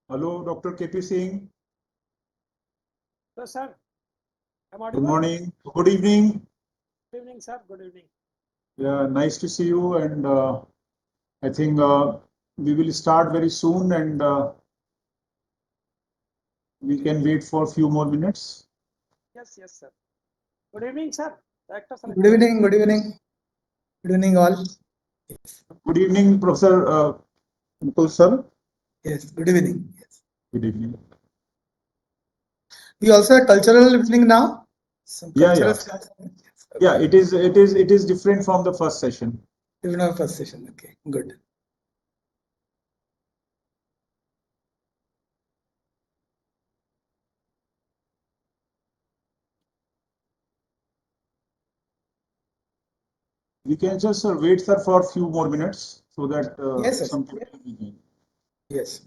Hello, Dr. KP Singh. Hello, sir. I'm Good audible? morning. Good evening. Good evening, sir. Good evening. Yeah, nice to see you. And I think we will start very soon, and we can wait for a few more minutes. Yes, sir. Good evening, sir. Director, sir. Good evening. Good evening. Good evening, all. Good evening, Professor Mukul sir. Yes. Good evening. Yes. Good evening. We also have cultural evening now. Some Yeah, cultural yeah. class. Yeah, it is different from the first session. Even our first session. Okay. Good. We can just wait, sir, for a few more minutes so that Yes, sir. some people will begin. Yes.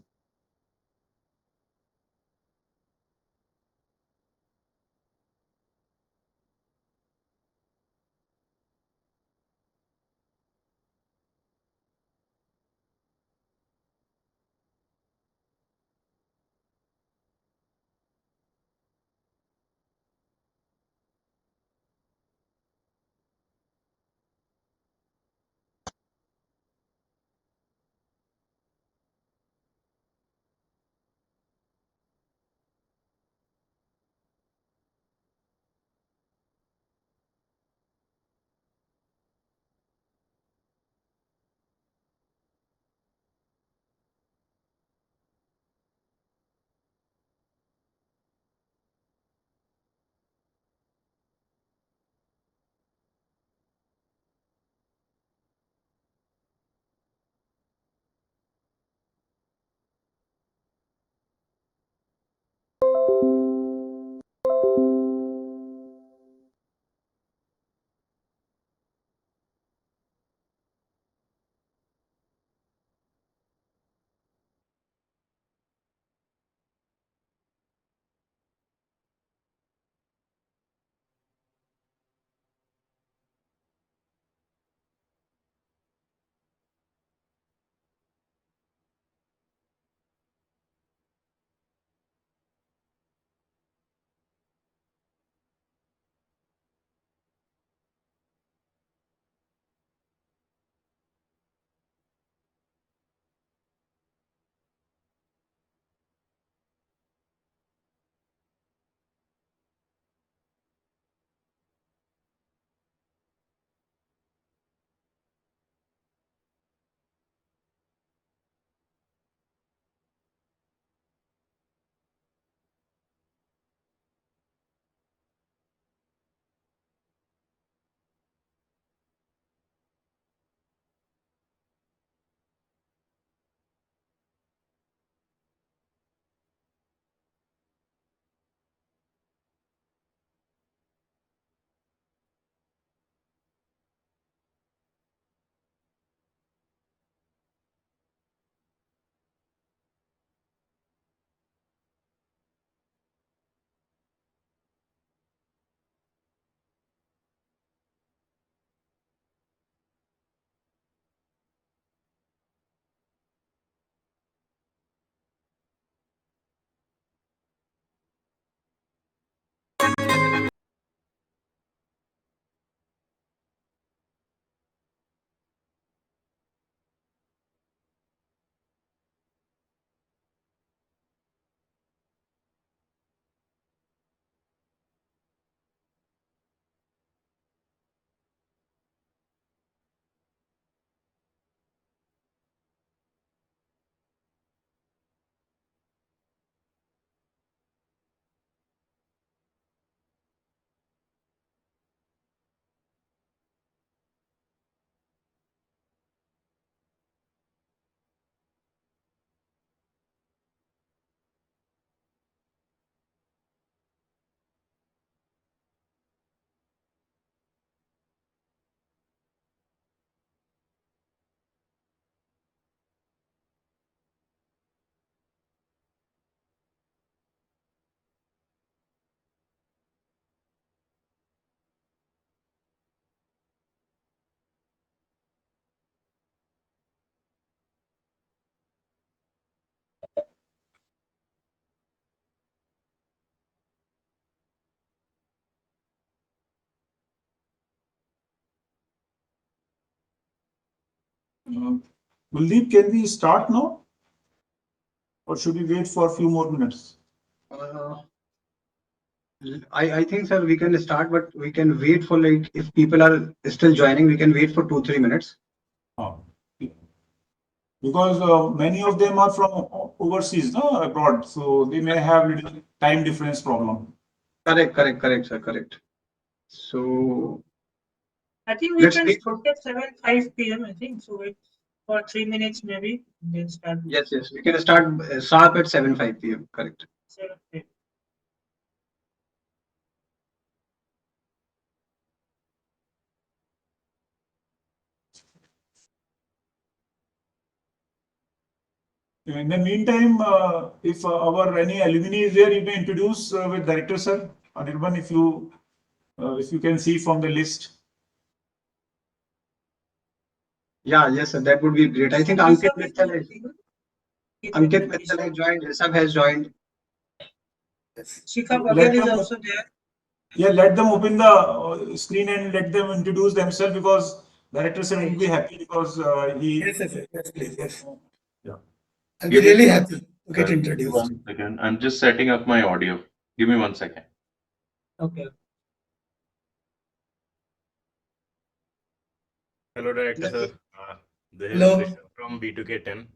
Kuldeep, can we start now? Or should we wait for a few more minutes? I think, sir, we can start, but we can wait for, like, if people are still joining, we can wait for 2-3 minutes. Oh, because many of them are from overseas, no, abroad, so they may have little time difference problem. Correct, sir, correct. So I think we let's can wait for. start at 7:05 p.m. I think so. Wait for 3 minutes maybe. Then start. Yes, we can start sharp at 7:05 p.m. Correct. 7:05. In the meantime, if our any alumni is there, you may introduce with director sir. Anirban, if you can see from the list. Yeah, yes, sir, that would be great. I think Ankit Mittal has joined. Rishabh has joined. Shikha Let Patel is them- also there. Yeah, let them open the screen and let them introduce themselves, because director sir will be happy because he. Yes, please, yes. Yeah. I'll be really happy to get Give me introduced. 1 second. I'm just setting up my audio. Give me 1 second. Okay. Hello, Director sir. This Hello. is Rishabh from B2K10.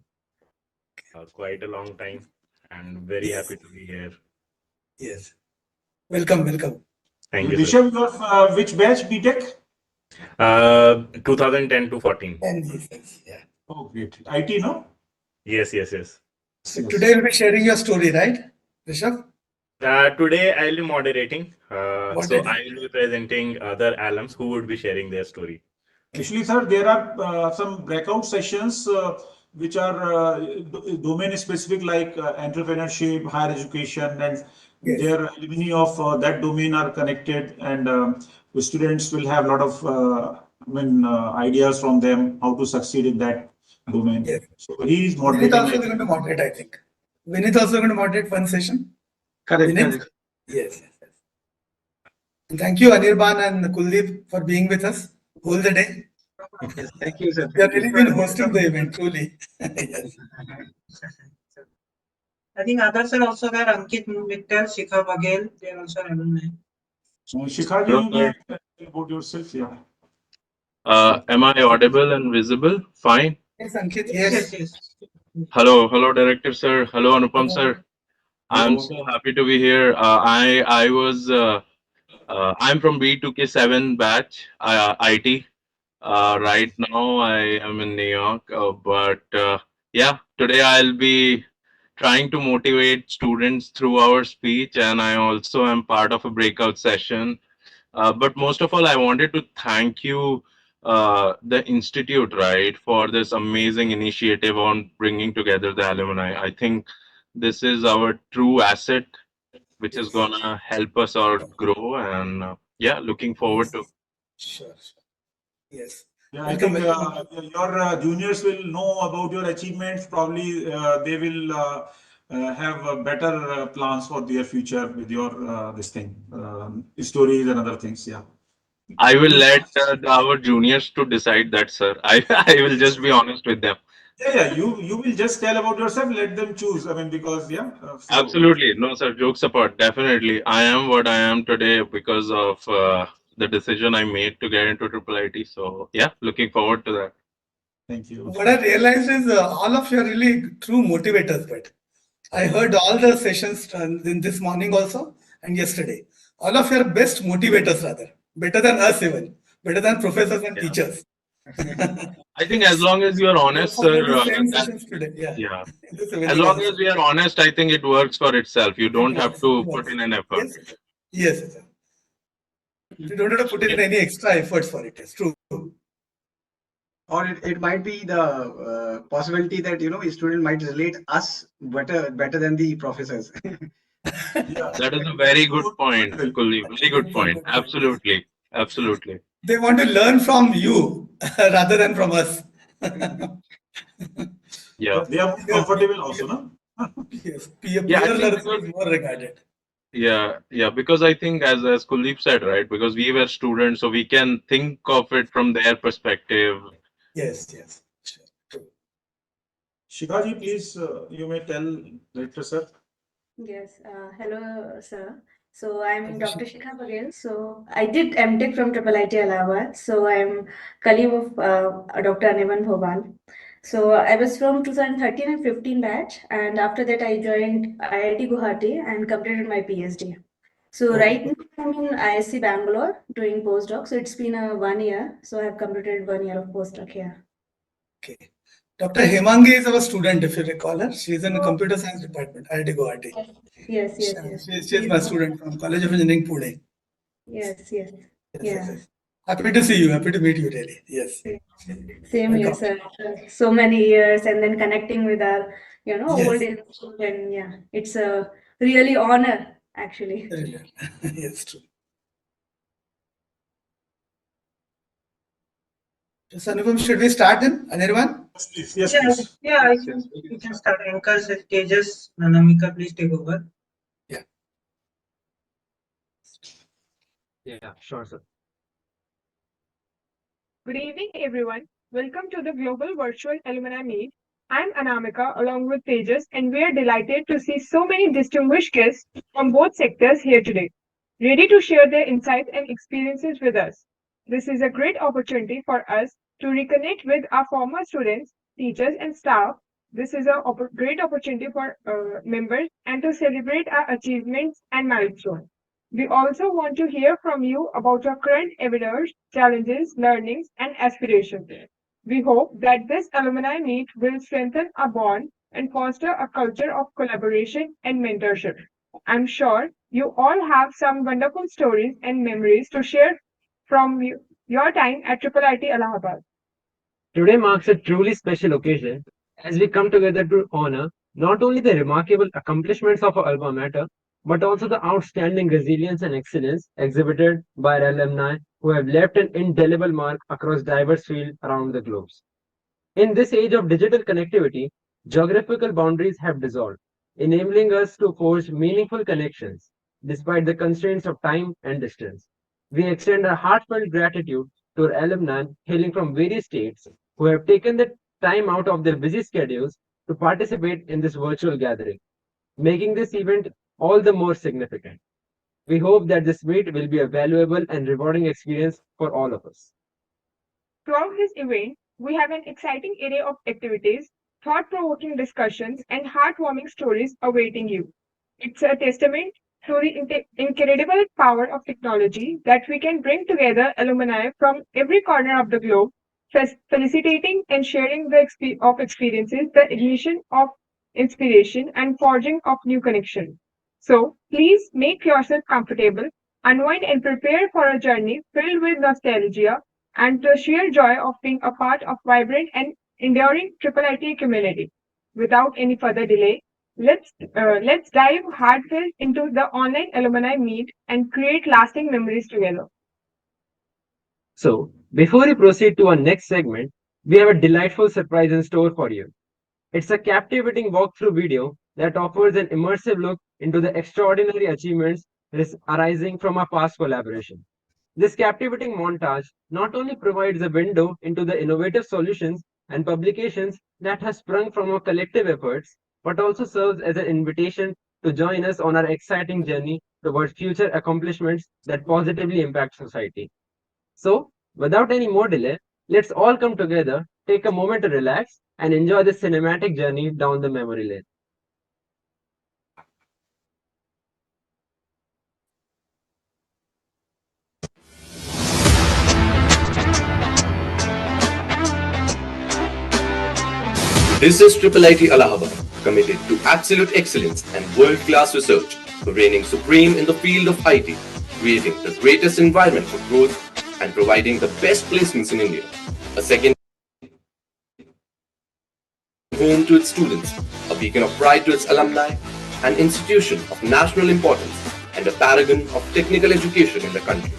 Quite a long time, and very Yes. happy to be here. Yes. Welcome. Thank you, sir. Rishabh, you are which batch, BTech? 2010 to 14. And yes, yeah. Oh, great. IT, no? Yes. So today you'll be sharing your story, right, Rishabh? Today I'll be moderating. So Moderating. I will be presenting other alums who would be sharing their story. Actually, sir, there are some breakout sessions which are domain specific, like entrepreneurship, higher education, and Yes. their alumni of that domain are connected, and the students will have a lot of ideas from them how to succeed in that domain. Yes. So he is Vinith moderating. also going to moderate, I think. Vinith also going to moderate one session. Correct. Yes. And thank you, Anirban and Kuldeep, for being with us all the day. Yes, thank you, sir. You have really been hosting the event, truly. Yes. I think others are also there. Ankit Mittal, Shikha Patel, they are also alumni. So, Shikha, you may tell about yourself, yeah. Am I audible and visible? Fine. Yes, Ankit, yes. Yes. Hello, Director sir. Hello, Anupam Hello. sir. I'm so happy to be here. I'm from B2K7 batch, IT. Right now I am in New York, but yeah, today I'll be trying to motivate students through our speech, and I also am part of a breakout session. But most of all, I wanted to thank you, the Institute, right, for this amazing initiative on bringing together the alumni. I think this is our true asset, which is Yes. gonna help us all grow. And yeah, looking forward to. Sure. Yes. Yeah, I Welcome, think welcome. your juniors will know about your achievements. Probably they will have better plans for their future with your this thing, stories and other things. Yeah. I will let our juniors to decide that, sir. I will just be honest with them. Yeah. You will just tell about yourself. Let them choose. I mean, because yeah. Absolutely. No, sir. Jokes apart. Definitely. I am what I am today because of the decision I made to get into Triple IT. So, yeah, looking forward to that. Thank you. What I realized is all of you are really true motivators, but I heard all the sessions in this morning also and yesterday. All of you are best motivators, rather. Better than us, even. Better than professors and Yeah. teachers. I think as long as you are honest, For sir, the same that, sessions today. Yeah. yeah. This As evening long also. as we are honest, I think it works for itself. You don't have to It put works. in an effort. Yes. You don't have to put in any extra efforts for it. It's true. Or it might be the possibility that, a student might relate us better than the professors. Yeah. That is a very good point, Kuldeep. Very good point. Absolutely. Absolutely. They want to learn from you rather than from us. Yeah. They are more comfortable also, no? Yes, peer Yeah, I think learning because, is more regarded. yeah, because I think as Kuldeep said, right, because we were students, so we can think of it from their perspective. Yes. Sure. Shikhaji, please, you may tell later, sir. Yes, hello, sir. So I'm Hello, Dr. Shikha Patel. So I did MTech from IIIT Allahabad. So I'm colleague of Dr. Anirban Bhoban. So I was from 2013 and 15 batch, and after that I joined IIT Guwahati and completed my PhD. So Oh. right now I'm in ISC Bangalore doing postdoc. So it's been 1 year. So I have completed 1 year of postdoc here. Okay. Dr. Hemangi is our student, if you recall her. She is in the computer science department, IIT Guwahati. Yes, yes, yes. She is my student from College of Engineering, Pune. Yes, yes. Yes, Yeah. yes, yes. Happy to see you. Happy to meet you, really. Yes. Same here, Welcome. sir. So many years and then connecting with our, Yes. old age children. Yeah, it's a really honor, actually. Brilliant. Yes, true. So, Anupam, should we start then? Anirban? Yes, please. Yes, Yeah, please. yeah, I think we can start. Anchors, Tejas, Nanamika, please take over. Yeah, sure, sir. Good evening, everyone. Welcome to the Global Virtual Alumni Meet. I'm Anamika along with Tejas, and we are delighted to see so many distinguished guests from both sectors here today, ready to share their insights and experiences with us. This is a great opportunity for us to reconnect with our former students, teachers, and staff. This is a great opportunity for members and to celebrate our achievements and milestones. We also want to hear from you about your current endeavors, challenges, learnings, and aspirations. We hope that this alumni meet will strengthen our bond and foster a culture of collaboration and mentorship. I'm sure you all have some wonderful stories and memories to share from your time at IIIT Allahabad. Today marks a truly special occasion as we come together to honor not only the remarkable accomplishments of our alma mater, but also the outstanding resilience and excellence exhibited by our alumni who have left an indelible mark across diverse fields around the globe. In this age of digital connectivity, geographical boundaries have dissolved, enabling us to forge meaningful connections despite the constraints of time and distance. We extend our heartfelt gratitude to our alumni hailing from various states who have taken the time out of their busy schedules to participate in this virtual gathering, making this event all the more significant. We hope that this meet will be a valuable and rewarding experience for all of us. Throughout this event, we have an exciting array of activities, thought-provoking discussions, and heartwarming stories awaiting you. It's a testament to the incredible power of technology that we can bring together alumni from every corner of the globe, felicitating and sharing the experiences, the ignition of inspiration, and forging of new connections. So please make yourself comfortable, unwind, and prepare for a journey filled with nostalgia and the sheer joy of being a part of vibrant and enduring IIIT community. Without any further delay, let's dive heartfelt into the online alumni meet and create lasting memories together. So, before we proceed to our next segment, we have a delightful surprise in store for you. It's a captivating walkthrough video that offers an immersive look into the extraordinary achievements arising from our past collaboration. This captivating montage not only provides a window into the innovative solutions and publications that have sprung from our collective efforts, but also serves as an invitation to join us on our exciting journey towards future accomplishments that positively impact society. So, without any more delay, let's all come together, take a moment to relax, and enjoy this cinematic journey down the memory lane. This is IIIT Allahabad, committed to absolute excellence and world-class research, reigning supreme in the field of IT, creating the greatest environment for growth and providing the best placements in India. A second home to its students, a beacon of pride to its alumni, an institution of national importance, and a paragon of technical education in the country.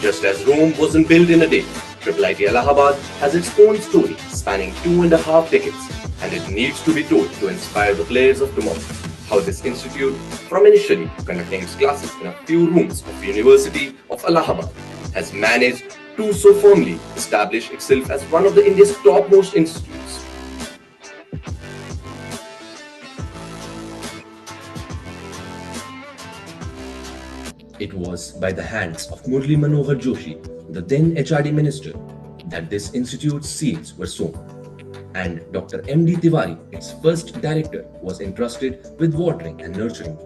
Just as Rome wasn't built in a day, IIIT Allahabad has its own story spanning 2.5 decades, and it needs to be told to inspire the players of tomorrow. How this institute, from initially conducting its classes in a few rooms of University of Allahabad, has managed to so firmly establish itself as one of the India's topmost institutes. It was by the hands of Murli Manohar Joshi, the then HRD minister, that this institute's seeds were sown. And Dr. M.D. Tiwari, its first director, was entrusted with watering and nurturing.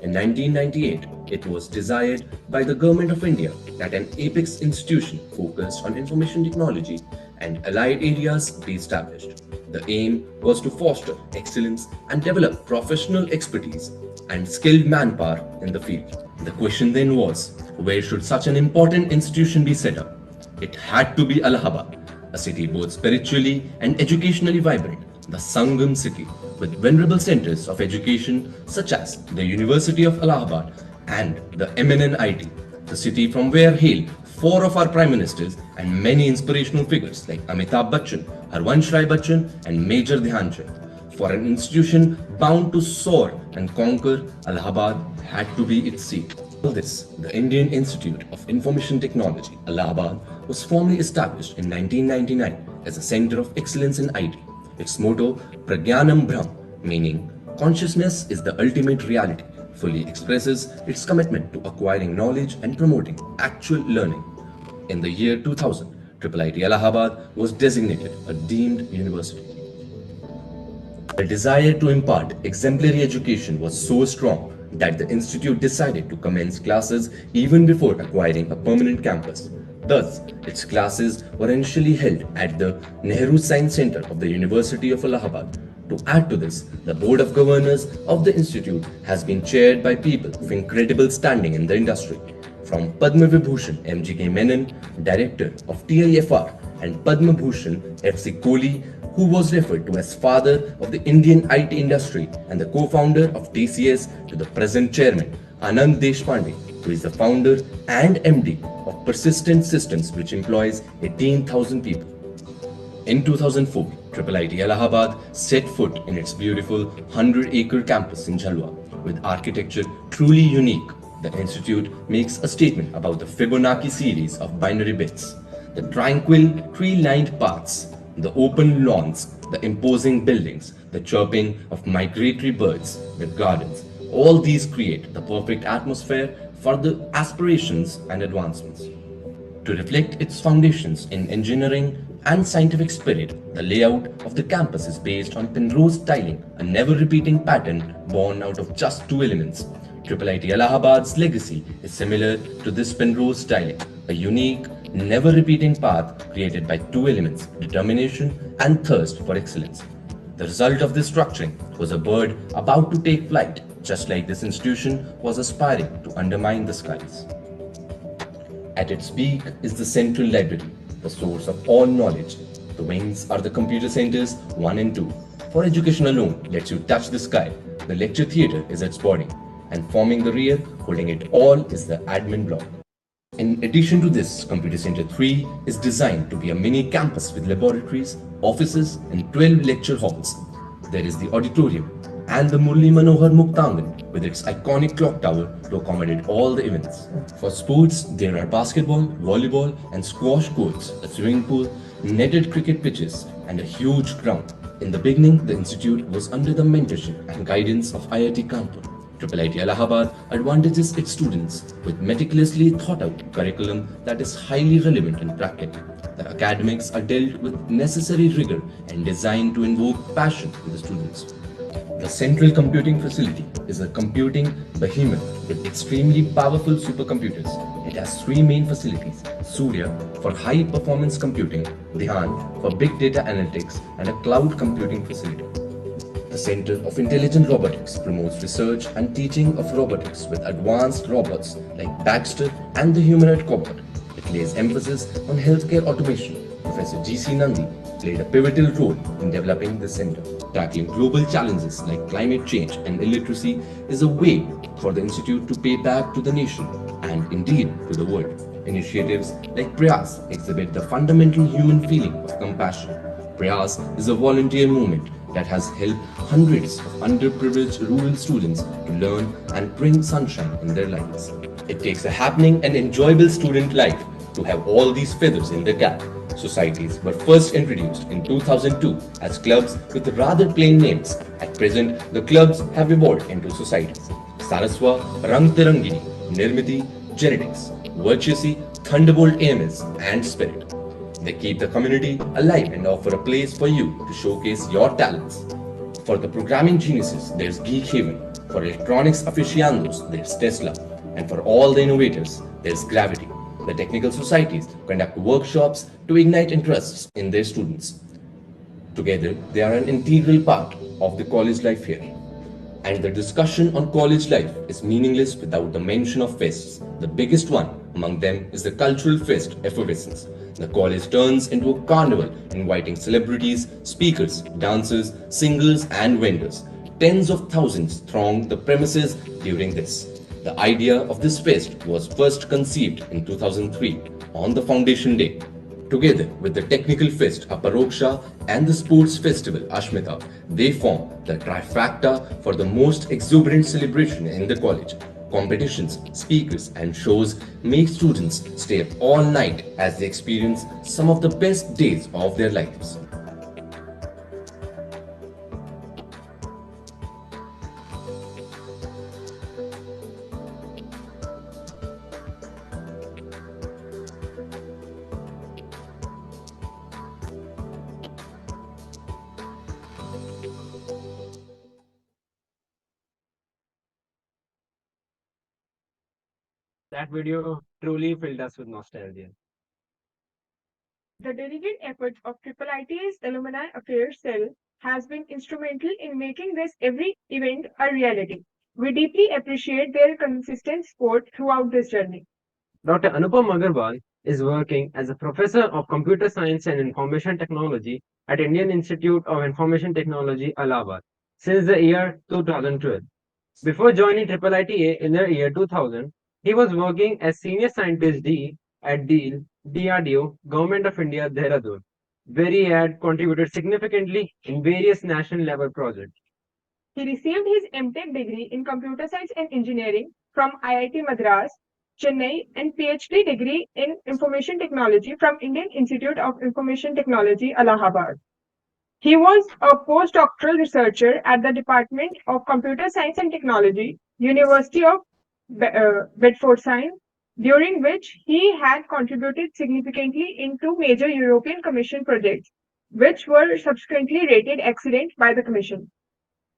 In 1998, it was desired by the Government of India that an apex institution focused on information technology and allied areas be established. The aim was to foster excellence and develop professional expertise and skilled manpower in the field. The question then was, where should such an important institution be set up? It had to be Allahabad, a city both spiritually and educationally vibrant, the Sangam city, with venerable centers of education such as the University of Allahabad and the MNNIT, the city from where hail 4 of our prime ministers and many inspirational figures like Amitabh Bachchan, Harvansh Rai Bachchan and Major Dhyan Chand. For an institution bound to soar and conquer, Allahabad had to be its seat. For this, the Indian Institute of Information Technology, Allahabad, was formally established in 1999 as a center of excellence in IT. Its motto, Pragyanam Brahm, meaning consciousness is the ultimate reality, fully expresses its commitment to acquiring knowledge and promoting actual learning. In the year 2000, IIIT Allahabad was designated a deemed university. The desire to impart exemplary education was so strong that the institute decided to commence classes even before acquiring a permanent campus. Thus, its classes were initially held at the Nehru Science Center of the University of Allahabad. To add to this, the Board of Governors of the institute has been chaired by people of incredible standing in the industry, from Padma Vibhushan M.G.K. Menon, Director of TIFR, and Padma Bhushan F.C. Kohli, who was referred to as father of the Indian IT industry and the co-founder of TCS, to the present chairman, Anand Deshpande, who is the founder and MD of Persistent Systems, which employs 18,000 people. In 2004, IIIT Allahabad set foot in its beautiful 100-acre campus in Jhalwa. With architecture truly unique, the institute makes a statement about the Fibonacci series of binary bits, the tranquil tree-lined paths, the open lawns, the imposing buildings, the chirping of migratory birds, the gardens. All these create the perfect atmosphere for the aspirations and advancements. To reflect its foundations in engineering and scientific spirit, the layout of the campus is based on Penrose tiling, a never-repeating pattern born out of just 2 elements. IIIT Allahabad's legacy is similar to this Penrose tiling, a unique, never-repeating path created by 2 elements, determination and thirst for excellence. The result of this structuring was a bird about to take flight, just like this institution was aspiring to undermine the skies. At its peak is the central library, the source of all knowledge. The wings are the computer centers 1 and 2. For education alone lets you touch the sky. The lecture theatre is its body, and forming the rear, holding it all, is the admin block. In addition to this, Computer Center 3 is designed to be a mini campus with laboratories, offices and 12 lecture halls. There is the auditorium and the Murli Manohar Muktangan with its iconic clock tower to accommodate all the events. For sports, there are basketball, volleyball and squash courts, a swimming pool, netted cricket pitches and a huge ground. In the beginning, the institute was under the mentorship and guidance of IIT Kanpur. IIIT Allahabad advantages its students with meticulously thought out curriculum that is highly relevant and practical. The academics are dealt with necessary rigor and designed to invoke passion in the students. The Central Computing Facility is a computing behemoth with extremely powerful supercomputers. It has 3 main facilities: Surya for high performance computing, Dhyan for big data analytics, and a cloud computing facility. The Center of Intelligent Robotics promotes research and teaching of robotics with advanced robots like Baxter and the humanoid cobot. It lays emphasis on healthcare automation. Professor G.C. Nandi played a pivotal role in developing the center. Tackling global challenges like climate change and illiteracy is a way for the institute to pay back to the nation and indeed to the world. Initiatives like Prayas exhibit the fundamental human feeling of compassion. Prayas is a volunteer movement that has helped hundreds of underprivileged rural students to learn and bring sunshine in their lives. It takes a happening and enjoyable student life to have all these feathers in their cap. Societies were first introduced in 2002 as clubs with rather plain names. At present, the clubs have evolved into societies: Saraswa, Rang Tirangini, Nirmiti, genetics, virtuousy, thunderbolt AMS, and spirit. They keep the community alive and offer a place for you to showcase your talents. For the programming geniuses, there's Geek Haven. For electronics aficionados, there's Tesla. And for all the innovators, there's Gravity. The technical societies conduct workshops to ignite interests in their students. Together, they are an integral part of the college life here. And the discussion on college life is meaningless without the mention of fests. The biggest one among them is the cultural fest effervescence. The college turns into a carnival, inviting celebrities, speakers, dancers, singers, and vendors. Tens of thousands throng the premises during this. The idea of this fest was first conceived in 2003 on the foundation day. Together with the technical fest Aparoksha and the sports festival Ashmita, they form the trifecta for the most exuberant celebration in the college. Competitions, speakers, and shows make students stay up all night as they experience some of the best days of their lives. That video truly filled us with nostalgia. The diligent efforts of IIIT's Alumni Affairs Cell has been instrumental in making this every event a reality. We deeply appreciate their consistent support throughout this journey. Dr. Anupam Agarwal is working as a professor of computer science and information technology at Indian Institute of Information Technology, Allahabad, since the year 2012. Before joining IIITA in the year 2000, he was working as Senior Scientist D at DEAL, DRDO, Government of India, Dehradun, where he had contributed significantly in various national level projects. He received his MTech degree in Computer Science and Engineering from IIT Madras, Chennai, and PhD degree in Information Technology from Indian Institute of Information Technology, Allahabad. He was a postdoctoral researcher at the Department of Computer Science and Technology, University of Bedfordshire, during which he had contributed significantly in two major European Commission projects, which were subsequently rated excellent by the Commission.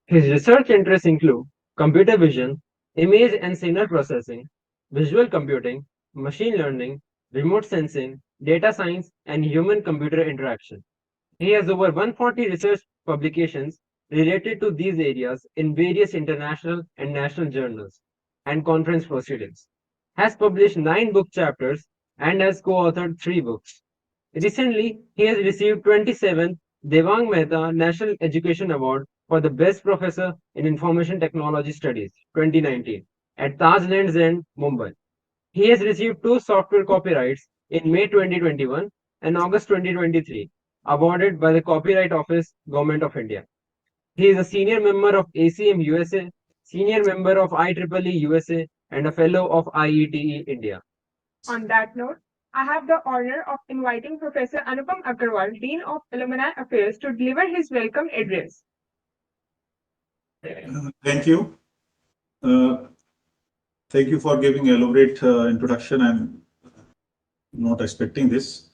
His research interests include computer vision, image and signal processing, visual computing, machine learning, remote sensing, data science, and human-computer interaction. He has over 140 research publications related to these areas in various international and national journals and conference proceedings, has published 9 book chapters, and has co-authored 3 books. Recently, he has received 27th Devang Mehta National Education Award for the Best Professor in Information Technology Studies 2019 at Taj Lands End, Mumbai. He has received 2 software copyrights in May 2021 and August 2023, awarded by the Copyright Office, Government of India. He is a senior member of ACM USA, senior member of IEEE USA, and a fellow of IETE India. On that note, I have the honor of inviting Professor Anupam Agarwal, Dean of Alumni Affairs, to deliver his welcome address. Thank you. Thank you for giving elaborate introduction. I'm not expecting this.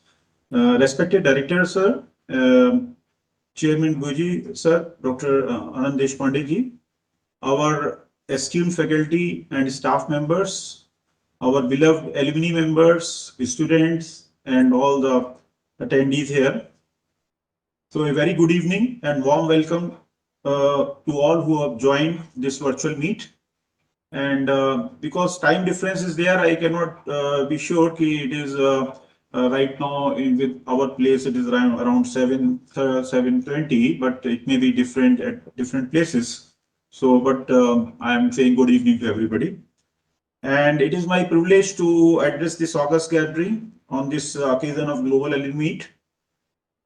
Respected Director, sir, Chairman Guji, sir, Dr. Anand Deshpande ji, our esteemed faculty and staff members, our beloved alumni members, students, and all the attendees here. So a very good evening and warm welcome to all who have joined this virtual meet. And because time difference is there, I cannot be sure ki it is right now with our place it is around 7:20, but it may be different at different places. So, but I am saying good evening to everybody. And it is my privilege to address this August gathering on this occasion of Global Alumni Meet.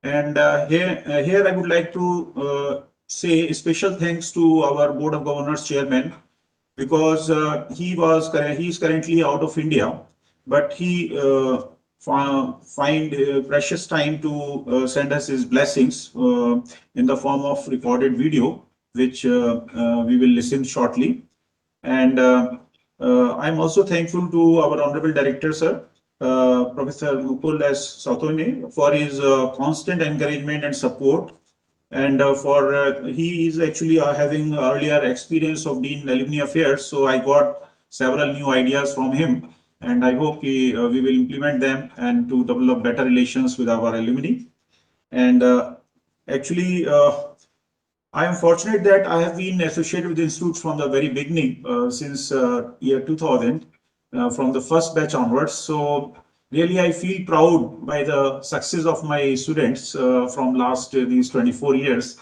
And here I would like to say special thanks to our Board of Governors Chairman, because he is currently out of India, but he find precious time to send us his blessings in the form of recorded video, which we will listen shortly. And I'm also thankful to our Honorable Director, sir, Professor Mukul S. Sautone, for his constant encouragement and support. And he is actually having earlier experience of being alumni affairs, so I got several new ideas from him, and I hope we will implement them and to develop better relations with our alumni. And actually, I am fortunate that I have been associated with the institute from the very beginning, since year 2000, from the first batch onwards. So really, I feel proud by the success of my students from last these 24 years.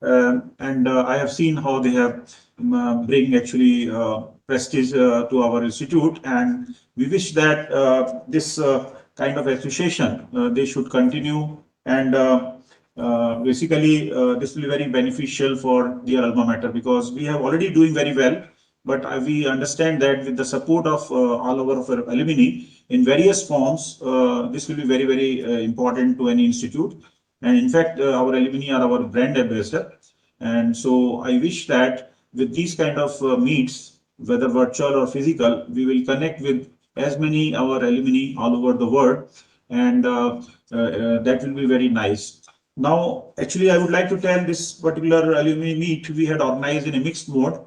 And I have seen how they have bring actually prestige to our institute, and we wish that this kind of association they should continue, and basically this will be very beneficial for their alma mater, because we have already doing very well, but we understand that with the support of all of our alumni in various forms, this will be very important to any institute. And in fact, our alumni are our brand ambassador. And so I wish that with these kind of meets, whether virtual or physical, we will connect with as many our alumni all over the world, and that will be very nice. Now, actually, I would like to tell this particular alumni meet we had organized in a mixed mode,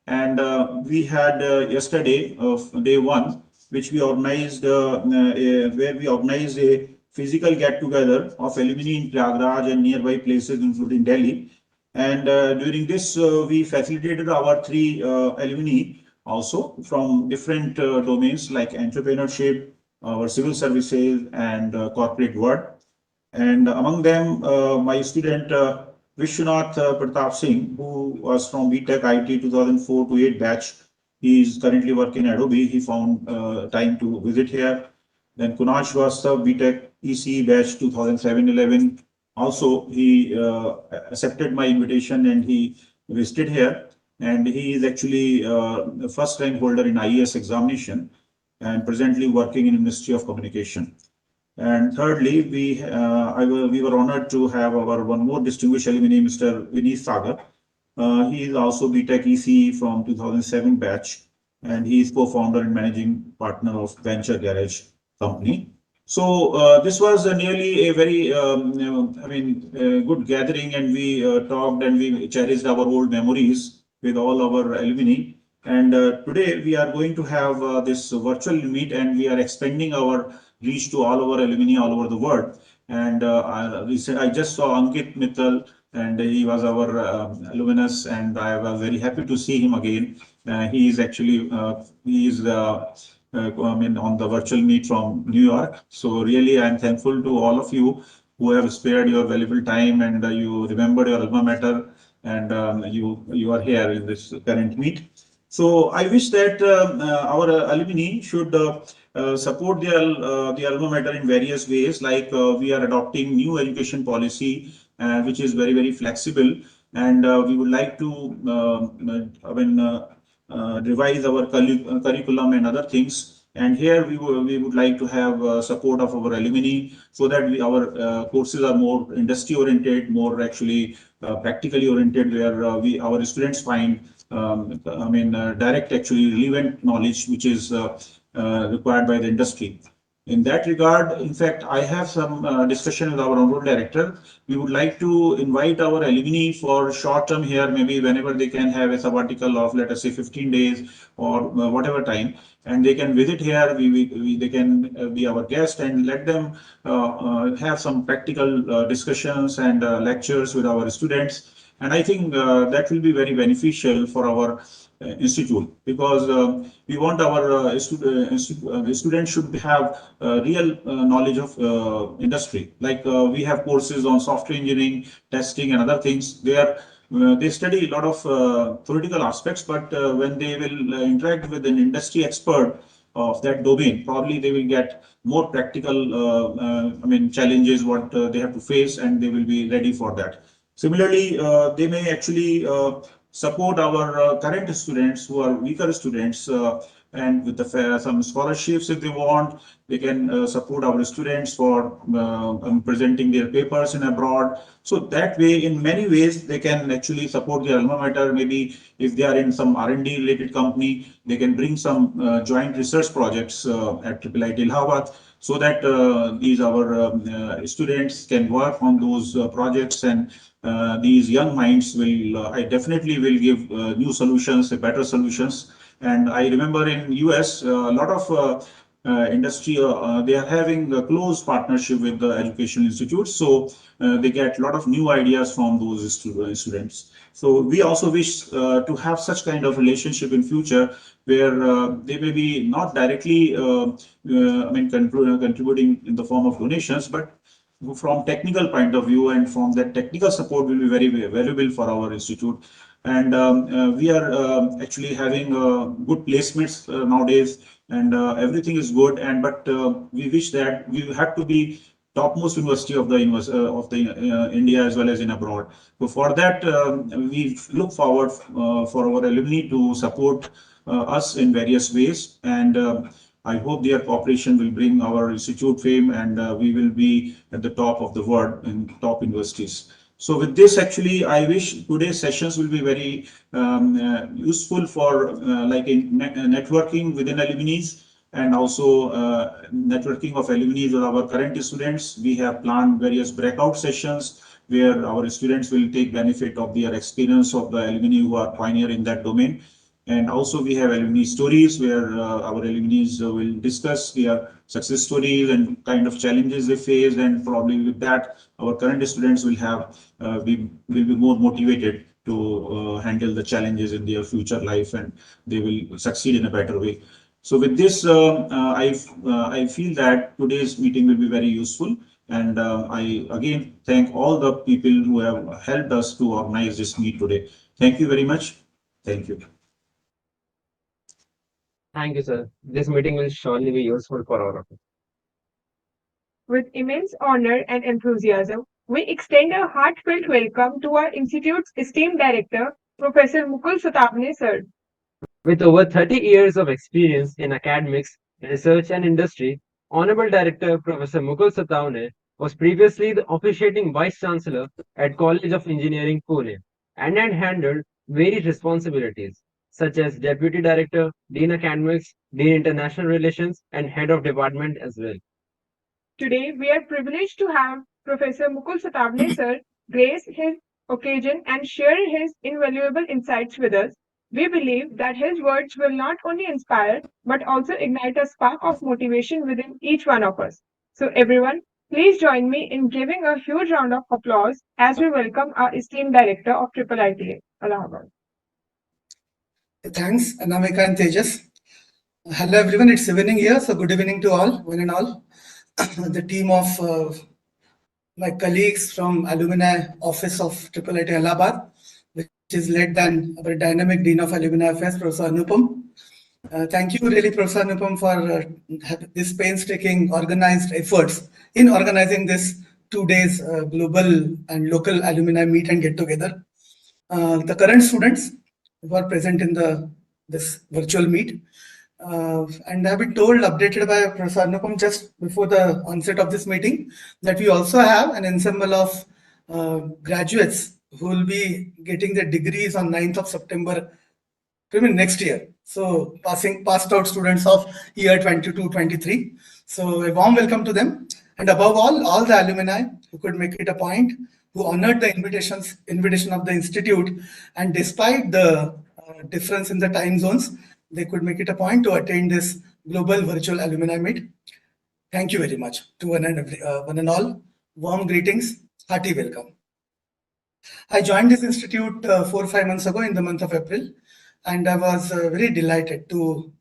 and we had yesterday of day one, which we organized where we organized a physical get together of alumni in Prayagraj and nearby places, including Delhi. And during this, we facilitated our three alumni also from different domains like entrepreneurship, our civil services, and corporate world. And among them, my student Vishwanath Pratap Singh, who was from BTech IT 2004 to 8 batch. He is currently working at Adobe. He found time to visit here. Then Kunal Shrivastava, BTech ECE batch 2007-11. Also, he accepted my invitation and he visited here. And he is actually the first rank holder in IES examination and presently working in Ministry of Communication. And thirdly, we were honored to have our one more distinguished alumni, Mr. Vineet Sagar. He is also BTech ECE from 2007 batch, and he is co-founder and managing partner of Venture Garage company. So this was nearly a very, good gathering, and we talked and we cherished our old memories with all our alumni. And today we are going to have this virtual meet, and we are expanding our reach to all our alumni all over the world. And I just saw Ankit Mittal, and he was our alumnus, and I was very happy to see him again. He is actually on the virtual meet from New York. So really, I'm thankful to all of you who have spared your valuable time, and you remembered your alma mater, and you are here in this current meet. So I wish that our alumni should support the alma mater in various ways. Like we are adopting new education policy, which is very flexible, and we would like to revise our curriculum and other things. And here we would like to have support of our alumni, so that our courses are more industry oriented, more actually practically oriented, where our students find direct actually relevant knowledge which is required by the industry. In that regard, in fact, I have some discussion with our honorable director. We would like to invite our alumni for short term here, maybe whenever they can have a sabbatical of, let us say, 15 days or whatever time, and they can visit here. They can be our guest, and let them have some practical discussions and lectures with our students. And I think that will be very beneficial for our institute, because we want our students should have real knowledge of industry. Like we have courses on software engineering, testing, and other things. They study a lot of theoretical aspects, but when they will interact with an industry expert of that domain, probably they will get more practical challenges what they have to face, and they will be ready for that. Similarly, they may actually support our current students who are weaker students and with some scholarships if they want. They can support our students for presenting their papers in abroad. So that way, in many ways, they can actually support their alma mater. Maybe if they are in some R&D related company, they can bring some joint research projects at IIIT Allahabad, so that these our students can work on those projects, and these young minds will, I definitely will give new solutions, better solutions. And I remember in US, a lot of industry, they are having a close partnership with the educational institutes. So they get a lot of new ideas from those students. So we also wish to have such kind of relationship in future, where they may be not directly, contributing in the form of donations, but from technical point of view, and from that technical support will be very, very valuable for our institute. And we are actually having good placements nowadays, and everything is good. And but we wish that we have to be topmost university of the India as well as in abroad. So for that, we look forward for our alumni to support us in various ways, and I hope their cooperation will bring our institute fame, and we will be at the top of the world in top universities. So with this, actually, I wish today's sessions will be very useful for like in networking within alumni, and also networking of alumni with our current students. We have planned various breakout sessions where our students will take benefit of their experience of the alumni who are pioneer in that domain. And also we have alumni stories where our alumni will discuss their success stories and kind of challenges they face, and probably with that our current students will have will be more motivated to handle the challenges in their future life, and they will succeed in a better way. So with this, I feel that today's meeting will be very useful, and I again thank all the people who have helped us to organize this meet today. Thank you very much. Thank you. Thank you, sir. This meeting will surely be useful for all of us. With immense honor and enthusiasm, we extend a heartfelt welcome to our institute's esteemed director, Professor Mukul Sotabne, sir. With over 30 years of experience in academics, research, and industry, Honorable Director Professor Mukul Sotabne was previously the officiating Vice Chancellor at College of Engineering, Pune, and had handled various responsibilities such as Deputy Director, Dean Academics, Dean International Relations, and Head of Department as well. Today, we are privileged to have Professor Mukul Sotabne, sir, grace his occasion and share his invaluable insights with us. We believe that his words will not only inspire, but also ignite a spark of motivation within each one of us. So everyone, please join me in giving a huge round of applause as we welcome our esteemed Director of IIIT Allahabad. Thanks, Anamika and Tejas. Hello everyone, it's evening here, so good evening to all, one and all. The team of my colleagues from Alumni Office of IIIT Allahabad, which is led by our dynamic Dean of Alumni Affairs, Professor Anupam. Thank you really, Professor Anupam, for this painstaking organized efforts in organizing this 2 days global and local alumni meet and get together. The current students who are present in this virtual meet, and I've been told, updated by Professor Anupam just before the onset of this meeting, that we also have an ensemble of graduates who will be getting their degrees on 9th of September next year. So passed out students of year 22-23. So a warm welcome to them. And above all the alumni who could make it a point, who honored the invitation of the institute, and despite the difference in the time zones, they could make it a point to attend this global virtual alumni meet. Thank you very much to one and all. Warm greetings, hearty welcome. I joined this institute 4 or 5 months ago in the month of April, and I was very delighted to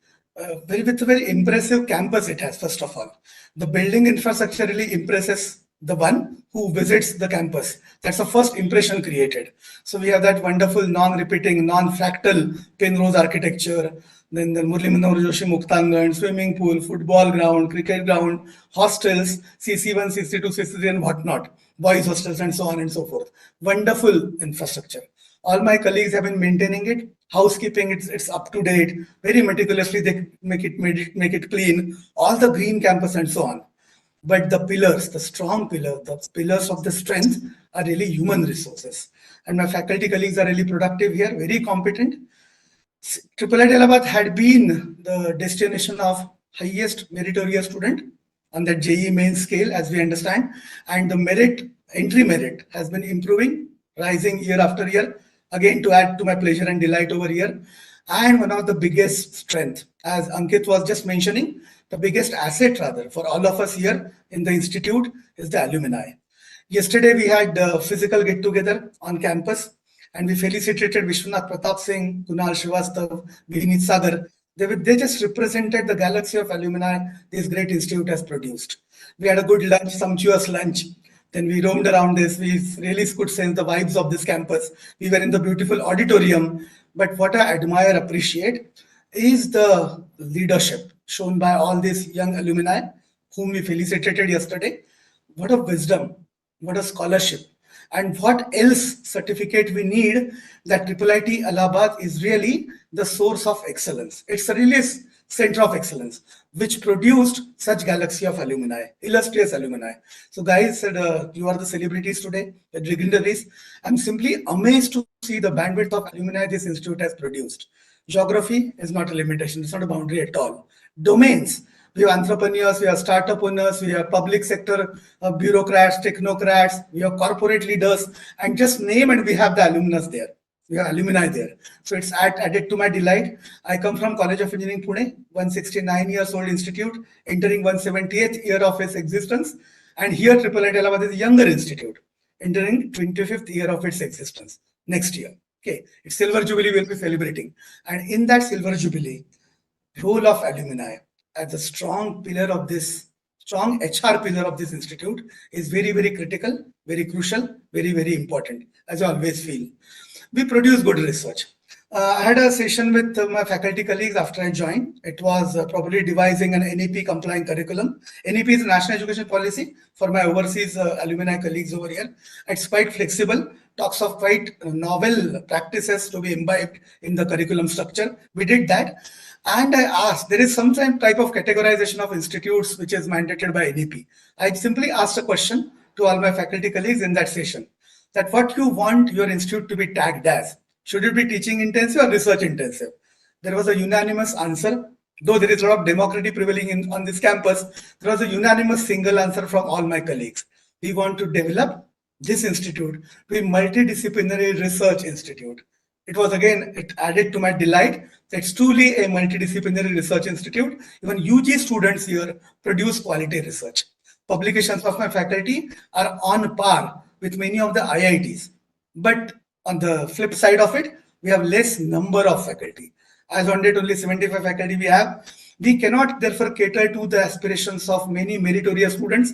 with a very impressive campus it has. First of all, the building infrastructure really impresses the one who visits the campus. That's the first impression created. So we have that wonderful non-repeating, non-fractal Penrose architecture, then the Murli Manohar Joshi Muktangan, swimming pool, football ground, cricket ground, hostels, CC1, CC2, CC3 and whatnot, boys hostels and so on and so forth. Wonderful infrastructure. All my colleagues have been maintaining it, housekeeping, it's up to date, very meticulously. They make it clean, all the green campus and so on. But the pillars, the strong pillar, the pillars of the strength are really human resources. And my faculty colleagues are really productive here, very competent. IIIT Allahabad had been the destination of highest meritorious student on that JEE main scale, as we understand, and the entry merit has been improving, rising year after year. Again, to add to my pleasure and delight over here, and one of the biggest strength, as Ankit was just mentioning, the biggest asset rather for all of us here in the institute is the alumni. Yesterday we had a physical get together on campus, and we felicitated Vishwanath Pratap Singh, Kunal Srivastav, Vinit Sagar. They just represented the galaxy of alumni this great institute has produced. We had a good lunch, sumptuous lunch. Then we roamed around this. We really could sense the vibes of this campus. We were in the beautiful auditorium. But what I admire, appreciate, is the leadership shown by all these young alumni whom we felicitated yesterday. What a wisdom, what a scholarship, and what else certificate we need that IIIT Allahabad is really the source of excellence. It's really a center of excellence, which produced such galaxy of alumni, illustrious alumni. So guys, you are the celebrities today, the dignitaries. I'm simply amazed to see the bandwidth of alumni this institute has produced. Geography is not a limitation, it's not a boundary at all. Domains, we have entrepreneurs, we have startup owners, we have public sector bureaucrats, technocrats, we have corporate leaders, and just name and we have the alumnus there. We have alumni there. So it's added to my delight. I come from College of Engineering, Pune, 169 years old institute, entering 178th year of its existence. And here IIIT Allahabad is a younger institute, entering 25th year of its existence next year. Okay, it's Silver Jubilee we'll be celebrating. And in that Silver Jubilee, role of alumni as a strong pillar of this, strong HR pillar of this institute is very, very critical, very crucial, very, very important, as I always feel. We produce good research. I had a session with my faculty colleagues after I joined. It was probably devising an NEP compliant curriculum. NEP is National Education Policy for my overseas alumni colleagues over here. It's quite flexible, talks of quite novel practices to be imbibed in the curriculum structure. We did that. And I asked, there is some type of categorization of institutes which is mandated by NEP. I simply asked a question to all my faculty colleagues in that session, that what you want your institute to be tagged as. Should it be teaching intensive or research intensive? There was a unanimous answer. Though there is a lot of democracy prevailing on this campus, there was a unanimous single answer from all my colleagues. We want to develop this institute to be multidisciplinary research institute. It was again, it added to my delight. It's truly a multidisciplinary research institute. Even UG students here produce quality research. Publications of my faculty are on par with many of the IITs. But on the flip side of it, we have less number of faculty. As on date, only 75 faculty we have. We cannot therefore cater to the aspirations of many meritorious students.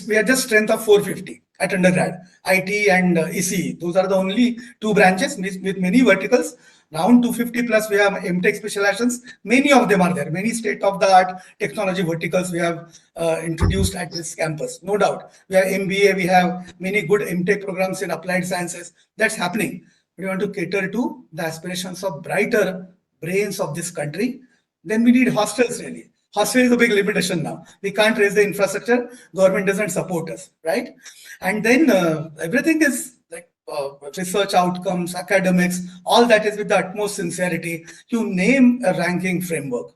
We are just strength of 450 at undergrad. IT and ECE, those are the only two branches with many verticals. Around 250 plus we have MTech specializations. Many of them are there. Many state-of-the-art technology verticals we have introduced at this campus. No doubt. We have MBA, we have many good MTech programs in applied sciences. That's happening. We want to cater to the aspirations of brighter brains of this country. Then we need hostels really. Hostel is a big limitation now. We can't raise the infrastructure. Government doesn't support us, right? And then everything is like research outcomes, academics, all that is with the utmost sincerity. You name a ranking framework,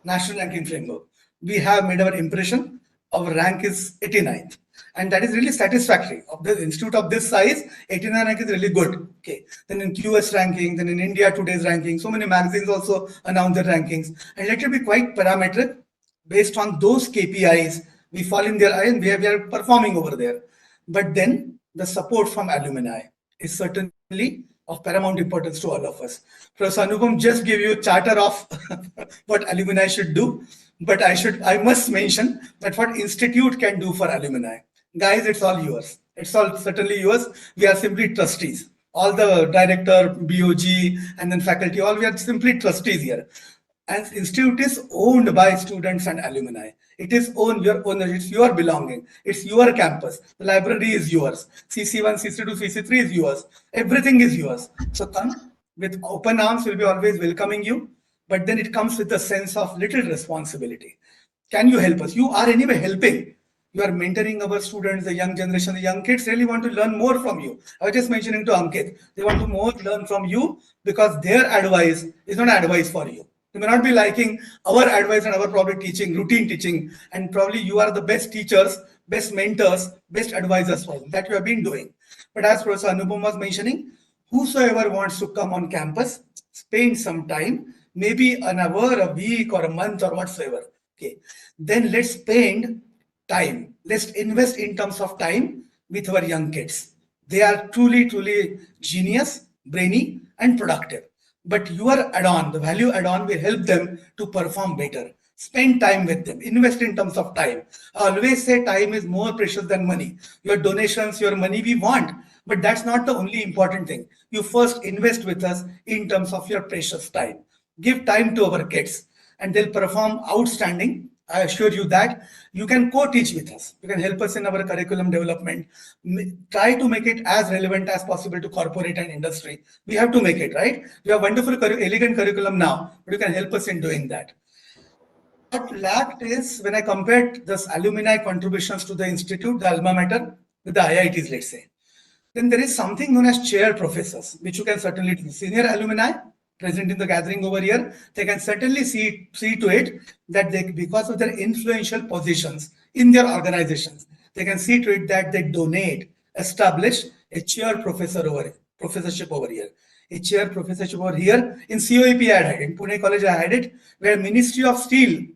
national ranking framework. We have made our impression. Our rank is 89th. And that is really satisfactory. Of the institute of this size, 89 rank is really good. Okay. Then in QS ranking, then in India Today's ranking, so many magazines also announce their rankings. And let it be quite parametric. Based on those KPIs, we fall in their eye and we are performing over there. But then the support from alumni is certainly of paramount importance to all of us. Professor Anupam just gave you a charter of what alumni should do. But I must mention that what institute can do for alumni. Guys, it's all yours. It's all certainly yours. We are simply trustees. All the director, BOG, and then faculty, all we are simply trustees here. And institute is owned by students and alumni. It is own your owner. It's your belonging. It's your campus. The library is yours. CC1, CC2, CC3 is yours. Everything is yours. So come with open arms. We'll be always welcoming you. But then it comes with a sense of little responsibility. Can you help us? You are anyway helping. You are mentoring our students, the young generation, the young kids really want to learn more from you. I was just mentioning to Ankit, they want to more learn from you because their advice is not advice for you. You may not be liking our advice and our probably teaching, routine teaching, and probably you are the best teachers, best mentors, best advisors for them. That you have been doing. But as Professor Anupam was mentioning, whosoever wants to come on campus, spend some time, maybe an hour, a week, or a month, or whatsoever. Okay, then let's spend time. Let's invest in terms of time with our young kids. They are truly, truly genius, brainy, and productive. But your add-on, the value add-on will help them to perform better. Spend time with them. Invest in terms of time. I always say time is more precious than money. Your donations, your money we want, but that's not the only important thing. You first invest with us in terms of your precious time. Give time to our kids and they'll perform outstanding. I assure you that. You can co-teach with us. You can help us in our curriculum development. Try to make it as relevant as possible to corporate and industry. We have to make it, right? We have wonderful, elegant curriculum now, but you can help us in doing that. What lacked is when I compared this alumni contributions to the institute, the alma mater, with the IITs, let's say. Then there is something known as chair professors, which you can certainly do. Senior alumni present in the gathering over here, they can certainly see to it that they, because of their influential positions in their organizations, they can see to it that they donate, establish a chair professorship over here. A chair professorship over here in COEP I had it, in Pune College I had it, where Ministry of Steel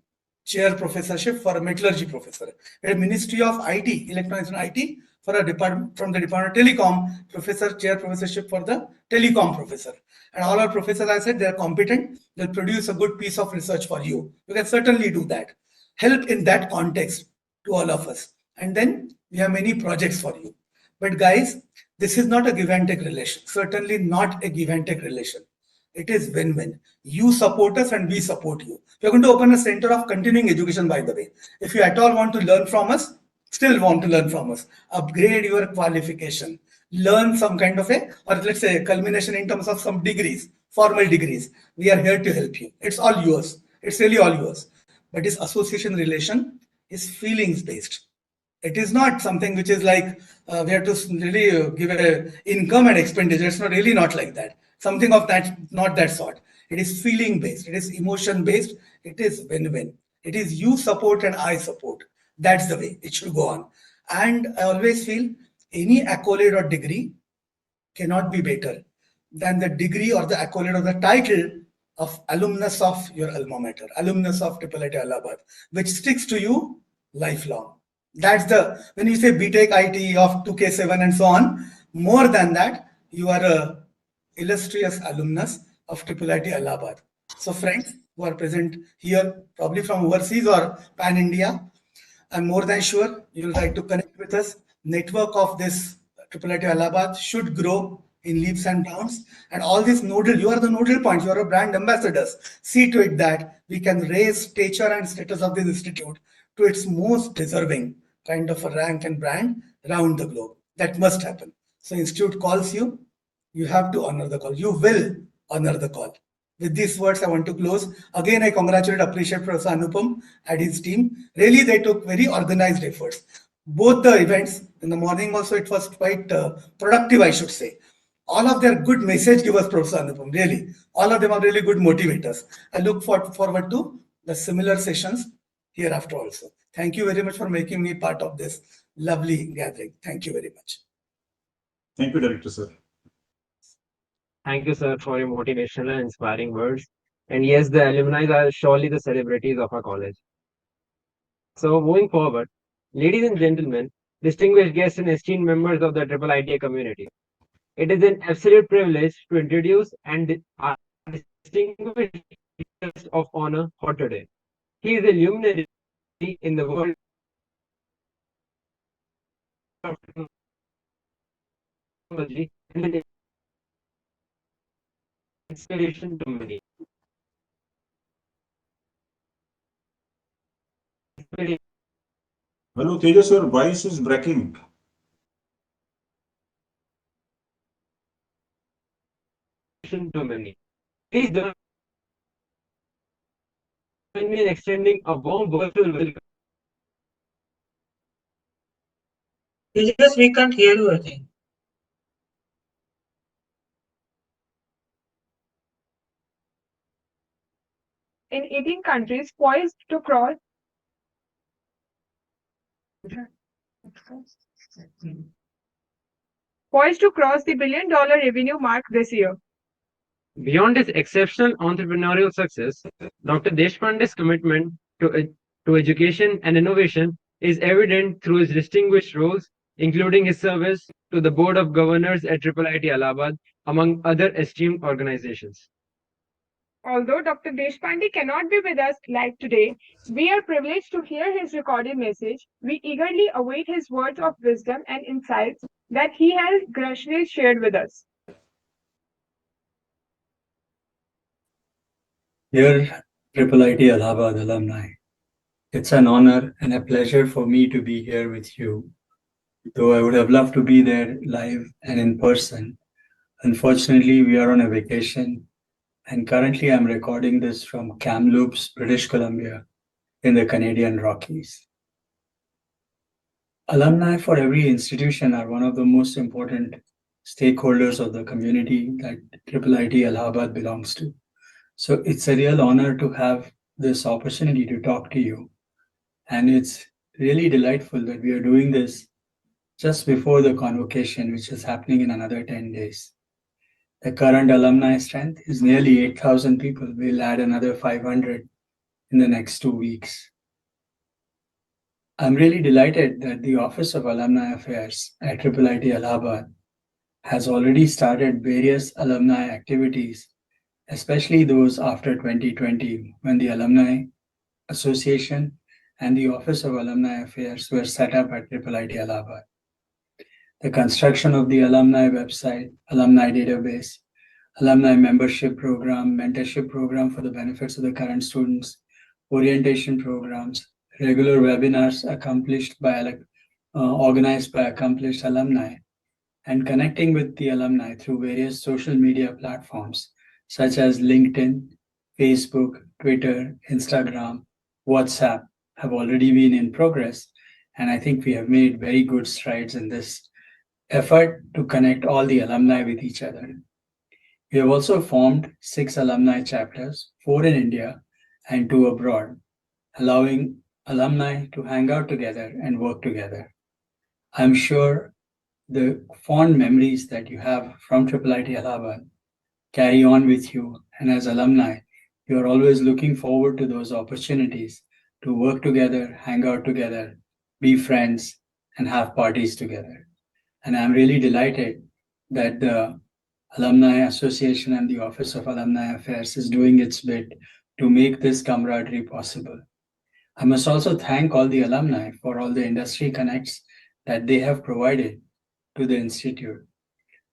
chair professorship for a metallurgy professor, where Ministry of IT, Electronics and IT, for a department from the Department of Telecom, chair professorship for the telecom professor. And all our professors, I said, they are competent. They'll produce a good piece of research for you. You can certainly do that. Help in that context to all of us. And then we have many projects for you. But guys, this is not a give and take relation. Certainly not a give and take relation. It is win-win. You support us and we support you. We're going to open a center of continuing education, by the way. If you at all want to learn from us, still want to learn from us, upgrade your qualification, learn some kind of a, or let's say a culmination in terms of some degrees, formal degrees. We are here to help you. It's all yours. It's really all yours. But this association relation is feelings based. It is not something which is like we have to really give a income and expenditure. It's not really not like that. Something of that, not that sort. It is feeling based. It is emotion based. It is win-win. It is you support and I support. That's the way it should go on. And I always feel any accolade or degree cannot be better than the degree or the accolade or the title of alumnus of your alma mater, alumnus of IIIT Allahabad, which sticks to you lifelong. That's the, when you say BTech IT of 2K7 and so on, more than that, you are a illustrious alumnus of IIIT Allahabad. So friends who are present here, probably from overseas or pan-India, I'm more than sure you will try to connect with us. Network of this IIIT Allahabad should grow in leaps and bounds. And all these nodal, you are the nodal points, you are a brand ambassadors. See to it that we can raise stature and status of this institute to its most deserving kind of a rank and brand around the globe. That must happen. So institute calls you, you have to honor the call. You will honor the call. With these words, I want to close. Again, I congratulate, appreciate Professor Anupam and his team. Really, they took very organized efforts. Both the events in the morning also, it was quite productive, I should say. All of their good message give us Professor Anupam, really. All of them are really good motivators. I look forward to the similar sessions hereafter also. Thank you very much for making me part of this lovely gathering. Thank you very much. Thank you, Director, sir. Thank you, sir, for your motivational and inspiring words. And yes, the alumni are surely the celebrities of our college. So moving forward, ladies and gentlemen, distinguished guests and esteemed members of the IIITA community, it is an absolute privilege to introduce our distinguished guest of honor for today. He is a luminary in the world of technology and an inspiration to many. Hello, Tejas, your voice is breaking. To many. Please join me in extending a warm virtual welcome. Tejas, we can't hear you, I think. In 18 countries poised to cross the billion-dollar revenue mark this year. Beyond his exceptional entrepreneurial success, Dr. Deshpande's commitment to education and innovation is evident through his distinguished roles, including his service to the Board of Governors at IIIT Allahabad, among other esteemed organizations. Although Dr. Deshpande cannot be with us live today, we are privileged to hear his recorded message. We eagerly await his words of wisdom and insights that he has graciously shared with us. Dear IIIT Allahabad alumni, it's an honor and a pleasure for me to be here with you. Though I would have loved to be there live and in person, unfortunately we are on a vacation and currently I'm recording this from Kamloops, British Columbia in the Canadian Rockies. Alumni for every institution are one of the most important stakeholders of the community that IIIT Allahabad belongs to. So it's a real honor to have this opportunity to talk to you. And it's really delightful that we are doing this just before the convocation, which is happening in another 10 days. The current alumni strength is nearly 8,000 people. We'll add another 500 in the next 2 weeks. I'm really delighted that the Office of Alumni Affairs at IIIT Allahabad has already started various alumni activities, especially those after 2020, when the Alumni Association and the Office of Alumni Affairs were set up at IIIT Allahabad. The construction of the alumni website, alumni database, alumni membership program, mentorship program for the benefits of the current students, orientation programs, regular webinars organized by accomplished alumni, and connecting with the alumni through various social media platforms such as LinkedIn, Facebook, Twitter, Instagram, WhatsApp have already been in progress. And I think we have made very good strides in this effort to connect all the alumni with each other. We have also formed 6 alumni chapters, 4 in India and 2 abroad, allowing alumni to hang out together and work together. I'm sure the fond memories that you have from IIIT Allahabad carry on with you, and as alumni, you are always looking forward to those opportunities to work together, hang out together, be friends, and have parties together. And I'm really delighted that the Alumni Association and the Office of Alumni Affairs is doing its bit to make this camaraderie possible. I must also thank all the alumni for all the industry connects that they have provided to the Institute.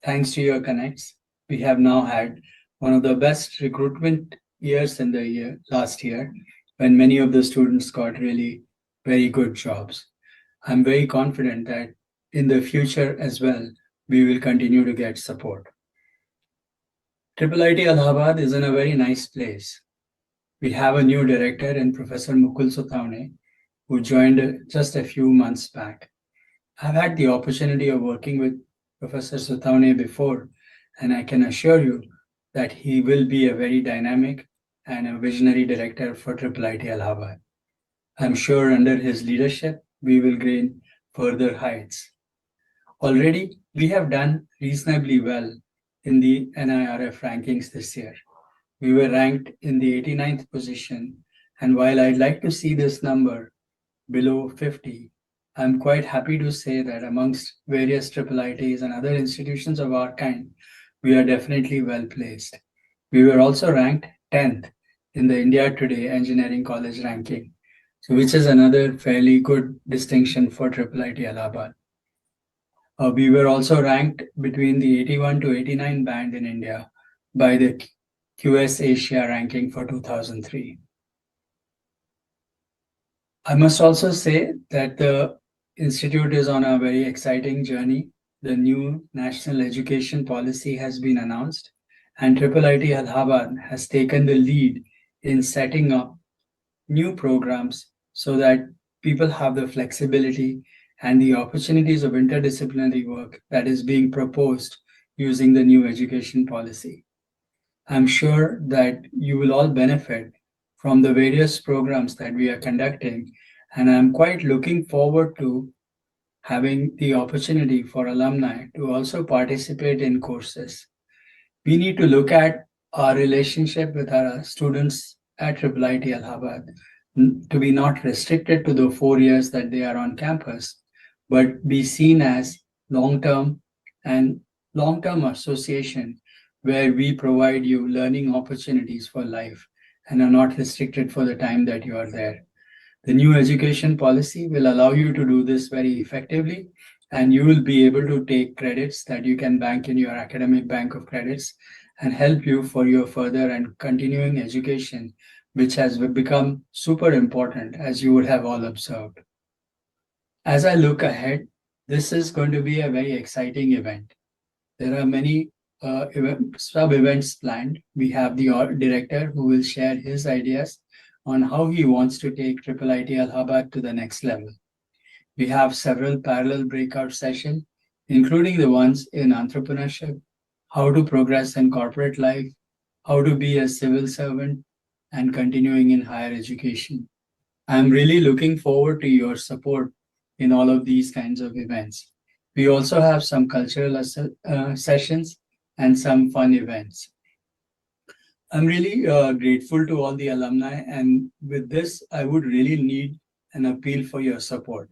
Thanks to your connects, we have now had one of the best recruitment years in the last year, when many of the students got really very good jobs. I'm very confident that in the future as well, we will continue to get support. IIIT Allahabad is in a very nice place. We have a new director in Professor Mukul Sotaune, who joined just a few months back. I've had the opportunity of working with Professor Sotaune before, and I can assure you that he will be a very dynamic and a visionary director for IIIT Allahabad. I'm sure under his leadership, we will gain further heights. Already, we have done reasonably well in the NIRF rankings this year. We were ranked in the 89th position, and while I'd like to see this number below 50, I'm quite happy to say that amongst various IIITs and other institutions of our kind, we are definitely well placed. We were also ranked 10th in the India Today Engineering College ranking, so which is another fairly good distinction for IIIT Allahabad. We were also ranked between the 81 to 89 band in India by the QS Asia ranking for 2003. I must also say that the Institute is on a very exciting journey. The new national education policy has been announced, and IIIT Allahabad has taken the lead in setting up new programs so that people have the flexibility and the opportunities of interdisciplinary work that is being proposed using the new education policy. I'm sure that you will all benefit from the various programs that we are conducting, and I'm quite looking forward to having the opportunity for alumni to also participate in courses. We need to look at our relationship with our students at IIIT Allahabad to be not restricted to the 4 years that they are on campus, but be seen as long-term and long-term association where we provide you learning opportunities for life and are not restricted for the time that you are there. The new education policy will allow you to do this very effectively, and you will be able to take credits that you can bank in your academic bank of credits and help you for your further and continuing education, which has become super important, as you would have all observed. As I look ahead, this is going to be a very exciting event. There are many sub-events planned. We have the director who will share his ideas on how he wants to take IIIT Allahabad to the next level. We have several parallel breakout sessions, including the ones in entrepreneurship, how to progress in corporate life, how to be a civil servant, and continuing in higher education. I'm really looking forward to your support in all of these kinds of events. We also have some cultural sessions and some fun events. I'm really grateful to all the alumni, and with this, I would really need an appeal for your support.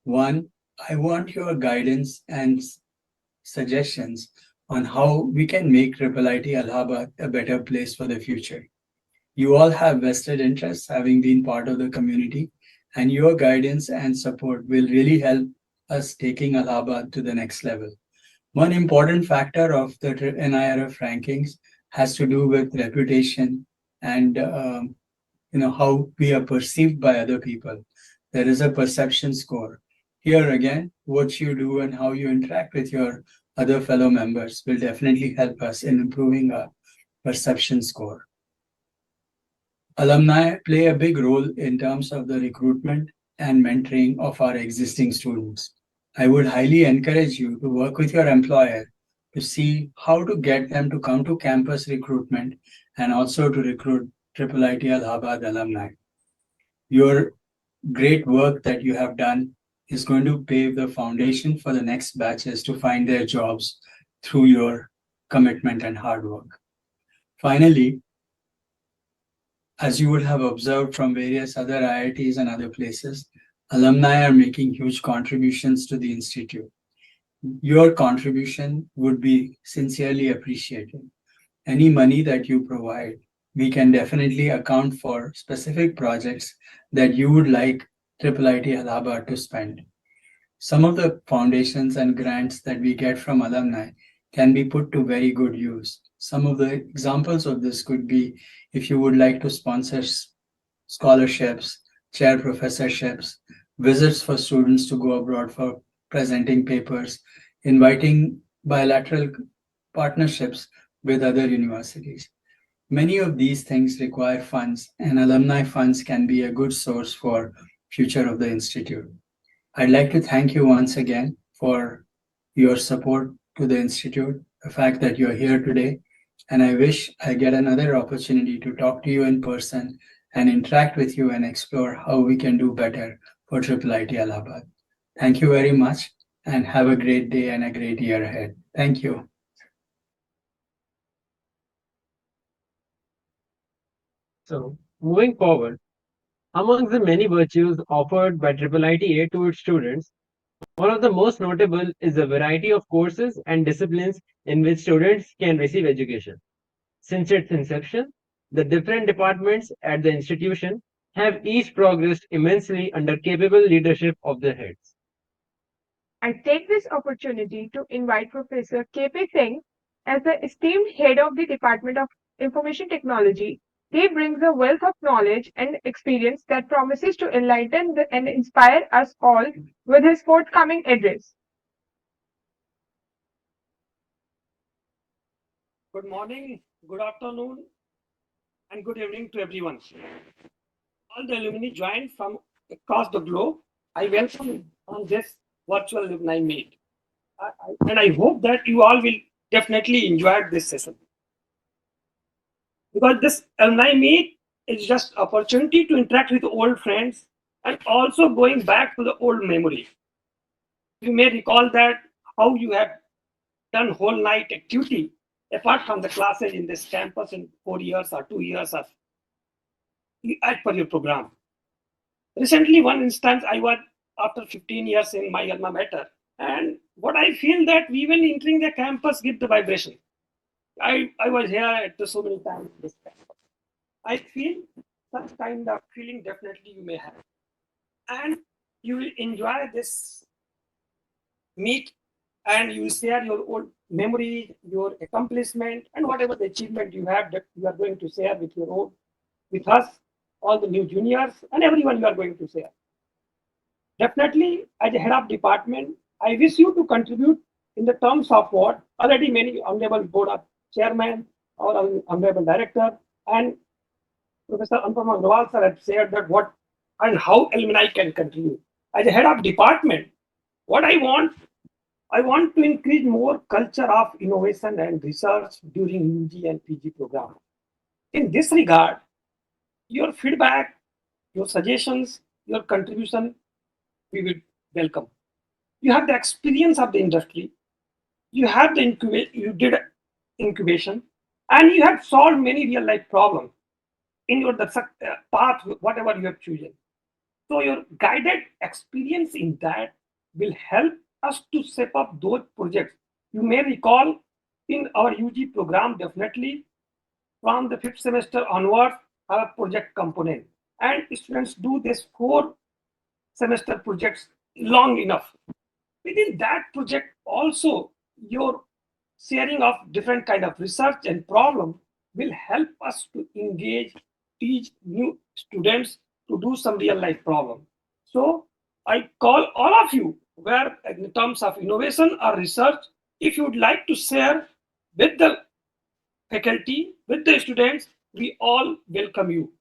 One, I want your guidance and suggestions on how we can make IIIT Allahabad a better place for the future. You all have vested interests having been part of the community, and your guidance and support will really help us taking Allahabad to the next level. One important factor of the NIRF rankings has to do with reputation and how we are perceived by other people. There is a perception score. Here again, what you do and how you interact with your other fellow members will definitely help us in improving our perception score. Alumni play a big role in terms of the recruitment and mentoring of our existing students. I would highly encourage you to work with your employer to see how to get them to come to campus recruitment and also to recruit IIIT Allahabad alumni. Your great work that you have done is going to pave the foundation for the next batches to find their jobs through your commitment and hard work. Finally, as you would have observed from various other IITs and other places, alumni are making huge contributions to the institute. Your contribution would be sincerely appreciated. Any money that you provide, we can definitely account for specific projects that you would like IIIT Allahabad to spend. Some of the foundations and grants that we get from alumni can be put to very good use. Some of the examples of this could be if you would like to sponsor scholarships, chair professorships, visits for students to go abroad for presenting papers, inviting bilateral partnerships with other universities. Many of these things require funds, and alumni funds can be a good source for future of the institute. I'd like to thank you once again for your support to the institute, the fact that you're here today, and I wish I get another opportunity to talk to you in person and interact with you and explore how we can do better for IIIT Allahabad. Thank you very much, and have a great day and a great year ahead. Thank you. So, moving forward, among the many virtues offered by IIITA to its students, one of the most notable is the variety of courses and disciplines in which students can receive education. Since its inception, the different departments at the institution have each progressed immensely under capable leadership of their heads. I take this opportunity to invite Professor K.P. Singh as the esteemed head of the Department of Information Technology He brings a wealth of knowledge and experience that promises to enlighten and inspire us all with his forthcoming address. Good morning, good afternoon, and good evening to everyone. All the alumni joined from across the globe, I welcome you on this virtual alumni meet. And I hope that you all will definitely enjoy this session. Because this alumni meet is just opportunity to interact with old friends and also going back to the old memory. You may recall that how you have done whole night activity apart from the classes in this campus in 4 years or 2 years of as per your program. Recently, one instance, I was after 15 years in my alma mater, and what I feel that even entering the campus give the vibration. I was here at so many times. I feel such kind of feeling definitely you may have, and you will enjoy this meet, and you will share your old memory, your accomplishment, and whatever the achievement you have that you are going to share with your own, with us, all the new juniors, and everyone you are going to share. Definitely, as a head of department, I wish you to contribute in the terms of what already many honorable board of chairman or honorable director and Professor Anupama Agrawal sir have shared that what and how alumni can contribute. As a head of department, what I want to increase more culture of innovation and research during UG and PG program. In this regard, your feedback, your suggestions, your contribution, we will welcome. You have the experience of the industry, you have the you did incubation, and you have solved many real life problems in your path, whatever you have chosen. So your guided experience in that will help us to step up those projects. You may recall in our UG program, definitely from the 5th semester onwards, our project component, and students do this 4 semester projects long enough. Within that project also, your sharing of different kind of research and problem will help us to engage, teach new students to do some real life problem. So I call all of you where in terms of innovation or research, if you would like to share with the faculty, with the students, we all welcome you.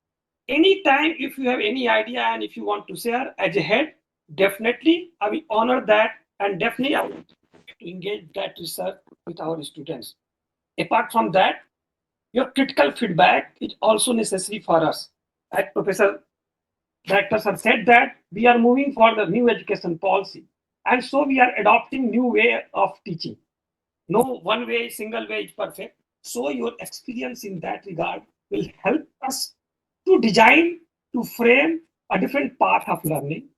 Anytime if you have any idea and if you want to share as a head, definitely I will honor that, and definitely I will to engage that research with our students. Apart from that, your critical feedback is also necessary for us. As Professor Directors have said that we are moving for the new education policy, and so we are adopting new way of teaching. No one way, single way is perfect. So your experience in that regard will help us to design, to frame a different path of learning.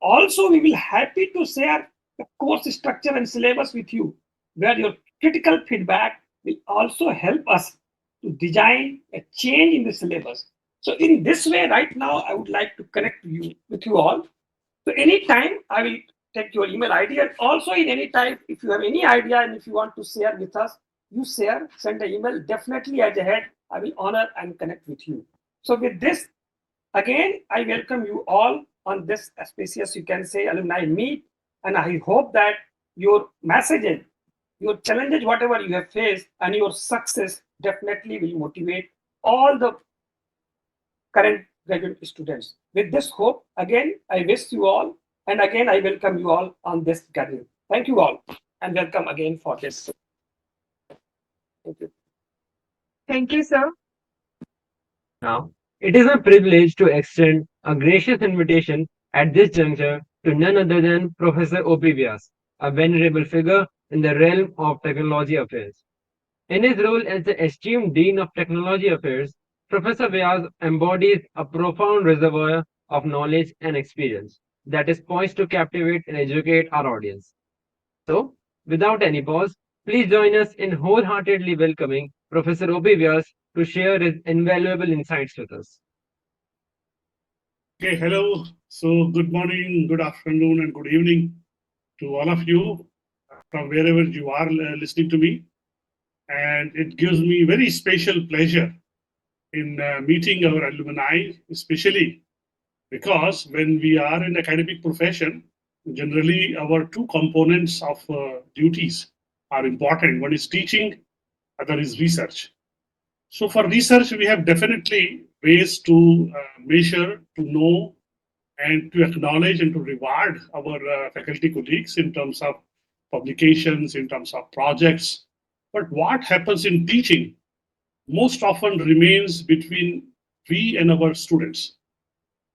Also, we will happy to share the course structure and syllabus with you, where your critical feedback will also help us to design a change in the syllabus. So in this way, right now, I would like to connect with you all. So anytime I will take your email ID, and also in any time, if you have any idea and if you want to share with us, you share, send an email. Definitely as a head, I will honor and connect with you. So with this, again, I welcome you all on this spacious, you can say, alumni meet, and I hope that your messages, your challenges, whatever you have faced, and your success definitely will motivate all the current graduate students. With this hope, again, I wish you all, and again, I welcome you all on this gathering. Thank you all, and welcome again for this. Thank you. Thank you, sir. Now, it is a privilege to extend a gracious invitation at this juncture to none other than Professor O.P. Vyas, a venerable figure in the realm of technology affairs. In his role as the esteemed Dean of Technology Affairs, Professor Vyas embodies a profound reservoir of knowledge and experience that is poised to captivate and educate our audience. So, without any pause, please join us in wholeheartedly welcoming Professor O.P. Vyas to share his invaluable insights with us. Okay, hello. So good morning, good afternoon, and good evening to all of you from wherever you are listening to me. And it gives me very special pleasure in meeting our alumni, especially because when we are in academic profession, generally our two components of duties are important. One is teaching, other is research. So for research, we have definitely ways to measure, to know, and to acknowledge and to reward our faculty colleagues in terms of publications, in terms of projects. But what happens in teaching most often remains between we and our students.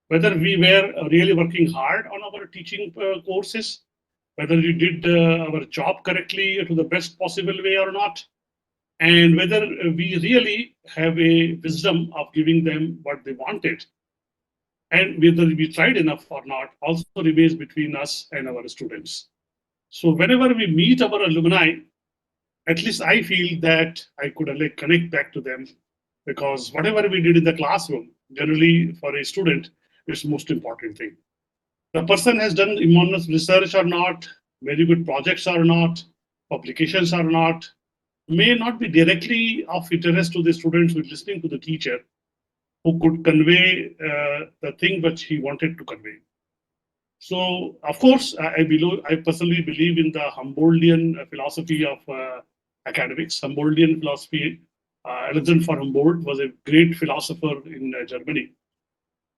Whether we were really working hard on our teaching courses, whether we did our job correctly to the best possible way or not, and whether we really have a wisdom of giving them what they wanted, and whether we tried enough or not, also remains between us and our students. So whenever we meet our alumni, at least I feel that I could connect back to them, because whatever we did in the classroom, generally for a student, is the most important thing. The person has done enormous research or not, very good projects or not, publications or not, may not be directly of interest to the students who are listening to the teacher, who could convey the thing which he wanted to convey. So, of course, I personally believe in the Humboldtian philosophy of academics. Humboldtian philosophy, Alexander von Humboldt was a great philosopher in Germany,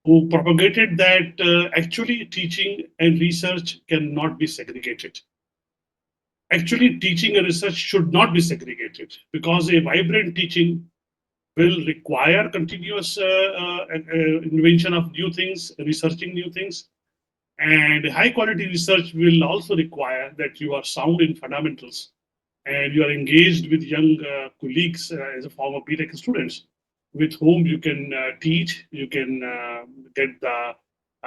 who propagated that actually teaching and research cannot be segregated. Actually, teaching and research should not be segregated, because a vibrant teaching will require continuous invention of new things, researching new things. And high quality research will also require that you are sound in fundamentals and you are engaged with young colleagues as a form of BTech students, with whom you can teach, you can get the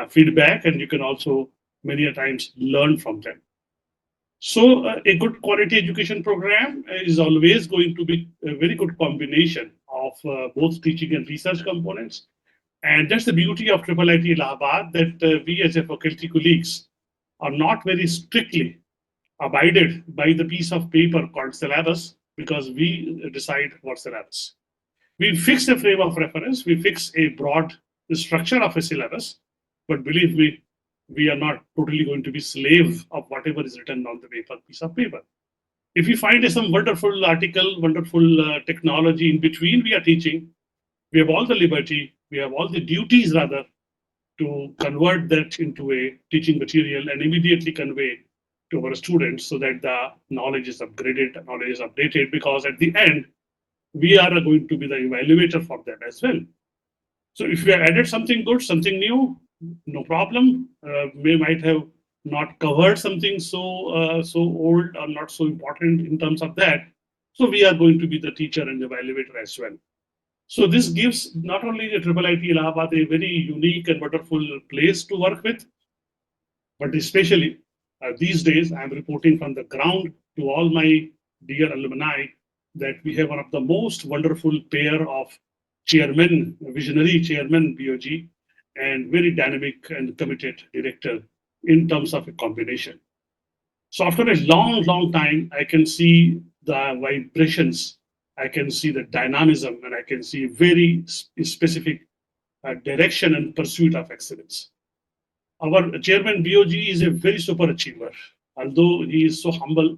feedback, and you can also many a times learn from them. So a good quality education program is always going to be a very good combination of both teaching and research components. And that's the beauty of IIIT Allahabad, that we as a faculty colleagues are not very strictly abided by the piece of paper called syllabus, because we decide what syllabus. We fix a frame of reference, we fix a broad structure of a syllabus, but believe me, we are not totally going to be slave of whatever is written on the paper, piece of paper. If we find some wonderful article, wonderful technology in between we are teaching, we have all the liberty, we have all the duties rather, to convert that into a teaching material and immediately convey to our students, so that the knowledge is upgraded, knowledge is updated, because at the end, we are going to be the evaluator for that as well. So if we have added something good, something new, no problem. We might have not covered something so old or not so important in terms of that. So we are going to be the teacher and evaluator as well. So this gives not only the IIIT Allahabad a very unique and wonderful place to work with, but especially these days, I'm reporting from the ground to all my dear alumni that we have one of the most wonderful pair of chairmen, visionary chairman BOG, and very dynamic and committed director in terms of a combination. So after a long time, I can see the vibrations, I can see the dynamism, and I can see very specific direction and pursuit of excellence. Our chairman BOG is a very super achiever, although he is so humble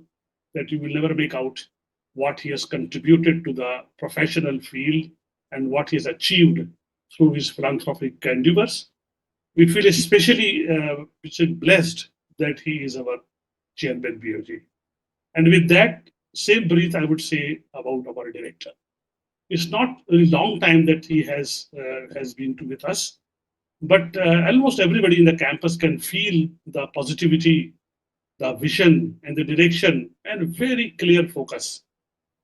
that you will never make out what he has contributed to the professional field and what he has achieved through his philanthropic endeavors. We feel especially blessed that he is our chairman BOG. And with that same breath, I would say about our director. It's not a long time that he has been with us, but almost everybody in the campus can feel the positivity, the vision, and the direction, and very clear focus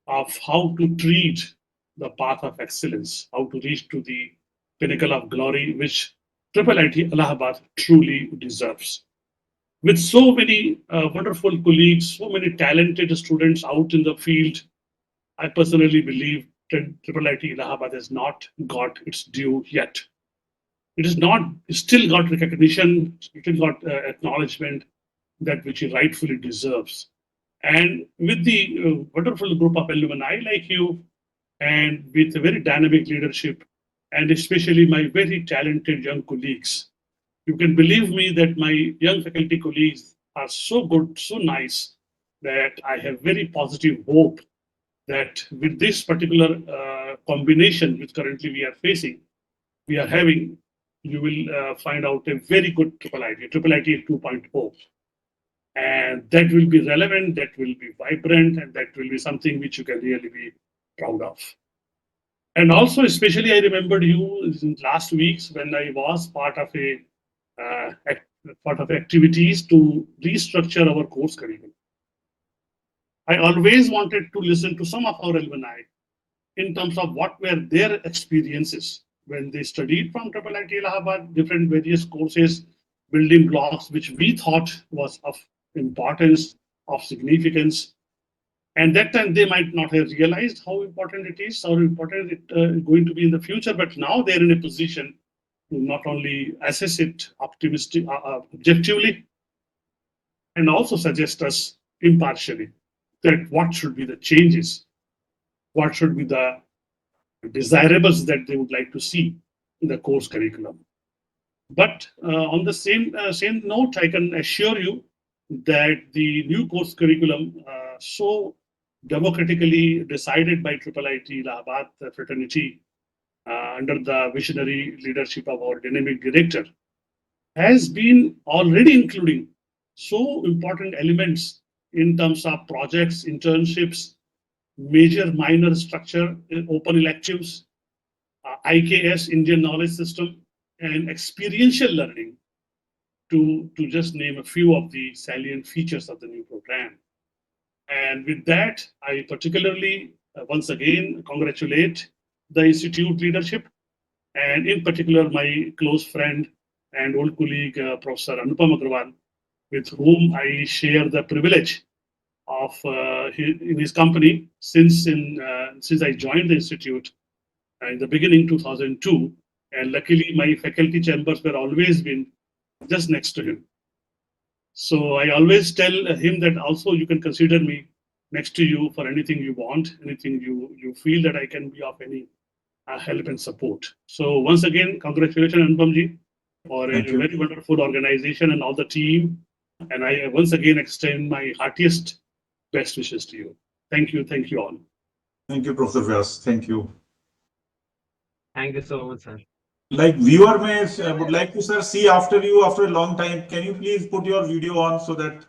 of how to treat the path of excellence, how to reach to the pinnacle of glory, which IIIT Allahabad truly deserves. With so many wonderful colleagues, so many talented students out in the field, I personally believe that IIIT Allahabad has not got its due yet. It is not still got recognition, still got acknowledgement that which it rightfully deserves. And with the wonderful group of alumni like you, and with a very dynamic leadership and especially my very talented young colleagues. You can believe me that my young faculty colleagues are so good, so nice, that I have very positive hope that with this particular combination which currently we are facing, we are having, you will find out a very good triple IT 2.0. And that will be relevant, that will be vibrant, and that will be something which you can really be proud of. And also, especially, I remembered you in last weeks when I was part of activities to restructure our course curriculum. I always wanted to listen to some of our alumni in terms of what were their experiences when they studied from IIT Allahabad, different various courses, building blocks, which we thought was of importance, of significance. And that time they might not have realized how important it is, how important it is going to be in the future. But now they're in a position to not only assess it objectively, and also suggest us impartially that what should be the changes, what should be the desirables that they would like to see in the course curriculum. But on the same note, I can assure you that the new course curriculum, so democratically decided by IIT Allahabad fraternity under the visionary leadership of our dynamic director, has been already including so important elements in terms of projects, internships, major minor structure, open electives, IKS, Indian Knowledge System, and experiential learning, to just name a few of the salient features of the new program. And with that, I particularly, once again, congratulate the institute leadership, and in particular, my close friend and old colleague, Professor Anupam Agrawal, with whom I share the privilege of in his company since I joined the institute in the beginning 2002, and luckily my faculty chambers were always been just next to him. So I always tell him that also you can consider me next to you for anything you want, anything you feel that I can be of any help and support. So once again, congratulations, Anupamji, for a very wonderful organization and all the team. And I once again extend my heartiest best wishes to you. Thank you all. Thank you, Professor Vyas. Thank you. Thank you so much, sir. Like viewer may would like to, sir, see after you after a long time. Can you please put your video on so that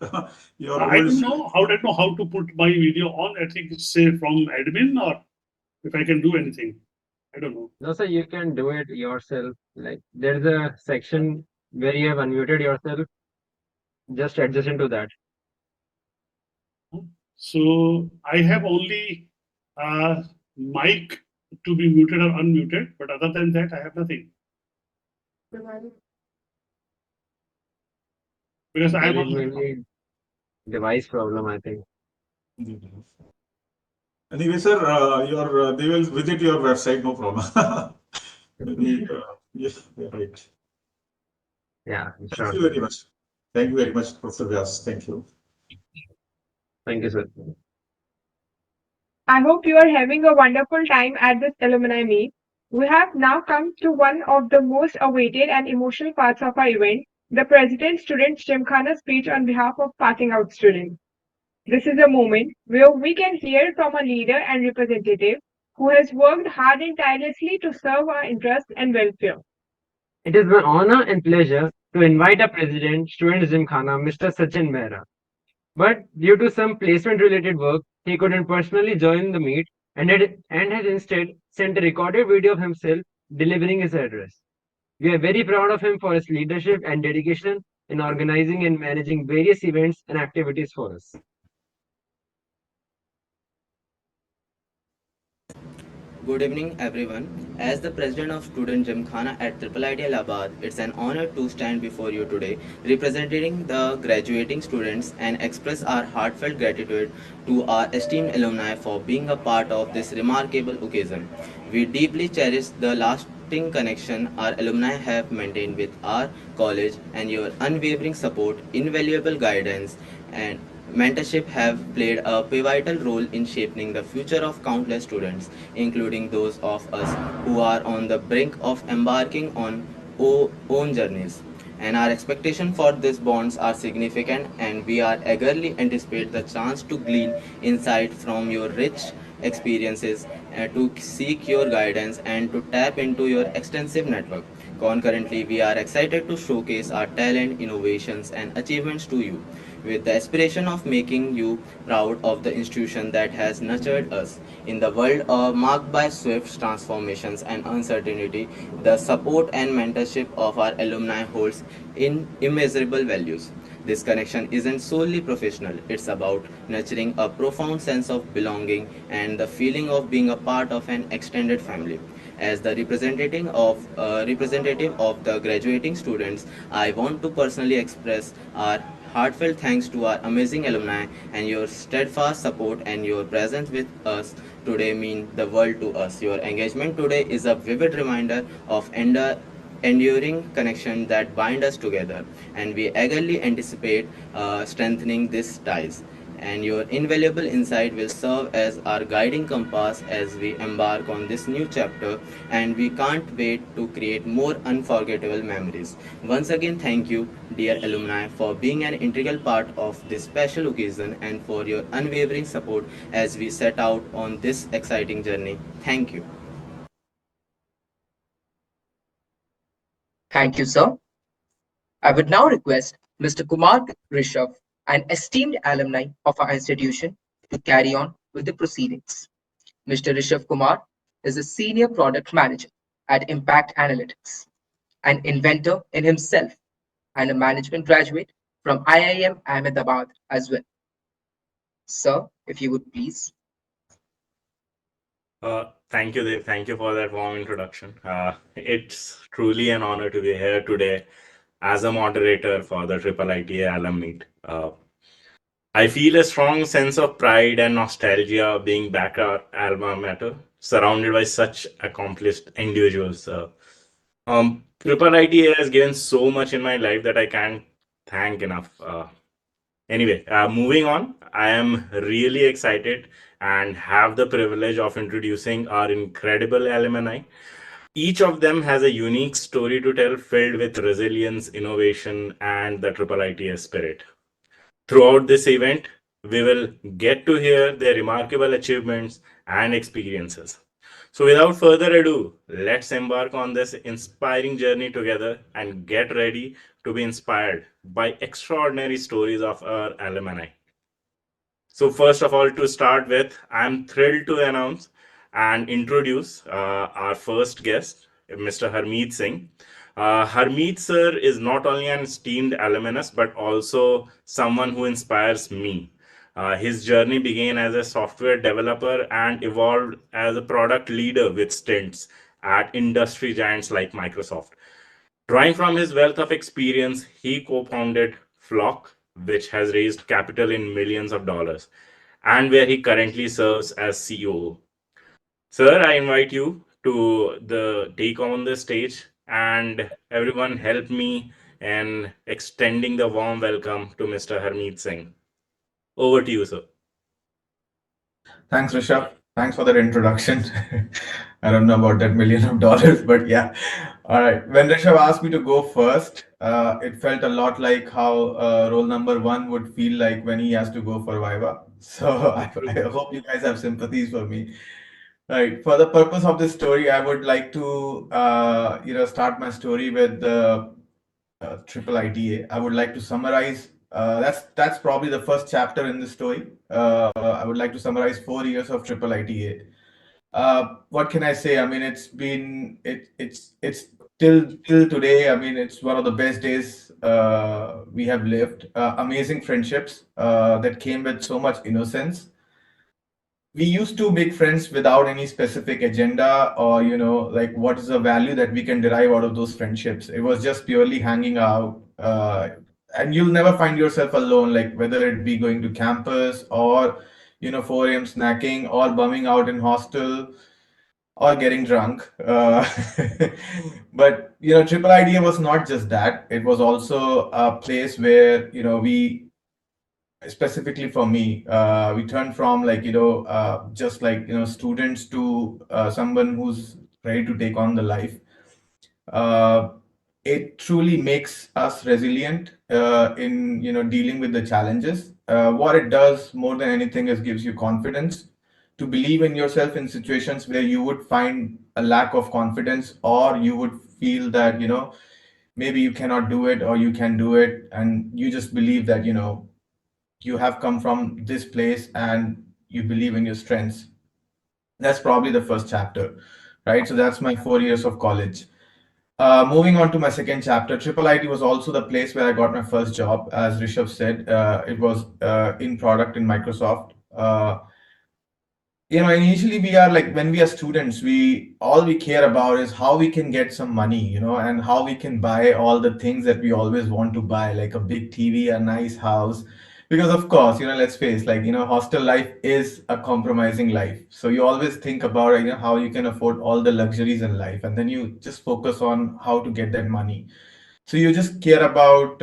your I don't know how to put my video on. I think it's say from admin, or if I can do anything. I don't know. No, sir, you can do it yourself. Like there's a section where you have unmuted yourself. Just adjust into that. So I have only mic to be muted or unmuted, but other than that, I have nothing. Because I am mainly device problem, I think. Anyway, sir, they will visit your website, no problem. Yes, right. Yeah, sure. Thank you very much. Thank you very much, Professor Vyas. Thank you. Thank you, sir. I hope you are having a wonderful time at this alumni meet. We have now come to one of the most awaited and emotional parts of our event, the President's Student Gymkhana speech on behalf of passing out students. This is a moment where we can hear from a leader and representative who has worked hard and tirelessly to serve our interests and welfare. It is my honor and pleasure to invite our President, Student Gymkhana, Mr. Sachin Mehra. But due to some placement-related work, he couldn't personally join the meet and had instead sent a recorded video of himself delivering his address. We are very proud of him for his leadership and dedication in organizing and managing various events and activities for us. Good evening, everyone. As the president of Student Gymkhana at IIT Allahabad, it's an honor to stand before you today, representing the graduating students, and express our heartfelt gratitude to our esteemed alumni for being a part of this remarkable occasion. We deeply cherish the lasting connection our alumni have maintained with our college, and your unwavering support, invaluable guidance, and mentorship have played a pivotal role in shaping the future of countless students, including those of us who are on the brink of embarking on own journeys. And our expectation for these bonds are significant, and we are eagerly anticipate the chance to glean insight from your rich experiences, to seek your guidance, and to tap into your extensive network. Concurrently, we are excited to showcase our talent, innovations, and achievements to you, with the aspiration of making you proud of the institution that has nurtured us. In the world marked by swift transformations and uncertainty, the support and mentorship of our alumni holds immeasurable values. This connection isn't solely professional, it's about nurturing a profound sense of belonging and the feeling of being a part of an extended family. As the representative of the graduating students, I want to personally express our heartfelt thanks to our amazing alumni, and your steadfast support and your presence with us today mean the world to us. Your engagement today is a vivid reminder of enduring connection that bind us together, and we eagerly anticipate strengthening these ties. And your invaluable insight will serve as our guiding compass as we embark on this new chapter, and we can't wait to create more unforgettable memories. Once again, thank you, dear alumni, for being an integral part of this special occasion and for your unwavering support as we set out on this exciting journey. Thank you. Thank you, sir. I would now request Mr. Kumar Rishabh, an esteemed alumni of our institution, to carry on with the proceedings. Mr. Rishabh Kumar is a senior product manager at Impact Analytics, an inventor in himself, and a management graduate from IIM Ahmedabad as well. Sir, if you would please. Thank you, Dev. Thank you for that warm introduction. It's truly an honor to be here today as a moderator for the Triple ITA Alum Meet. I feel a strong sense of pride and nostalgia being back at alma mater, surrounded by such accomplished individuals. Triple ITA has given so much in my life that I can't thank enough. Anyway, moving on, I am really excited and have the privilege of introducing our incredible alumni. Each of them has a unique story to tell, filled with resilience, innovation, and the Triple ITA spirit. Throughout this event, we will get to hear their remarkable achievements and experiences. So, without further ado, let's embark on this inspiring journey together and get ready to be inspired by extraordinary stories of our alumni. So, first of all, to start with, I'm thrilled to announce and introduce our first guest, Mr. Harmeet Singh. Harmeet sir is not only an esteemed alumnus but also someone who inspires me. His journey began as a software developer and evolved as a product leader with stints at industry giants like Microsoft. Drawing from his wealth of experience, he co-founded Flock, which has raised capital in millions of dollars, and where he currently serves as COO. Sir, I invite you to the take on the stage, and everyone help me in extending the warm welcome to Mr. Harmeet Singh. Over to you, sir. Thanks, Rishabh. Thanks for that introduction. I don't know about that million of dollars, but yeah. All right. When Rishabh asked me to go first, it felt a lot like how role number one would feel like when he has to go for Viva. So I hope you guys have sympathies for me. Right. For the purpose of this story, I would like to, start my story with the triple ITA. I would like to summarize. That's probably the first chapter in the story. I would like to summarize 4 years of triple ITA. What can I say? I mean, it's till today. I mean, it's one of the best days we have lived. Amazing friendships that came with so much innocence. We used to make friends without any specific agenda, or like what is the value that we can derive out of those friendships. It was just purely hanging out, and you'll never find yourself alone, like whether it be going to campus or 4 a.m. snacking or bumming out in hostel or getting drunk. But triple idea was not just that. It was also a place where we specifically for me, we turned from just students to someone who's ready to take on the life. uh, it truly makes us resilient in dealing with the challenges. What it does more than anything is gives you confidence to believe in yourself in situations where you would find a lack of confidence, or you would feel that maybe you cannot do it or you can do it, and you just believe that you have come from this place and you believe in your strengths. That's probably the first chapter, right? So that's my 4 years of college. Moving on to my second chapter, Triple IT was also the place where I got my first job. As Rishabh said, it was in product in Microsoft. Initially we are like, when we are students, we all we care about is how we can get some money, and how we can buy all the things that we always want to buy, like a big TV, a nice house. Because of course, let's face, hostel life is a compromising life. So you always think about, how you can afford all the luxuries in life, and then you just focus on how to get that money. So you just care about,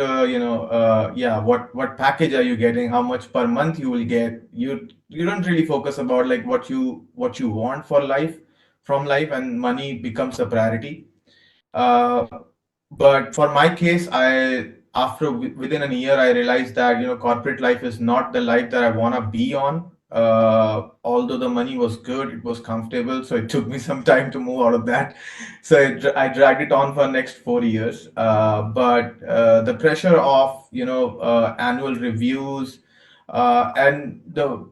yeah, what package are you getting, how much per month you will get. You don't really focus about like what you want for life, from life, and money becomes a priority. Uh, but for my case, within a year, I realized that corporate life is not the life that I want to be on. Although the money was good, it was comfortable, so it took me some time to move out of that. So I dragged it on for next 4 years. But the pressure of annual reviews, and the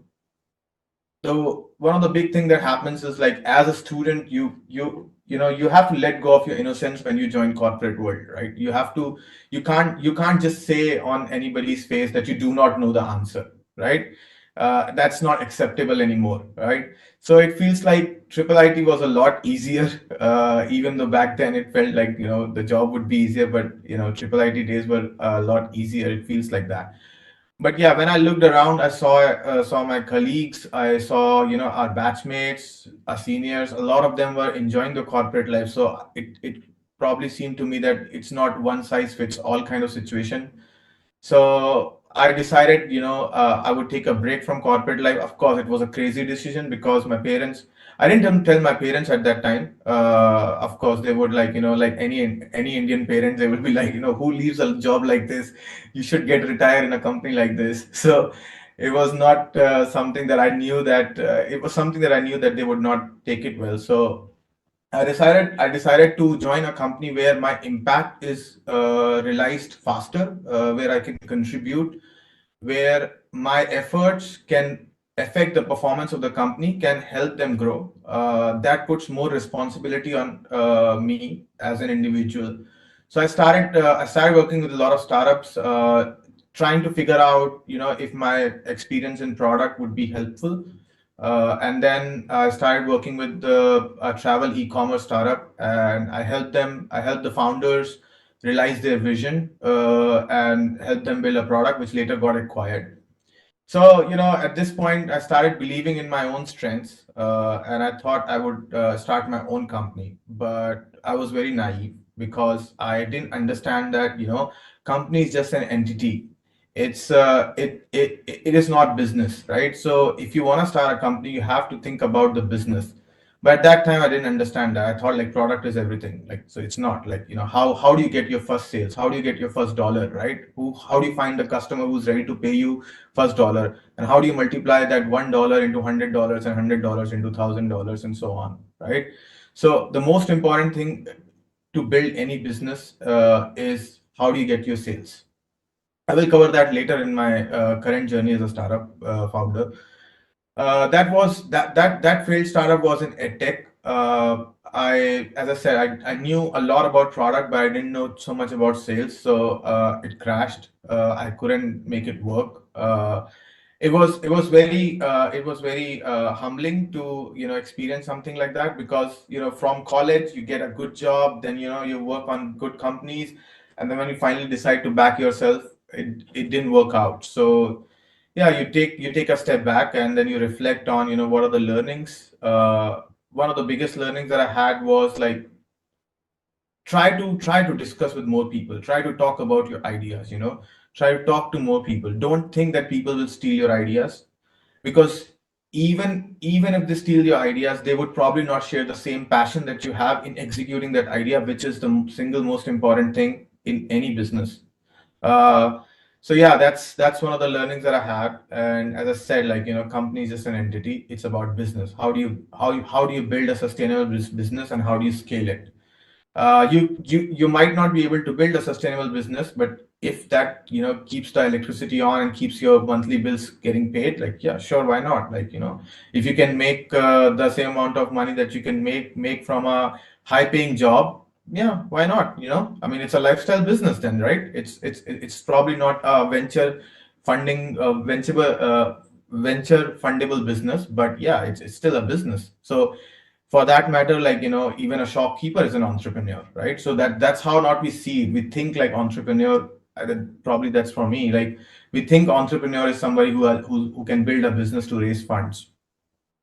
one of the big thing that happens is, like, as a student, you have to let go of your innocence when you join corporate world, right? You can't just say on anybody's face that you do not know the answer, right? That's not acceptable anymore, right? So it feels like triple IT was a lot easier, even though back then it felt like the job would be easier, but triple IT days were a lot easier. It feels like that. But yeah, when I looked around, I saw my colleagues. I saw our batchmates, our seniors. A lot of them were enjoying the corporate life. So it probably seemed to me that it's not one size fits all kind of situation. So I decided, I would take a break from corporate life. Of course, it was a crazy decision because my parents, I didn't even tell my parents at that time. Of course, they would, like, like any Indian parents, they would be like, who leaves a job like this? You should get retired in a company like this. So it was not something that I knew that it was something that I knew that they would not take it well. So I decided to join a company where my impact is realized faster, where I can contribute, where my efforts can affect the performance of the company, can help them grow. That puts more responsibility on me as an individual. So I started working with a lot of startups, trying to figure out, if my experience in product would be helpful. And then I started working with a travel e-commerce startup, and I helped the founders realize their vision, and help them build a product which later got acquired. So, at this point, I started believing in my own strengths, and I thought I would start my own company. But I was very naive because I didn't understand that, company is just an entity. It is not business, right? So if you want to start a company, you have to think about the business. But at that time, I didn't understand that. I thought like product is everything. Like, so it's not like, how do you get your first sales? How do you get your first dollar, right? How do you find the customer who's ready to pay you first dollar? And how do you multiply that $1 into $100 and $100 into $1,000 and so on, right? So the most important thing to build any business is how do you get your sales? I will cover that later in my current journey as a startup founder. That failed startup was in edtech. As I said, I knew a lot about product, but I didn't know so much about sales. So it crashed. I couldn't make it work. It was very humbling to experience something like that, because from college you get a good job, then you work on good companies, and then when you finally decide to back yourself, it didn't work out. So yeah, you take a step back, and then you reflect on what are the learnings. One of the biggest learnings that I had was like, try to discuss with more people, try to talk about your ideas, Try to talk to more people. Don't think that people will steal your ideas, because even if they steal your ideas, they would probably not share the same passion that you have in executing that idea, which is the single most important thing in any business. Uh, so yeah, that's one of the learnings that I had. And as I said, like, company is just an entity. It's about business. How do you build a sustainable business, and how do you scale it? You might not be able to build a sustainable business, but if that keeps the electricity on and keeps your monthly bills getting paid, like, yeah, sure, why not? Like, if you can make the same amount of money that you can make from a high paying job, yeah, why not? I mean, it's a lifestyle business then, right? It's probably not a venture fundable business, but yeah, it's still a business. So for that matter, like, even a shopkeeper is an entrepreneur, right? So that's how not we see it. We think like entrepreneur, probably that's for me, like, we think entrepreneur is somebody who can build a business to raise funds.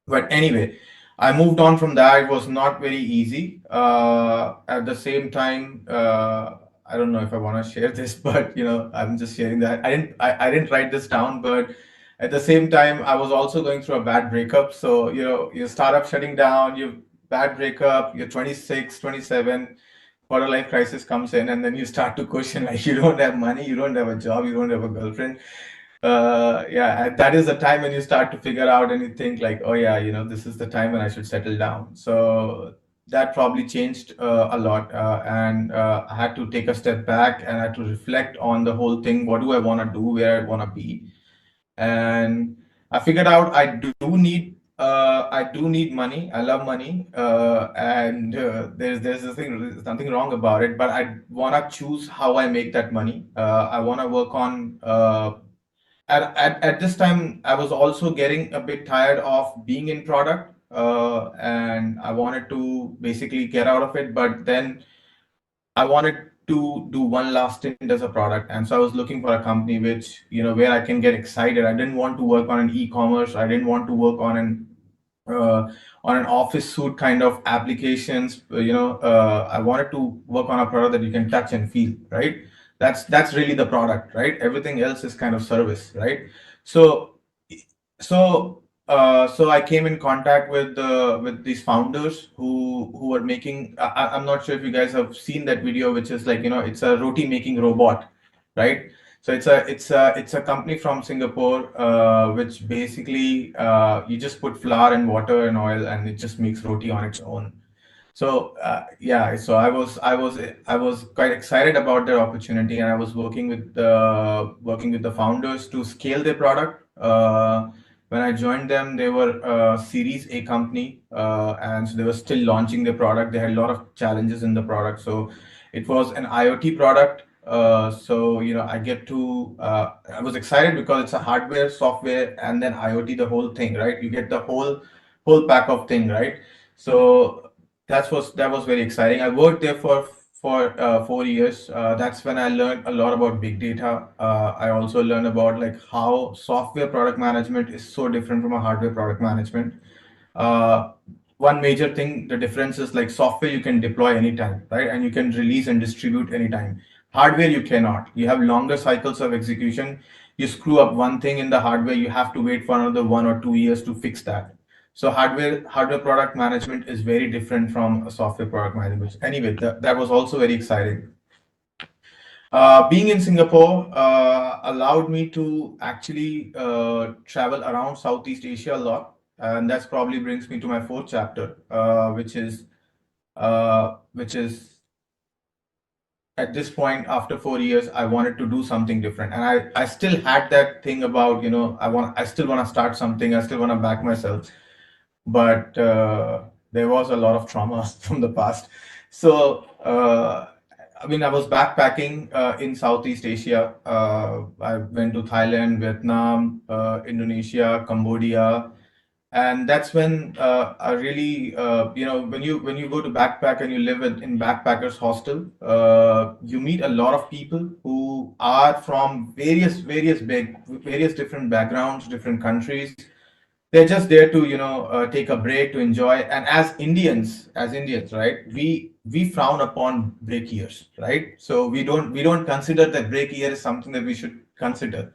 But anyway, I moved on from that. It was not very easy. At the same time, I don't know if I want to share this, but I'm just sharing that. I didn't write this down, but at the same time, I was also going through a bad breakup. So, your startup shutting down, you bad breakup, you're 26, 27, quarter life crisis comes in, and then you start to question, like, you don't have money, you don't have a job, you don't have a girlfriend. Yeah, and that is the time when you start to figure out and you think like, oh yeah, this is the time when I should settle down. So that probably changed a lot, and I had to take a step back and I had to reflect on the whole thing. What do I want to do? Where I want to be? And I figured out I do need money. I love money, and there's this thing. There's nothing wrong about it. But I wanna choose how I make that money. I wanna work on. At this time, I was also getting a bit tired of being in product, and I wanted to basically get out of it. But then I wanted to do one last stint as a product, and so I was looking for a company which, where I can get excited. I didn't want to work on an e-commerce. I didn't want to work on an office suite kind of applications. I wanted to work on a product that you can touch and feel, right? That's really the product, right? Everything else is kind of service, right? So so I came in contact with these founders who were making. I'm not sure if you guys have seen that video, which is like, it's a roti making robot, right? So it's a company from Singapore, which basically you just put flour and water and oil, and it just makes roti on its own. So yeah, so I was quite excited about their opportunity, and I was working with the founders to scale their product. When I joined them, they were a Series A company, and so they were still launching their product. They had a lot of challenges in the product, so it was an IoT product. So I was excited because it's a hardware, software, and then IoT, the whole thing, right? You get the whole pack of thing, right? So that was very exciting. I worked there for 4 years. That's when I learned a lot about big data. I also learned about like how software product management is so different from a hardware product management. Uh, One major thing, the difference is like software you can deploy anytime, right? And you can release and distribute anytime. Hardware you cannot. You have longer cycles of execution. You screw up one thing in the hardware, you have to wait for another 1 or 2 years to fix that. So hardware product management is very different from a software product management. Anyway, that was also very exciting. Being in Singapore allowed me to actually travel around Southeast Asia a lot, and that's probably brings me to my fourth chapter, which is at this point after 4 years I wanted to do something different, and I still had that thing about I still want to start something, I still want to back myself, but there was a lot of trauma from the past. So I mean, I was backpacking in Southeast Asia. I went to Thailand, Vietnam, Indonesia, Cambodia, and that's when I really, when you go to backpack and you live in backpackers hostel, you meet a lot of people who are from various different backgrounds, different countries. They're just there to take a break, to enjoy. And as Indians, right, we frown upon break years, right? So we don't consider that break year is something that we should consider.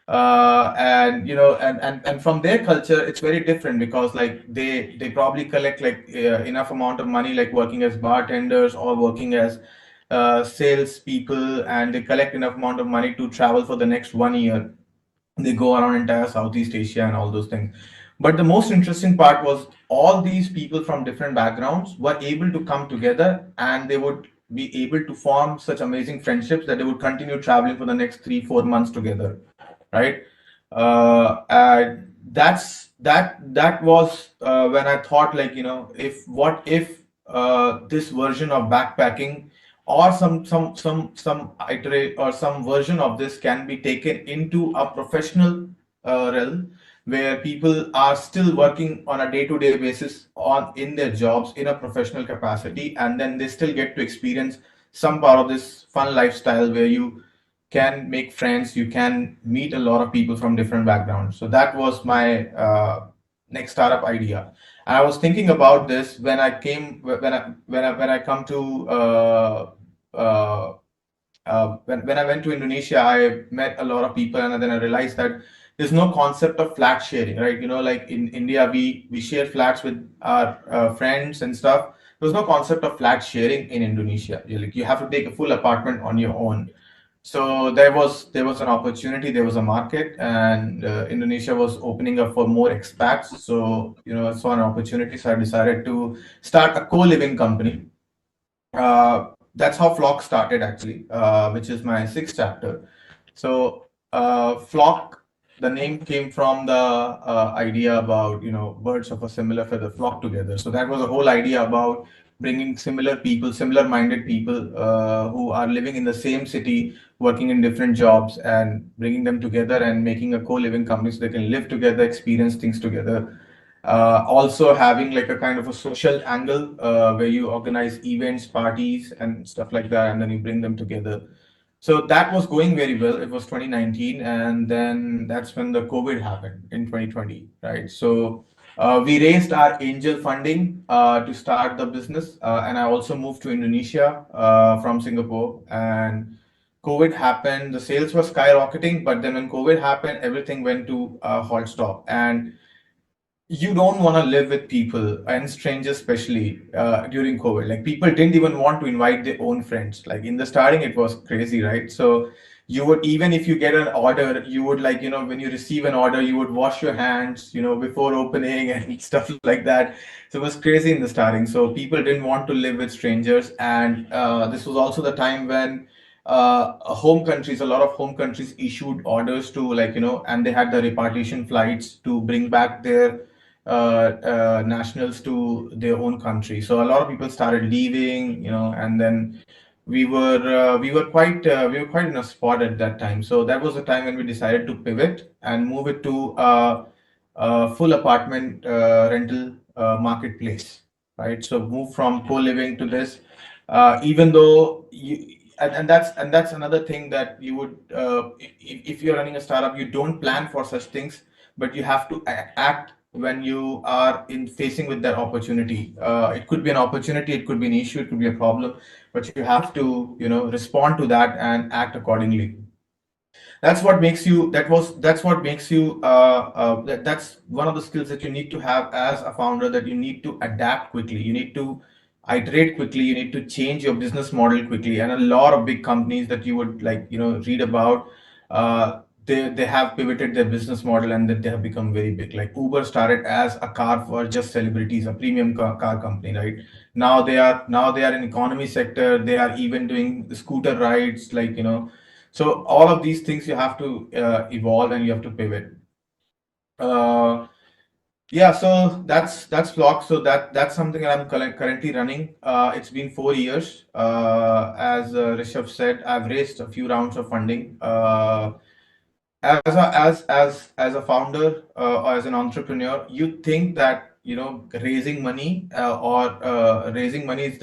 And and from their culture, it's very different because like they probably collect like enough amount of money, like working as bartenders or working as sales people, and they collect enough amount of money to travel for the next 1 year. They go around entire Southeast Asia and all those things. But the most interesting part was all these people from different backgrounds were able to come together, and they would be able to form such amazing friendships that they would continue traveling for the next 3 4 months together, right? And that was when I thought, like, if what if this version of backpacking or some iterate or some version of this can be taken into a professional realm, where people are still working on a day-to-day basis on in their jobs in a professional capacity, and then they still get to experience some part of this fun lifestyle where you can make friends, you can meet a lot of people from different backgrounds. So that was my next startup idea. And I was thinking about this when I came when I come to uh, when I went to Indonesia. I met a lot of people, and then I realized that there's no concept of flat sharing, right? Like in India, we share flats with our friends and stuff. There's no concept of flat sharing in Indonesia. You have to take a full apartment on your own. So there was an opportunity, there was a market, and Indonesia was opening up for more expats. So I saw an opportunity, so I decided to start a co-living company. That's how Flock started, actually, which is my sixth chapter. So Flock, the name came from the idea about birds of a similar feather flock together. So that was the whole idea about bringing similar people, similar-minded people who are living in the same city, working in different jobs, and bringing them together and making a co-living company so they can live together, experience things together. Also having like a kind of a social angle where you organize events, parties, and stuff like that, and then you bring them together. So that was going very well. It was 2019, and then that's when the COVID happened in 2020, right? So we raised our angel funding to start the business, and I also moved to Indonesia from Singapore. And COVID happened, the sales were skyrocketing, but then when COVID happened, everything went to a halt stop. And you don't want to live with people and strangers, especially during COVID. Like, people didn't even want to invite their own friends. Like, in the starting, it was crazy, right? So you would, even if you get an order, you would, like, when you receive an order, you would wash your hands, before opening and stuff like that. So it was crazy in the starting. So people didn't want to live with strangers. And this was also the time when a lot of home countries issued orders to, like, and they had the repatriation flights to bring back their nationals to their own country. So a lot of people started leaving, and then we were quite in a spot at that time. So that was the time when we decided to pivot and move it to a full apartment rental marketplace, right? So move from co-living to this, even though you. And that's another thing that you would, if you're running a startup, you don't plan for such things, but you have to act when you are in facing with that opportunity. It could be an opportunity, it could be an issue, it could be a problem, but you have to, respond to that and act accordingly. That's what makes you that's one of the skills that you need to have as a founder, that you need to adapt quickly, you need to iterate quickly, you need to change your business model quickly. And a lot of big companies that you would, like, read about, they have pivoted their business model, and that they have become very big. Like, Uber started as a car for just celebrities, a premium car company, right? Now they are in economy sector, they are even doing scooter rides, like, so all of these things you have to evolve, and you have to pivot. Yeah, so that's Flock. So that's something that I'm currently running. It's been 4 years. As Rishabh said, I've raised a few rounds of funding. As a founder or as an entrepreneur, you think that raising money or raising money is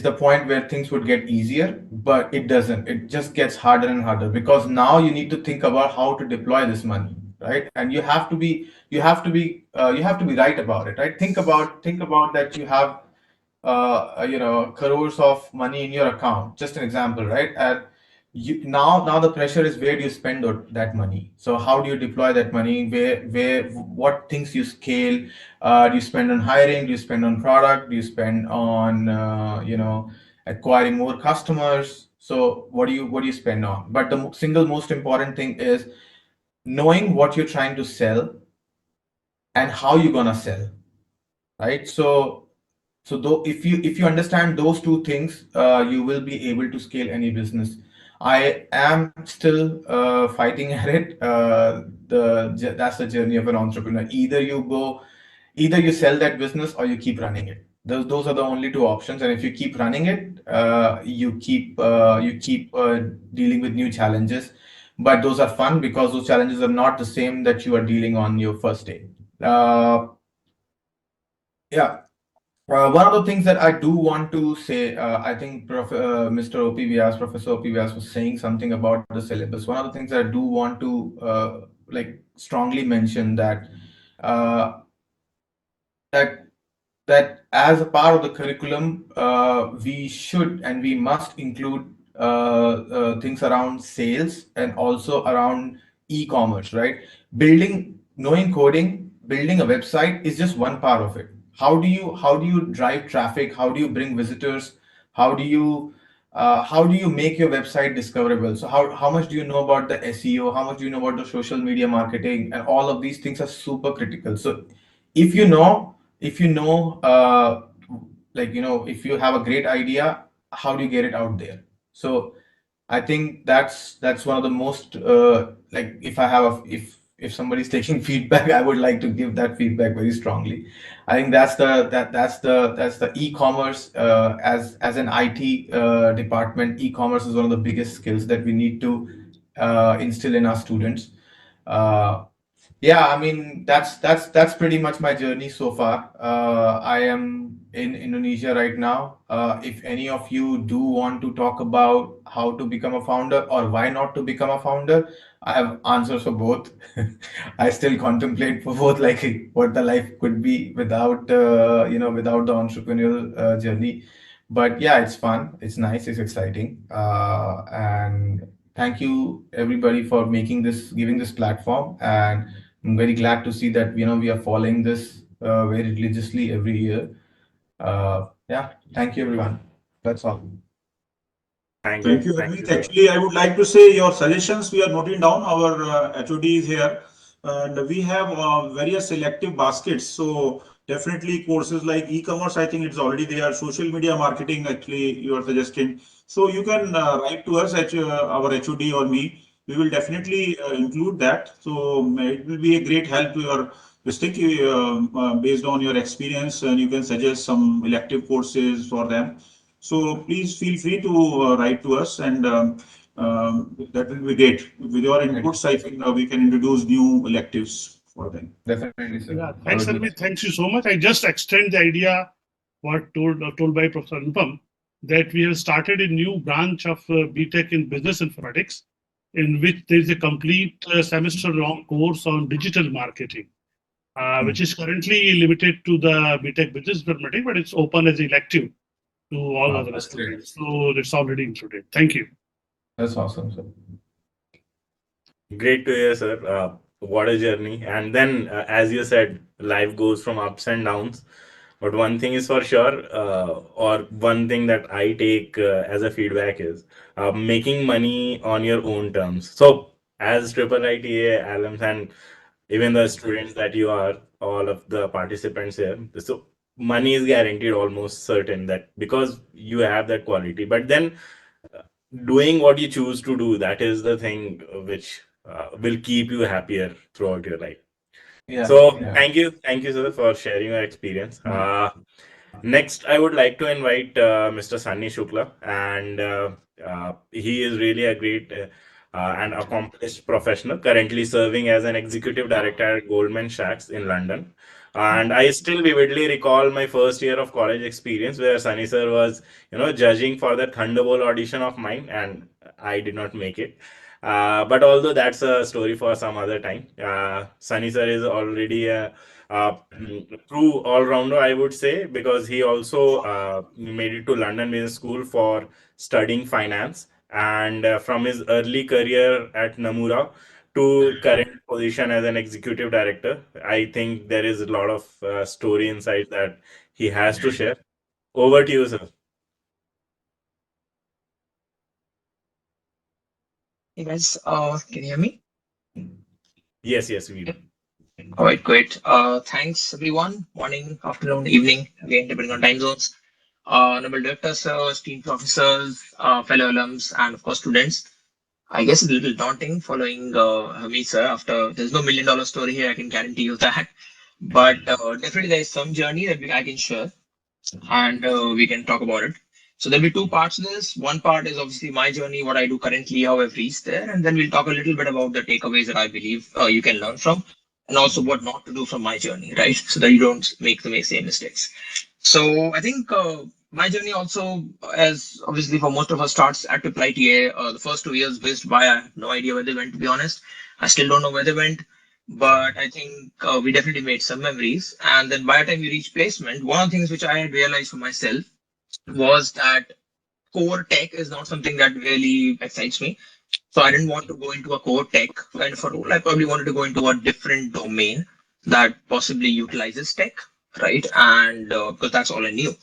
the point where things would get easier, but it doesn't. It just gets harder and harder, because now you need to think about how to deploy this money, right? And you have to be right about it, right? Think about that you have crores of money in your account. Just an example, right? And now the pressure is, where do you spend that money? So how do you deploy that money? What things you scale? Do you spend on hiring? Do you spend on product? Do you spend on acquiring more customers? So what do you spend on? But the single most important thing is knowing what you're trying to sell and how you're gonna sell, right? So though, if you understand those two things, you will be able to scale any business. I am still fighting at it. That's the journey of an entrepreneur. Either you sell that business or you keep running it. Those are the only two options. And if you keep running it, you keep dealing with new challenges. But those are fun because those challenges are not the same that you are dealing on your first day. Yeah. One of the things that I do want to say, I think Mr. O.P. Vyas, Professor O.P. Vyas was saying something about the syllabus. One of the things that I do want to strongly mention uh, that that as a part of the curriculum, we should and we must include things around sales and also around e-commerce, right? Knowing coding, building a website is just one part of it. How do you drive traffic? How do you bring visitors? How do you make your website discoverable? So how much do you know about the SEO? How much do you know about the social media marketing? And all of these things are super critical. So if you know if you have a great idea, how do you get it out there? So I think that's one of the most if somebody's taking feedback, I would like to give that feedback very strongly. I think that's the e-commerce, as an IT department. E-commerce is one of the biggest skills that we need to instill in our students. Yeah, I mean that's pretty much my journey so far. I am in Indonesia right now. If any of you do want to talk about how to become a founder or why not to become a founder, I have answers for both. I still contemplate for both, like what the life could be without the entrepreneurial journey. But yeah, it's fun, it's nice, it's exciting, and thank you everybody for giving this platform. And I'm very glad to see that we are following this very religiously every year. Yeah, thank you everyone. That's all. Thank Thank you. you, Thank you, Harmeet. sir. Actually, I would like to say your suggestions we are noting down. Our HOD is here, and we have various selective baskets. So definitely courses like e-commerce, I think it's already there. Social media marketing, actually, you are suggesting. So you can write to us at our HOD or me. We will definitely include that. So it will be a great help to your district based on your experience, and you can suggest some elective courses for them. So please feel free to write to us, and that will be great. With your inputs, I think we can introduce new electives for them. Definitely, sir. Yeah, thanks, Harmeet. Thanks you so much. I just extend the idea what told by Professor Anupam, that we have started a new branch of BTech in Business Informatics, in which there is a complete semester-long course on digital marketing, which is currently limited to the BTech Business Informatics, but it's open as elective to all Wow, other that's great. students. So it's already included. Thank you. That's awesome, sir. Great to hear, sir. What a journey. And then, as you said, life goes from ups and downs. But one thing is for sure, or one thing that I take as a feedback is making money on your own terms. So, as Triple ITA alums and even the students that you are, all of the participants here, so money is guaranteed, almost certain, that because you have that quality. But then doing what you choose to do, that is the thing which will keep you happier throughout your life. Yeah. So Yeah. thank you, sir, for sharing your experience. Next, I would like to invite Mr. Sunny Shukla, and he is really a great and accomplished professional, currently serving as an executive director at Goldman Sachs in London. And I still vividly recall my first year of college experience, where Sunny sir was, judging for the Thunderbolt audition of mine, and I did not make it. But although that's a story for some other time, Sunny sir is already a true all-rounder, I would say, because he also made it to London Business School for studying finance, and from his early career at Nomura to current position as an executive director. I think there is a lot of story inside that he has to share. Over to you, sir. Hey guys, can you hear me? Yes, yes, we do. All right, great. Thanks everyone. Morning, afternoon, evening, again, depending on time zones. Honorable directors, sir, esteemed professors, fellow alums, and of course students. I guess it's a little daunting following me, sir. After there's no $1 million story here, I can guarantee you that. But definitely there is some journey that I can share, and we can talk about it. So there'll be two parts to this. One part is obviously my journey, what I do currently, how I've reached there, and then we'll talk a little bit about the takeaways that I believe you can learn from, and also what not to do from my journey, right? So that you don't make the same mistakes. So I think my journey also, as obviously for most of us, starts at IIITA. The first 2 years whizzed by. I have no idea where they went, to be honest. I still don't know where they went, but I think we definitely made some memories. And then by the time we reached placement, one of the things which I had realized for myself was that core tech is not something that really excites me. So I didn't want to go into a core tech kind of a role. I probably wanted to go into a different domain that possibly utilizes tech, right? And because that's all I knew.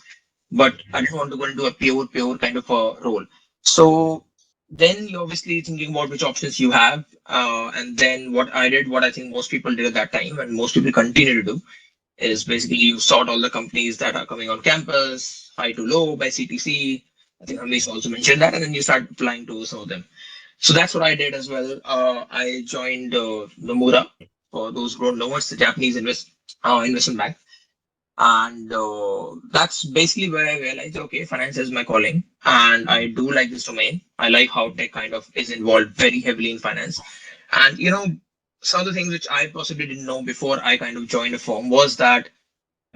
But I didn't want to go into a pure kind of a role. So then you're obviously thinking about which options you have. And then what I did, what I think most people did at that time, and most people continue to do, is basically you sort all the companies that are coming on campus, high to low by CTC. I think Ramesh also mentioned that, and then you start applying to some of them. So that's what I did as well. I joined Nomura. For those who don't know, it's the Japanese investment bank. And that's basically where I realized, okay, finance is my calling, and I do like this domain. I like how tech kind of is involved very heavily in finance. And some of the things which I possibly didn't know before I kind of joined a firm was that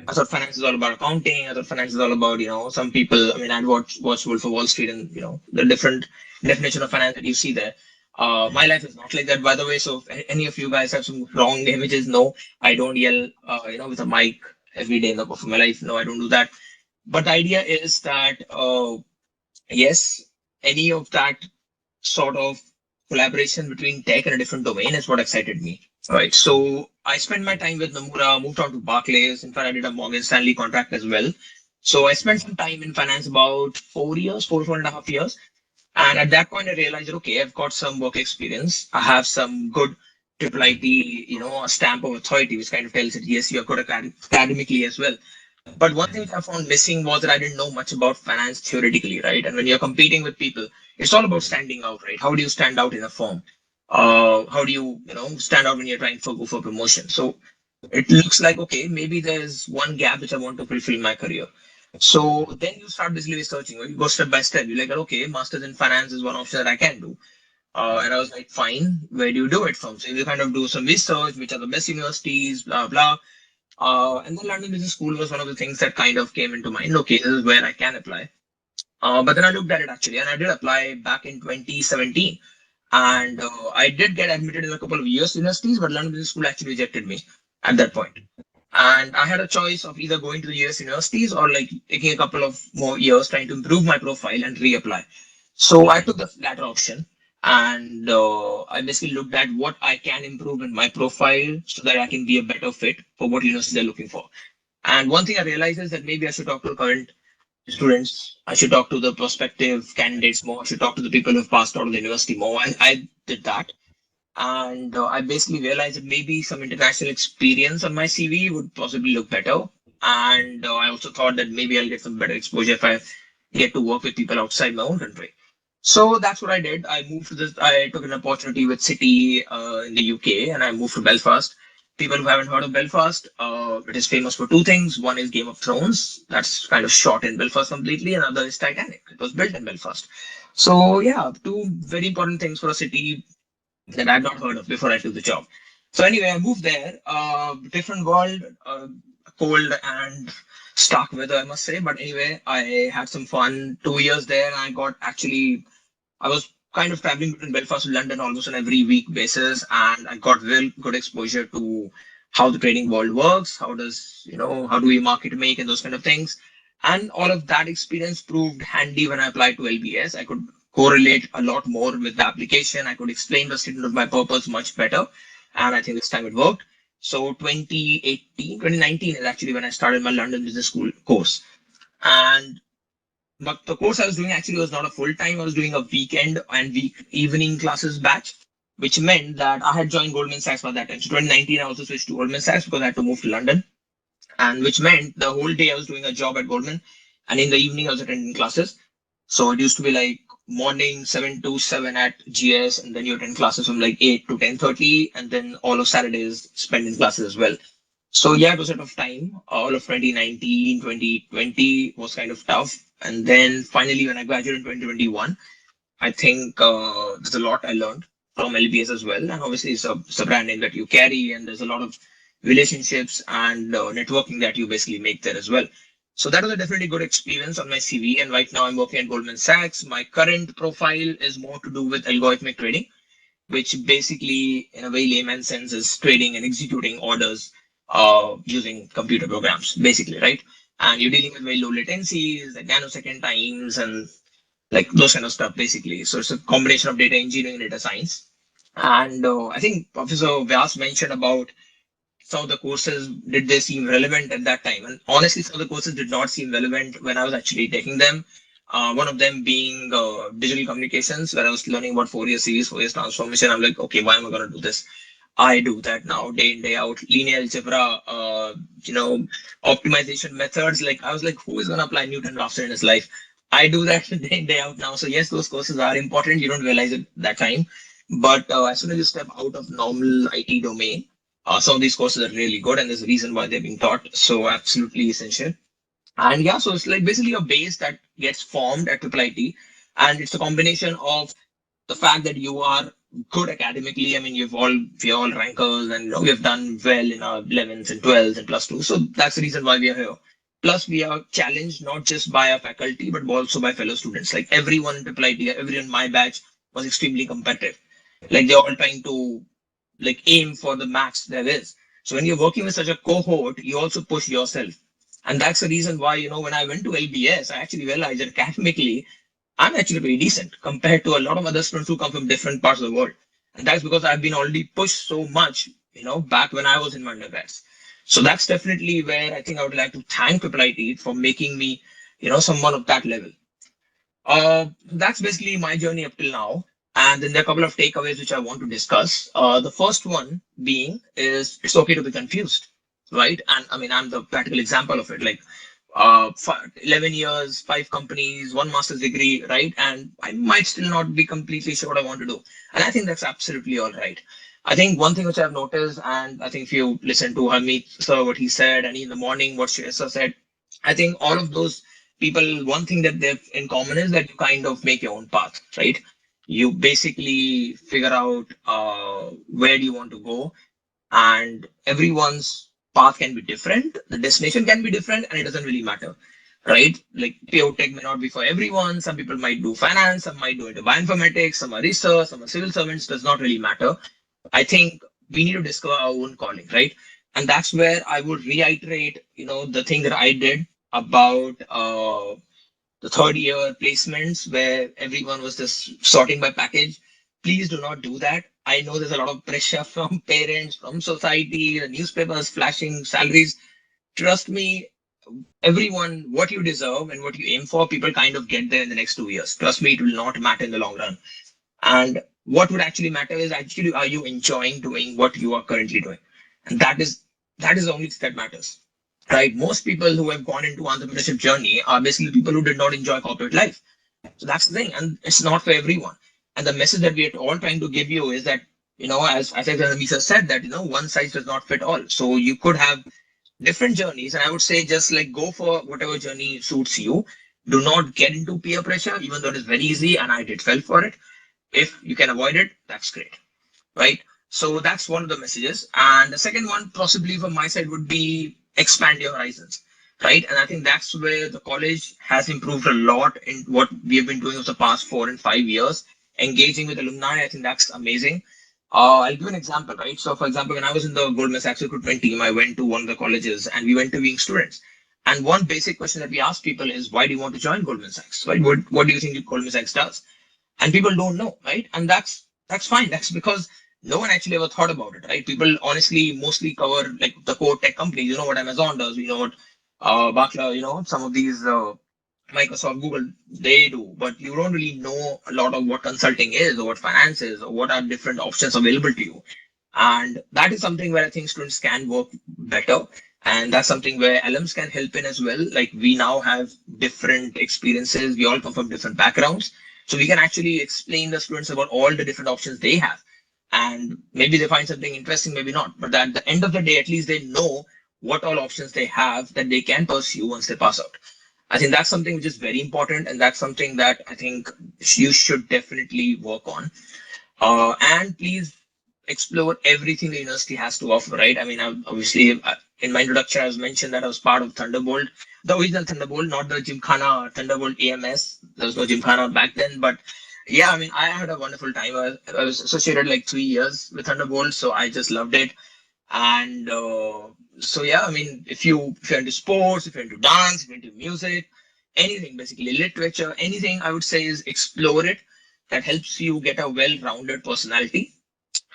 I thought finance is all about accounting. I thought finance is all about, some people. I mean, I'd watched Wolf of Wall Street, and the different definition of finance that you see there. My life is not like that, by the way. So if any of you guys have some wrong images, no, I don't yell, with a mic every day in the course of my life. No, I don't do that. But the idea is that, yes, any of that sort of collaboration between tech and a different domain is what excited me. All right. So I spent my time with Nomura, moved on to Barclays. In fact, I did a Morgan Stanley contract as well. So I spent some time in finance, about 4 years, 4.5 years. And at that point, I realized, okay, I've got some work experience. I have some good triple IT, a stamp of authority, which kind of tells it, yes, you're good academically as well. But one thing which I found missing was that I didn't know much about finance theoretically, right? And when you're competing with people, it's all about standing out, right? How do you stand out in a firm? How do you, stand out when you're trying to go for promotion? So it looks like, okay, maybe there's one gap which I want to fulfill in my career. So then you start basically researching, you go step by step. You're like, okay, masters in finance is one option that I can do. And I was like, fine, where do you do it from? So you kind of do some research, which are the best universities, blah, blah. And then London Business School was one of the things that kind of came into mind. Okay, this is where I can apply. But then I looked at it actually, and I did apply back in 2017. And I did get admitted in a couple of US universities, but London Business School actually rejected me at that point. And I had a choice of either going to the US universities or like taking a couple of more years trying to improve my profile and reapply. So I took the latter option, and I basically looked at what I can improve in my profile so that I can be a better fit for what universities they're looking for. And one thing I realized is that maybe I should talk to current students. I should talk to the prospective candidates more. I should talk to the people who've passed out of the university more. And I did that. And I basically realized that maybe some international experience on my CV would possibly look better. And I also thought that maybe I'll get some better exposure if I get to work with people outside my own country. So that's what I did. I moved to this. I took an opportunity with City in the UK, and I moved to Belfast. People who haven't heard of Belfast, it is famous for two things. One is Game of Thrones, that's kind of shot in Belfast completely. Another is Titanic. It was built in Belfast. So yeah, two very important things for a city that I've not heard of before I took the job. So anyway, I moved there. Different world, cold and stark weather, I must say. But anyway, I had some fun. 2 years there, and I was kind of traveling between Belfast and London almost on every week basis, and I got real good exposure to how the trading world works. How do we market make and those kind of things. And all of that experience proved handy when I applied to LBS. I could correlate a lot more with the application. I could explain the statement of my purpose much better. And I think this time it worked. So 2019 is actually when I started my London Business School course. But the course I was doing actually was not a full time. I was doing a weekend and evening classes batch, which meant that I had joined Goldman Sachs by that time. So 2019, I also switched to Goldman Sachs because I had to move to London. And which meant the whole day I was doing a job at Goldman. And in the evening, I was attending classes. So it used to be like morning 7 to 7 at GS, and then you attend classes from like 8 to 10:30, and then all of Saturdays spent in classes as well. So yeah, it was a tough time. All of 2019, 2020 was kind of tough. And then finally, when I graduated in 2021, I think there's a lot I learned from LBS as well. And obviously, it's a brand name that you carry, and there's a lot of relationships and networking that you basically make there as well. So that was a definitely good experience on my CV. And right now, I'm working at Goldman Sachs. My current profile is more to do with algorithmic trading, which basically, in a very layman sense, is trading and executing orders using computer programs, basically, right? And you're dealing with very low latencies, like nanosecond times, and like those kind of stuff, basically. So it's a combination of data engineering and data science. And I think Professor Vyas mentioned about some of the courses, did they seem relevant at that time? And honestly, some of the courses did not seem relevant when I was actually taking them. One of them being digital communications, where I was learning about Fourier series, Fourier transformation. I'm like, okay, why am I going to do this? I do that now day in, day out. Linear algebra, optimization methods. Like I was like, who is going to apply Newton-Raphson in his life? I do that day in, day out now. So yes, those courses are important. You don't realize it that time. But as soon as you step out of normal IT domain, some of these courses are really good, and there's a reason why they're being taught. So absolutely essential. And yeah, so it's like basically a base that gets formed at IIIT, and it's a combination of the fact that you are good academically. I mean, we're all rankers, and we've done well in our 11s and 12s and plus 2. So that's the reason why we are here. Plus, we are challenged not just by our faculty, but also by fellow students. Like everyone in IIIT, everyone in my batch was extremely competitive. Like they're all trying to like aim for the max there is. So when you're working with such a cohort, you also push yourself. And that's the reason why, when I went to LBS, I actually realized that academically, I'm actually pretty decent compared to a lot of other students who come from different parts of the world. And that's because I've been already pushed so much, back when I was in my undergrads. So that's definitely where I think I would like to thank IIIT for making me, someone of that level. That's basically my journey up till now. And then there are a couple of takeaways which I want to discuss. The first one being is it's okay to be confused, right? And I mean, I'm the practical example of it. Like 11 years, 5 companies, 1 master's degree, right? And I might still not be completely sure what I want to do. And I think that's absolutely all right. I think one thing which I've noticed, and I think if you listen to Harmeet sir, what he said, and in the morning, what Shreyas said, I think all of those people, one thing that they've in common is that you kind of make your own path, right? You basically figure out where do you want to go, and everyone's path can be different, the destination can be different, and it doesn't really matter, right? Like pure tech may not be for everyone. Some people might do finance, some might do into bioinformatics, some are research, some are civil servants. Does not really matter. I think we need to discover our own calling, right? And that's where I would reiterate, the thing that I did about the third year placements where everyone was just sorting by package. Please do not do that. I know there's a lot of pressure from parents, from society, the newspapers flashing salaries. Trust me, everyone, what you deserve and what you aim for, people kind of get there in the next 2 years. Trust me, it will not matter in the long run. And what would actually matter is actually, are you enjoying doing what you are currently doing? And that is the only thing that matters. Right? Most people who have gone into entrepreneurship journey are basically people who did not enjoy corporate life. So that's the thing, and it's not for everyone. And the message that we are all trying to give you is that, as Misa said, that one size does not fit all. So you could have different journeys, and I would say just like go for whatever journey suits you. Do not get into peer pressure, even though it is very easy, and I did fell for it. If you can avoid it, that's great, right? So that's one of the messages. And the second one, possibly from my side, would be expand your horizons, right? And I think that's where the college has improved a lot in what we have been doing over the past 4 and 5 years, engaging with alumni. I think that's amazing. I'll give an example, right? So, for example, when I was in the Goldman Sachs recruitment team, I went to one of the colleges and we went to being students. And one basic question that we ask people is, why do you want to join Goldman Sachs? Right? What do you think Goldman Sachs does? and people don't know, right? And that's fine. That's because no one actually ever thought about it, right? People honestly mostly cover like the core tech companies. You know what Amazon does. You know what Bakla, some of these Microsoft, Google, they do, but you don't really know a lot of what consulting is or what finance is or what are different options available to you. And that is something where I think students can work better. And that's something where alums can help in as well. Like we now have different experiences. We all come from different backgrounds. So we can actually explain the students about all the different options they have. And maybe they find something interesting, maybe not. But at the end of the day, at least they know what all options they have that they can pursue once they pass out. I think that's something which is very important. And that's something that I think you should definitely work on. And please explore everything the university has to offer, right? I mean, obviously, in my introduction, I was mentioned that I was part of Thunderbolt, the original Thunderbolt, not the Gymkhana Thunderbolt AMS. There was no Gymkhana back then, but yeah, I mean, I had a wonderful time. I was associated like 3 years with Thunderbolt, so I just loved it. And so yeah, I mean, if you're into sports, if you're into dance, if you're into music, anything basically, literature, anything, I would say is explore it. That helps you get a well-rounded personality.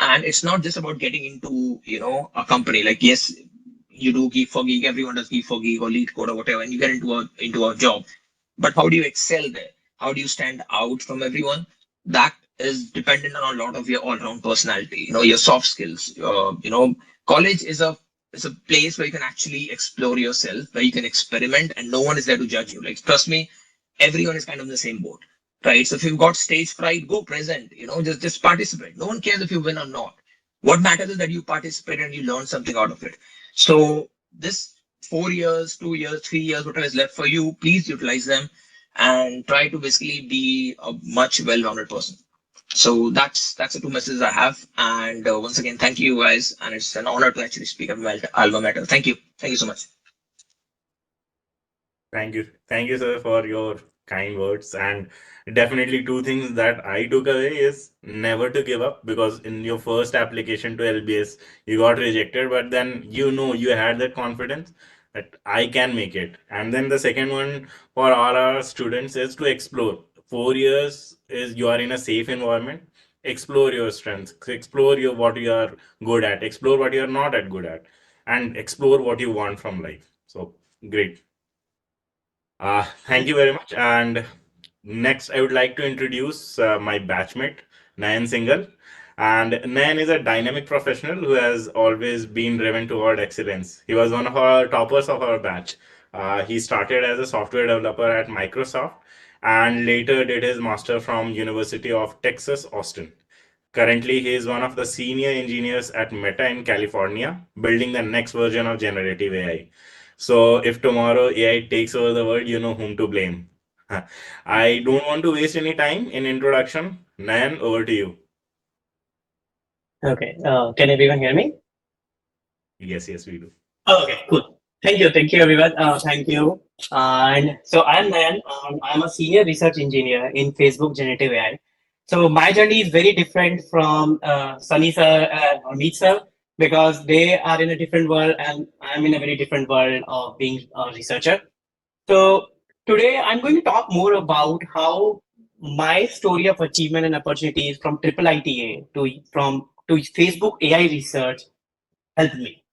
And it's not just about getting into a company. Like yes, you do geek for geek, everyone does geek for geek or lead code or whatever, and you get into a job. But how do you excel there? How do you stand out from everyone? That is dependent on a lot of your all-round personality, your soft skills. College is a place where you can actually explore yourself, where you can experiment, and no one is there to judge you. Like trust me, everyone is kind of in the same boat, right? So if you've got stage fright, go present. Just participate. No one cares if you win or not. What matters is that you participate and you learn something out of it. So this 4 years, 2 years, 3 years, whatever is left for you, please utilize them and try to basically be a much well-rounded person. So that's the two messages I have. And once again, thank you guys, and it's an honor to actually speak at my alma mater. Thank you so much. Thank you, sir, for your kind words. And definitely, two things that I took away is never to give up, because in your first application to LBS, you got rejected, but then you had that confidence that I can make it. And then the second one for all our students is to explore. 4 years is you are in a safe environment. Explore your strengths, explore what you are good at, explore what you are not at good at, and explore what you want from life. So great. Thank you very much. And next, I would like to introduce my batchmate, Nayan Singhal. And Nayan is a dynamic professional who has always been driven toward excellence. He was one of our toppers of our batch. He started as a software developer at Microsoft and later did his master from University of Texas, Austin. Currently, he is one of the senior engineers at Meta in California, building the next version of generative AI. So, if tomorrow AI takes over the world, you know whom to blame. I don't want to waste any time in introduction. Nayan, over to you. Okay. Can everyone hear me? Yes, we do. Okay, cool. Thank you, everyone. Thank you. And so I'm Nayan. I'm a senior research engineer in Facebook Generative AI. So my journey is very different from Sunny sir or Meet sir, because they are in a different world and I'm in a very different world of being a researcher. So today I'm going to talk more about how my story of achievement and opportunities from triple ITA to Facebook AI research helped me.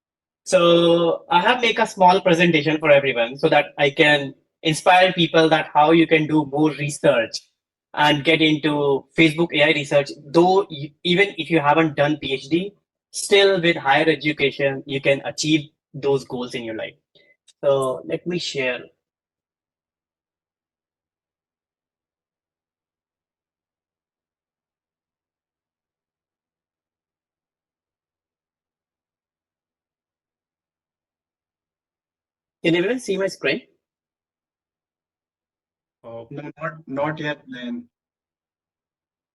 So I have make a small presentation for everyone so that I can inspire people that how you can do more research and get into Facebook AI research. Though even if you haven't done PhD, still with higher education, you can achieve those goals in your life. So let me share. Can everyone see my screen? Oh. No, not yet, then.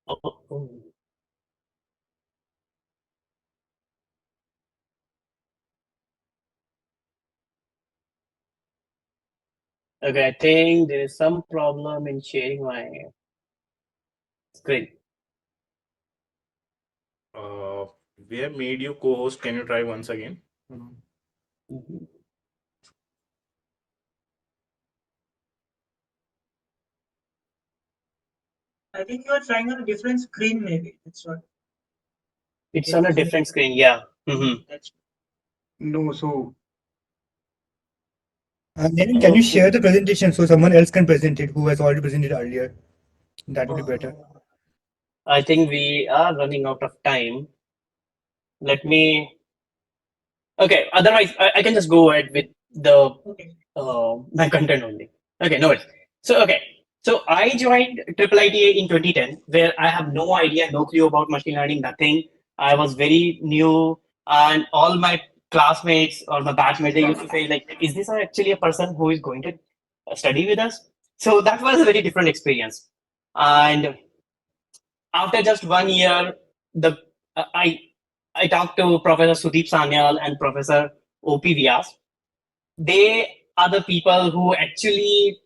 Oh. Okay, I think there is some problem in sharing my screen. We have made you co-host. Can you try once again? Mm-hmm. I think you are trying on a different screen, maybe. That's what. It's on a different screen, yeah. That's No, so Nevin, can you share the presentation so someone else can present it who has already presented earlier? That would be better. I think we are running out of time. Let me. Okay, otherwise, I can just go ahead with the my content only. Okay, no worries. So I joined Triple ITA in 2010, where I have no idea, no clue about machine learning, nothing. I was very new, and all my classmates or my batchmates, they used to say like, "Is this actually a person who is going to study with us?" So that was a very different experience. And after just 1 year, the I talked to Professor Sudeep Sanyal and Professor O.P. Vyas. They are the people who actually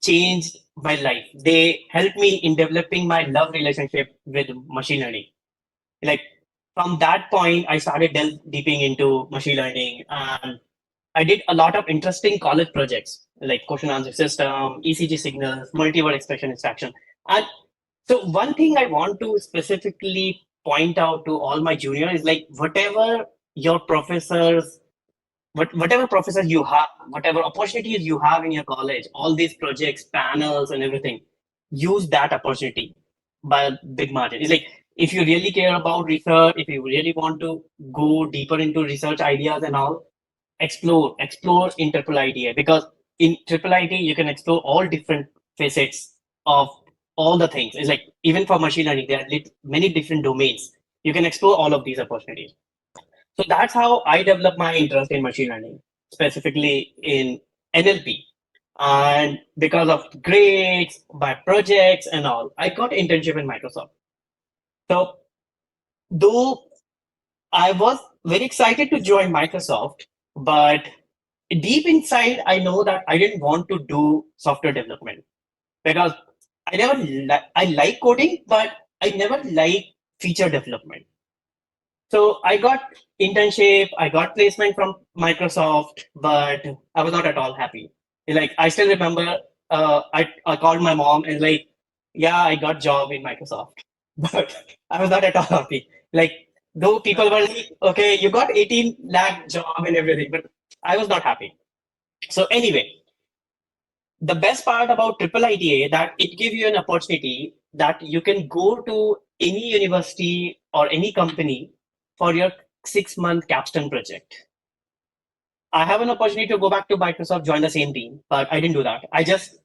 changed my life. They helped me in developing my love relationship with machine learning. Like from that point, I started deeping into machine learning, and I did a lot of interesting college projects like question answer system, ECG signals, multi-word expression extraction. And so one thing I want to specifically point out to all my juniors is like whatever your professors, whatever professors you have, whatever opportunities you have in your college, all these projects, panels, and everything, use that opportunity by a big margin. It's like if you really care about research, if you really want to go deeper into research ideas and all, explore in triple ITA, because in triple ITA you can explore all different facets of all the things. It's like even for machine learning, there are many different domains. You can explore all of these opportunities. So that's how I developed my interest in machine learning, specifically in NLP. And because of grades, my projects, and all, I got internship in Microsoft. So though I was very excited to join Microsoft, but deep inside, I know that I didn't want to do software development because I never I like coding, but I never like feature development. So I got internship, I got placement from Microsoft, but I was not at all happy. Like I still remember, I called my mom and like, yeah, I got job in Microsoft, but I was not at all happy. Like though people were like, okay, you got 18 lakh job and everything, but I was not happy. So anyway, the best part about triple ITA that it gives you an opportunity that you can go to any university or any company for your 6-month capstone project. I have an opportunity to go back to Microsoft, join the same team, but I didn't do that. I just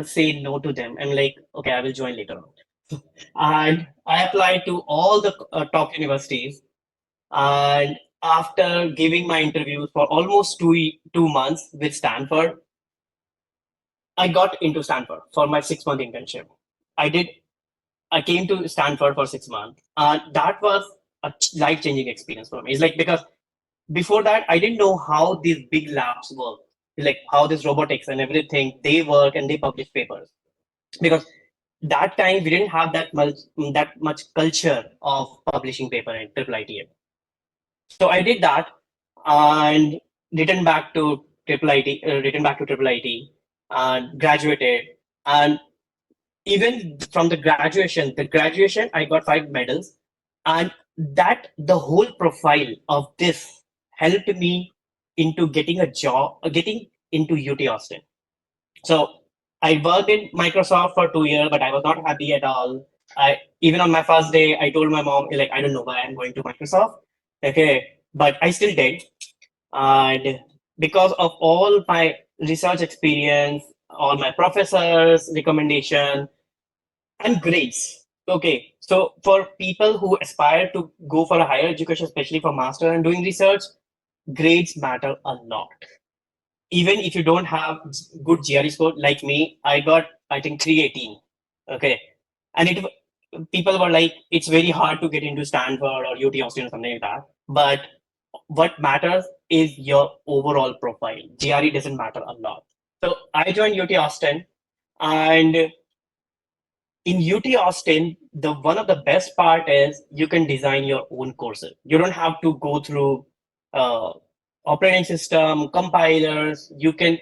say no to them. I'm like, okay, I will join later on. And I applied to all the top universities. And after giving my interviews for almost 2 months with Stanford, I got into Stanford for my 6-month internship. I came to Stanford for 6 months. And that was a life-changing experience for me. It's like because before that, I didn't know how these big labs work, like how this robotics and everything, they work and they publish papers. Because that time we didn't have that much culture of publishing paper in triple ITA. So I did that and returned back to triple IT and graduated. And even from the graduation, I got 5 medals, and that the whole profile of this helped me into getting a job, getting into UT Austin. So I worked in Microsoft for 2 years, but I was not happy at all. Even on my first day, I told my mom, like, I don't know why I'm going to Microsoft. Okay, but I still did. And because of all my research experience, all my professors' recommendation, and grades. Okay, so for people who aspire to go for a higher education, especially for master and doing research, grades matter a lot. Even if you don't have good GRE score like me, I got I think 318. Okay, and people were like, it's very hard to get into Stanford or UT Austin or something like that. But what matters is your overall profile. GRE doesn't matter a lot. So I joined UT Austin, and in UT Austin, the one of the best part is you can design your own courses. You don't have to go through operating system, compilers. You can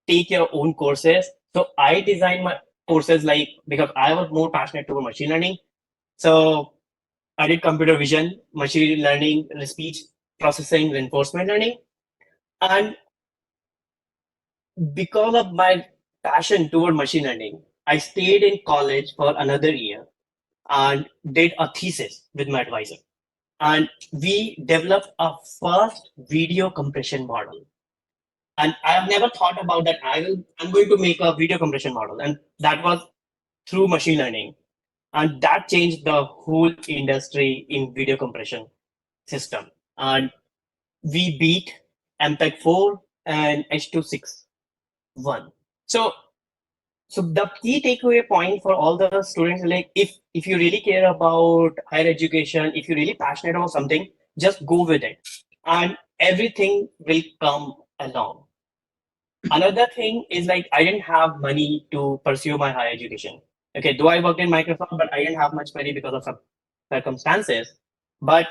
take your own courses. So I designed my courses like, because I was more passionate toward machine learning. So I did computer vision, machine learning, speech processing, reinforcement learning. And because of my passion toward machine learning, I stayed in college for another year and did a thesis with my advisor. And we developed a first video compression model. And I have never thought about that. I'm going to make a video compression model. And that was through machine learning. And that changed the whole industry in video compression system. And we beat MPEG-4 and H.261. So the key takeaway point for all the students, like if you really care about higher education, if you're really passionate about something, just go with it, and everything will come along. Another thing is, like, I didn't have money to pursue my higher education. Okay, though I worked in Microsoft, but I didn't have much money because of some circumstances. But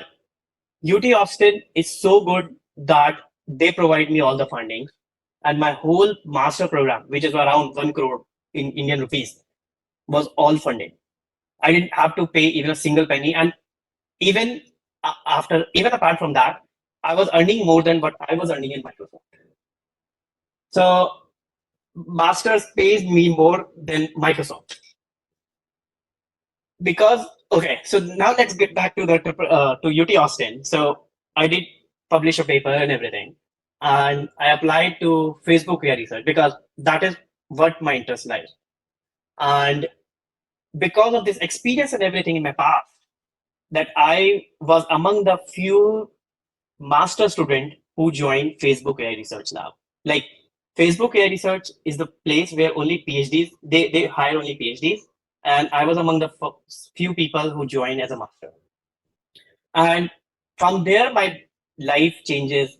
UT Austin is so good that they provide me all the funding, and my whole master program, which is around 1 crore in Indian rupees, was all funded. I didn't have to pay even a single penny. And even apart from that, I was earning more than what I was earning in Microsoft. So masters pays me more than Microsoft. Because, okay, so now let's get back to to UT Austin. So I did publish a paper and everything, and I applied to Facebook AI research because that is what my interest lies. And because of this experience and everything in my past, that I was among the few master student who joined Facebook AI Research Lab. Like, Facebook AI Research is the place where only PhDs, they hire only PhDs. And I was among the few people who joined as a master. And from there, my life changes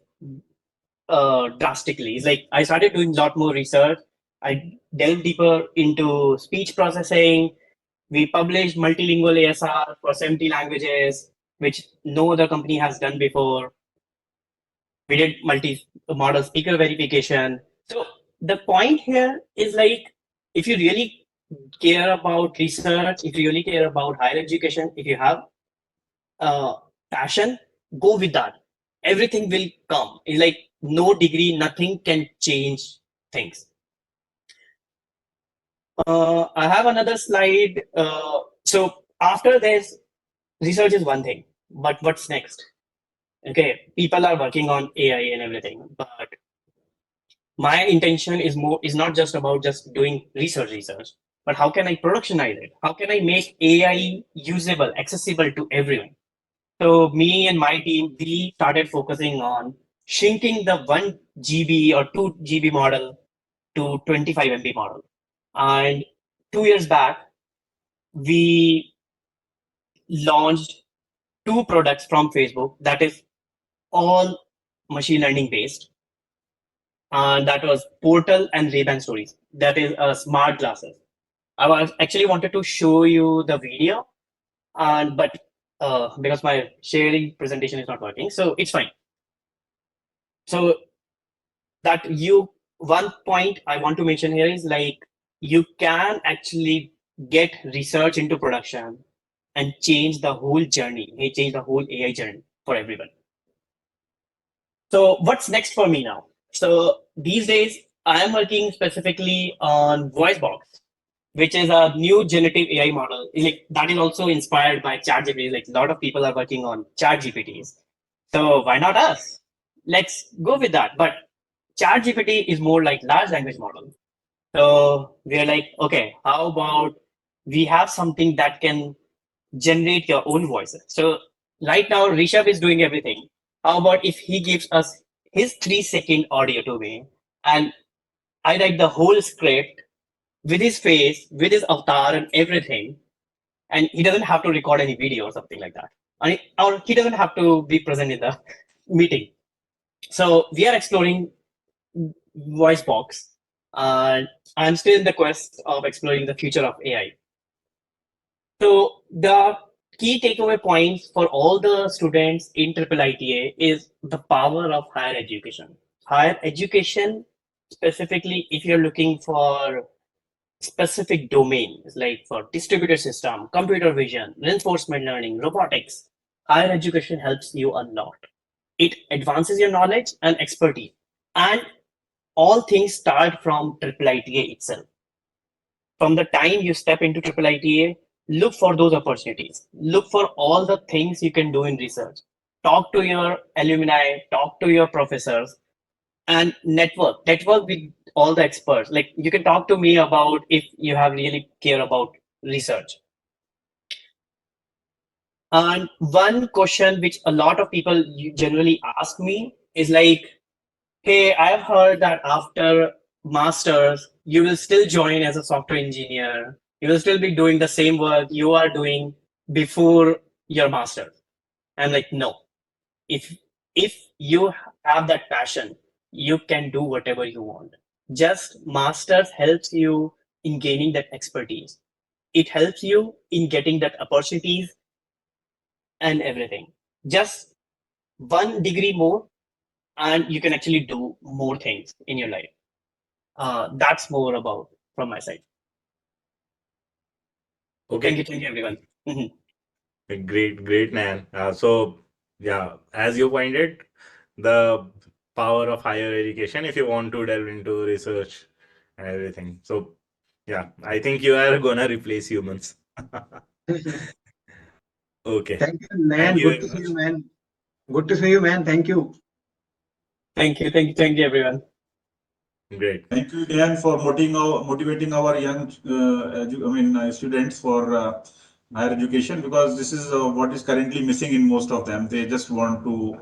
drastically. It's like I started doing a lot more research. I delved deeper into speech processing. We published multilingual ASR for 70 languages, which no other company has done before. We did multi-model speaker verification. So the point here is, like, if you really care about research, if you really care about higher education, if you have passion, go with that. Everything will come. It's like no degree, nothing can change things. I have another slide. So after this, research is one thing, but what's next? Okay, people are working on AI and everything, but my intention is not just about just doing research, but how can I productionize it? How can I make AI usable, accessible to everyone? So me and my team, we started focusing on shrinking the 1 GB or 2 GB model to 25 MB model. And 2 years back, we launched 2 products from Facebook that is all machine learning based. And that was Portal and Ray-Ban Stories. That is smart glasses. I was actually wanted to show you the video, but because my sharing presentation is not working, so it's fine. So one point I want to mention here is, like, you can actually get research into production and change the whole journey, change the whole AI journey for everyone. So what's next for me now? So these days I am working specifically on VoiceBox, which is a new generative AI model. Like, that is also inspired by ChatGPT. Like, a lot of people are working on ChatGPTs. So why not us? Let's go with that. But ChatGPT is more like large language model. So we're like, okay, how about we have something that can generate your own voices? So right now, Rishabh is doing everything. How about if he gives us his 3-second audio to me, and I write the whole script with his face, with his avatar and everything, and he doesn't have to record any video or something like that. Or he doesn't have to be present in the meeting. So we are exploring VoiceBox, and I'm still in the quest of exploring the future of AI. So the key takeaway points for all the students in IIITA is the power of higher education. Higher education, specifically if you're looking for specific domains like for distributed system, computer vision, reinforcement learning, robotics, higher education helps you a lot. It advances your knowledge and expertise. And all things start from triple ITA itself. From the time you step into triple ITA, look for those opportunities. Look for all the things you can do in research. Talk to your alumni, talk to your professors, and network with all the experts. Like you can talk to me about if you have really care about research. And one question which a lot of people generally ask me is like, hey, I've heard that after masters you will still join as a software engineer, you will still be doing the same work you are doing before your masters. I'm like, no. If you have that passion, you can do whatever you want. Just masters helps you in gaining that expertise. It helps you in getting that opportunities and everything. Just one degree more and you can actually do more things in your life. That's more about from my side. Okay. Thank you everyone. Great, man. So yeah, as you pointed, the power of higher education if you want to delve into research and everything. So yeah, I think you are gonna replace humans. Okay. Thank you, man. Thank you Good very to see much. you, man. Good to see you, man. Thank you. Thank you everyone. Great. Thank you, Dan, for motivating our young students for higher education, because this is what is currently missing in most of them. They just want to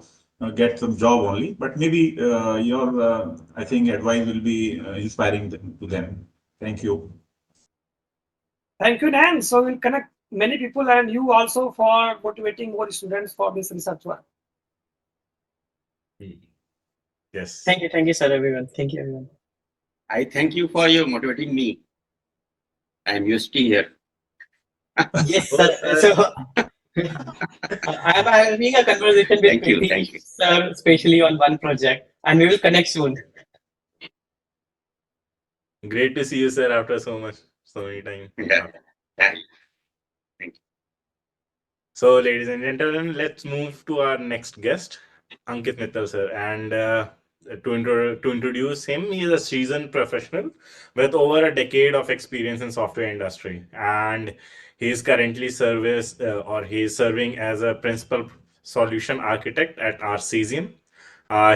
get some job only, but maybe your I think advice will be inspiring to them. Thank you. Thank you, Dan. So we'll connect many people and you also for motivating more students for this research work. Yes. Thank you, sir, everyone. Thank you, everyone. I thank you for your motivating me. I'm used to here. Yes, sir. So I'm having a conversation with Thank you, Preeti, sir, especially on one project, and we will connect soon. Great to see you, sir, after so many time. Yeah. Thank you. So, ladies and gentlemen, let's move to our next guest, Ankit Mittal, sir. And to introduce him, he is a seasoned professional with over a decade of experience in software industry, and he is currently he is serving as a principal solution architect at Arcesium.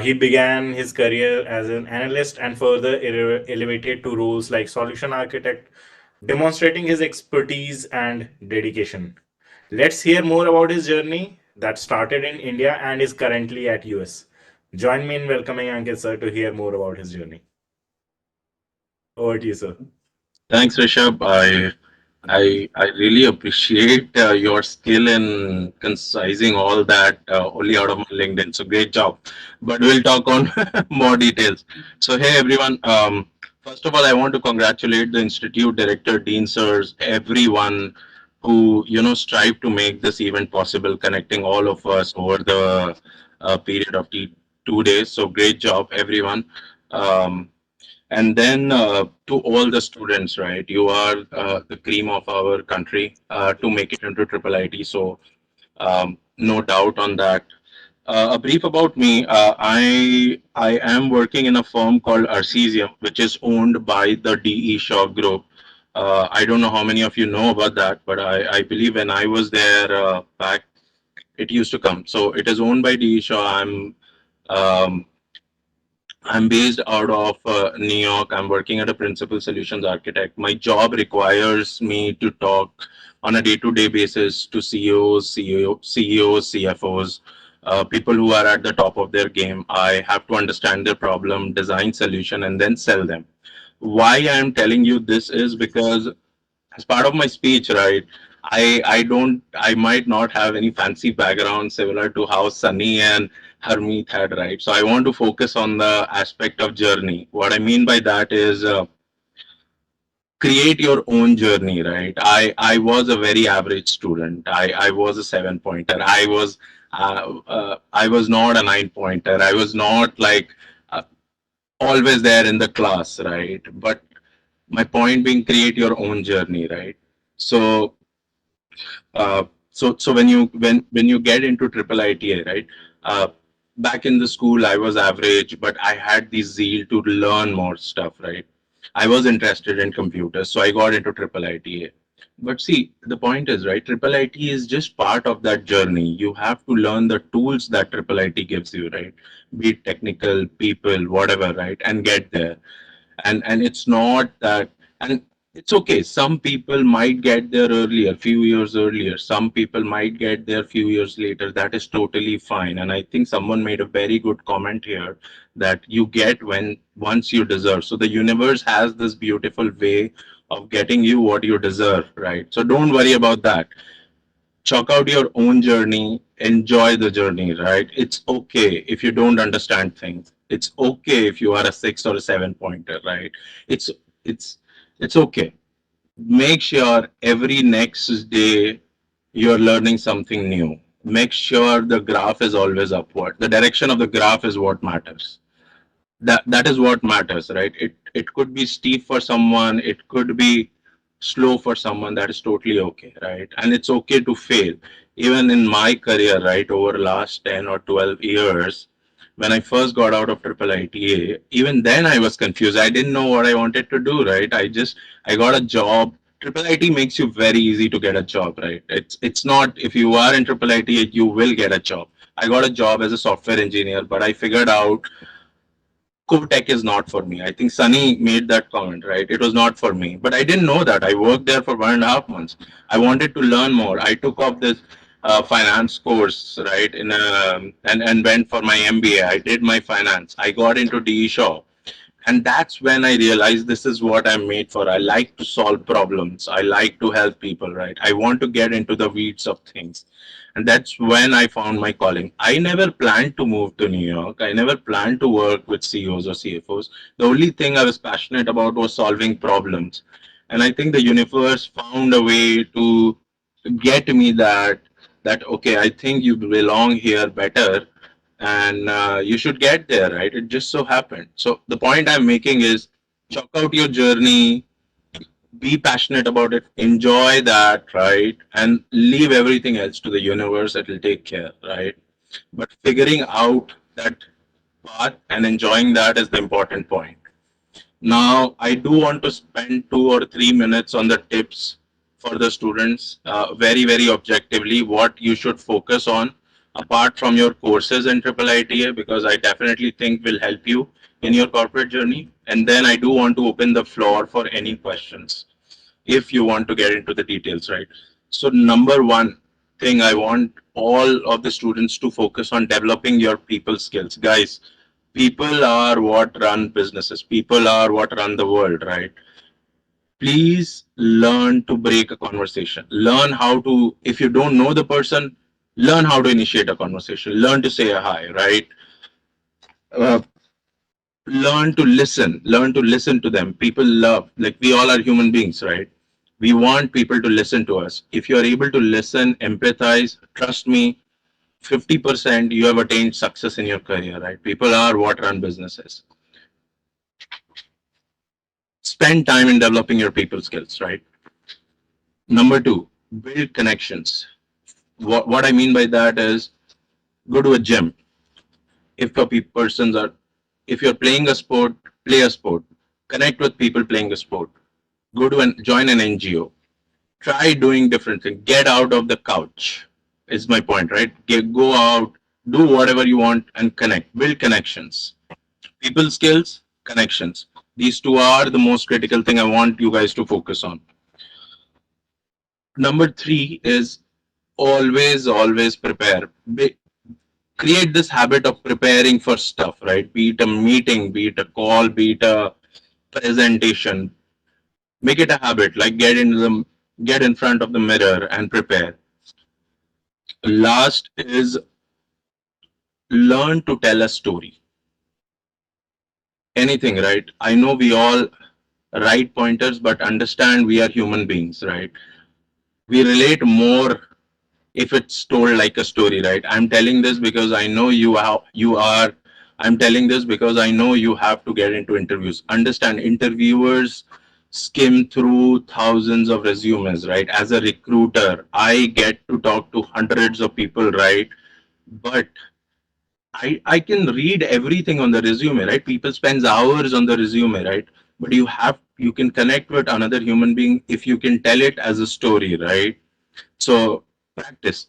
He began his career as an analyst and further elevated to roles like solution architect, demonstrating his expertise and dedication. Let's hear more about his journey that started in India and is currently at US. Join me in welcoming Ankit sir to hear more about his journey. Over to you, sir. Thanks, Rishabh. I really appreciate your skill in concising all that only out of my LinkedIn. So great job. But we'll talk on more details. So hey everyone. First of all, I want to congratulate the institute director, dean sirs, everyone who strive to make this event possible, connecting all of us over the period of 2 days. So great job, everyone. And then to all the students, right? You are the cream of our country to make it into triple IT. So no doubt on that. A brief about me. I am working in a firm called Arcesium, which is owned by the DE Shaw Group. I don't know how many of you know about that, but I believe when I was there back, it used to come. So it is owned by DE Shaw. Um, I'm based out of New York. I'm working as a principal solutions architect. My job requires me to talk on a day-to-day basis to CEOs, CFOs, people who are at the top of their game. I have to understand their problem, design solution, and then sell them. Why I'm telling you this is because as part of my speech, right, I might not have any fancy background similar to how Sunny and Harmeet had, right? So I want to focus on the aspect of journey. What I mean by that is create your own journey, right? I was a very average student. I was a 7 pointer. I was not a 9 pointer. I was not like always there in the class, right? But My point being, create your own journey, right? So so when you get into triple ITA, right? Uh, Back in the school, I was average, but I had the zeal to learn more stuff, right? I was interested in computers, so I got into triple ITA. But see, the point is, right? Triple IT is just part of that journey. You have to learn the tools that triple IT gives you, right? Be it technical, people, whatever, right? And get there. And it's not that, and it's okay, some people might get there earlier, few years earlier, some people might get there few years later. That is totally fine. And I think someone made a very good comment here, that you get when once you deserve. So the universe has this beautiful way of getting you what you deserve, right? So don't worry about that. Chalk out your own journey, enjoy the journey, right? It's okay if you don't understand things. It's okay if you are a 6 or a 7 pointer, right? It's it's it's okay. Make sure every next day you're learning something new. Make sure the graph is always upward. The direction of the graph is what matters. That is what matters, right? It could be steep for someone, it could be slow for someone. That is totally okay, right? And it's okay to fail. Even in my career, right, over last 10 or 12 years, when I first got out of triple ITA, even then I was confused. I didn't know what I wanted to do, right? I got a job. Triple IT makes you very easy to get a job, right? It's not, if you are in triple IT, you will get a job. I got a job as a software engineer, but I figured out core tech is not for me. I think Sunny made that comment, right? It was not for me, but I didn't know that. I worked there for 1.5 months. I wanted to learn more. I took up this finance course, right? And went for my MBA. I did my finance. I got into DE Shaw, and that's when I realized this is what I'm made for. I like to solve problems. I like to help people, right? I want to get into the weeds of things. And that's when I found my calling. I never planned to move to New York. I never planned to work with CEOs or CFOs. The only thing I was passionate about was solving problems. And I think the universe found a way to get me that okay, I think you belong here better, and you should get there, right? It just so happened. So the point I'm making is, chalk out your journey, be passionate about it, enjoy that, right? And leave everything else to the universe. It will take care, right? But figuring out that path and enjoying that is the important point. Now, I do want to spend 2 or 3 minutes on the tips for the students, very, very objectively, what you should focus on apart from your courses in triple ITA, because I definitely think will help you in your corporate journey. And then I do want to open the floor for any questions if you want to get into the details, right? So number one thing, I want all of the students to focus on developing your people skills. Guys, people are what run businesses. People are what run the world, right? Please learn to break a conversation. Learn how to, if you don't know the person, learn how to initiate a conversation. Learn to say a hi, right? Uh, Learn to listen. Learn to listen to them. People love, like, we all are human beings, right? We want people to listen to us. If you are able to listen, empathize, trust me, 50% you have attained success in your career, right? People are what run businesses. Spend time in developing your people skills, right? Number two, build connections. What I mean by that is, go to a gym. If your persons are, if you're playing a sport, play a sport. Connect with people playing a sport. Go to and join an NGO. Try doing different things. Get out of the couch. Is my point, right? Go out, do whatever you want, and connect. Build connections. People skills, connections. These two are the most critical thing I want you guys to focus on. Number three is always prepare. Create this habit of preparing for stuff, right? Be it a meeting, be it a call, be it a presentation. Make it a habit, like get in front of the mirror and prepare. Last is learn to tell a story. Anything, right? I know we all write pointers, but understand we are human beings, right? We relate more if it's told like a story, right? I'm telling this because I know you are. I'm telling this because I know you have to get into interviews. Understand, interviewers skim through thousands of resumes, right? As a recruiter, I get to talk to hundreds of people, right? But I can read everything on the resume, right? People spends hours on the resume, right? But you can connect with another human being if you can tell it as a story, right? So practice.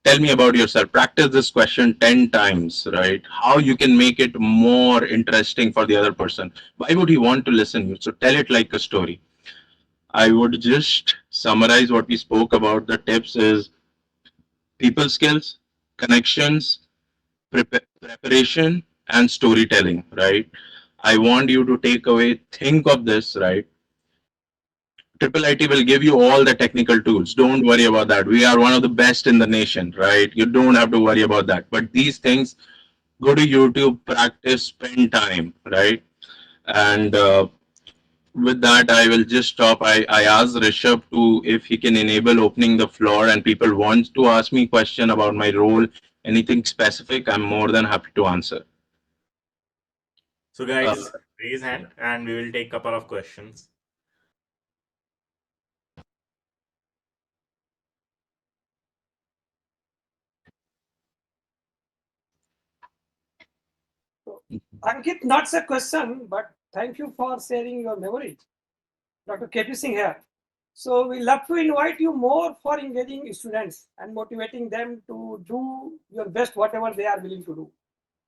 Tell me about yourself. Practice this question 10 times, right? How you can make it more interesting for the other person. Why would he want to listen you? So tell it like a story. I would just summarize what we spoke about. The tips is people skills, connections, preparation, and storytelling, right? I want you to take away, think of this, right? Triple IT will give you all the technical tools. Don't worry about that. We are one of the best in the nation, right? You don't have to worry about that. But these things, go to YouTube, practice, spend time, right? And with that, I will just stop. I asked Rishabh to if he can enable opening the floor and people want to ask me question about my role, anything specific, I'm more than happy to answer. So guys, raise hand and we will take a couple of questions. Ankit, not a question, but thank you for sharing your memory. Dr. KP Singh here. So we love to invite you more for engaging students and motivating them to do your best, whatever they are willing to do,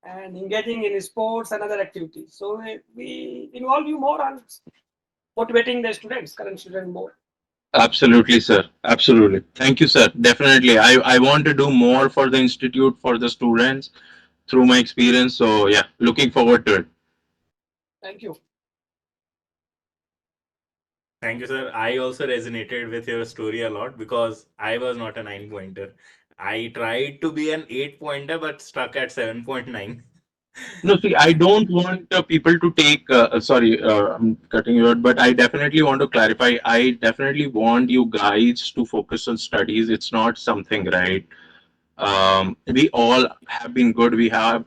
and engaging in sports and other activities. So we involve you more on motivating the students, current students more. Absolutely, sir. Absolutely. Thank you, sir. Definitely. I want to do more for the institute, for the students through my experience. So, yeah, looking forward to it. Thank you. Thank you, sir. I also resonated with your story a lot because I was not a 9-pointer. I tried to be an 8-pointer but stuck at 7.9. No, see, I don't want people to take, sorry, I'm cutting you out, but I definitely want to clarify. I definitely want you guys to focus on studies. It's not something, right? We all have been good. We have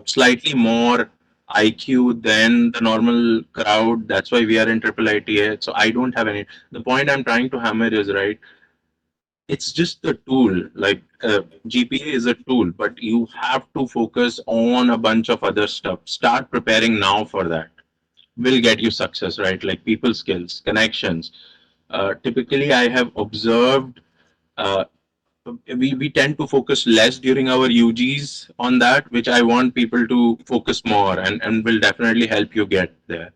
slightly more IQ than the normal crowd. That's why we are in triple ITA. So I don't have any. The point I'm trying to hammer is, right, it's just the tool. Like GPA is a tool, but you have to focus on a bunch of other stuff. Start preparing now for that. Will get you success, right? Like people skills, connections. Typically, I have observed uh, we tend to focus less during our UGs on that, which I want people to focus more and will definitely help you get there.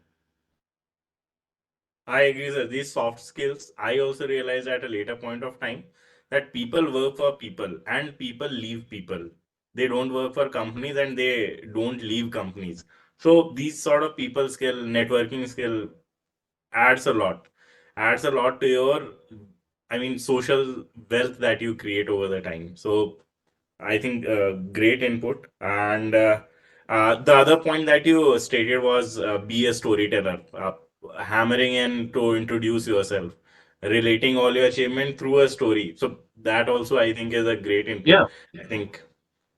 I agree, sir. These soft skills, I also realized at a later point of time that people work for people and people leave people. They don't work for companies and they don't leave companies. So these sort of people skill, networking skill adds a lot. Adds a lot to your, I mean, social wealth that you create over the time. So I think great input. And the other point that you stated was be a storyteller, hammering in to introduce yourself, relating all your achievement through a story. So that also I think is a great input. Yeah. I think.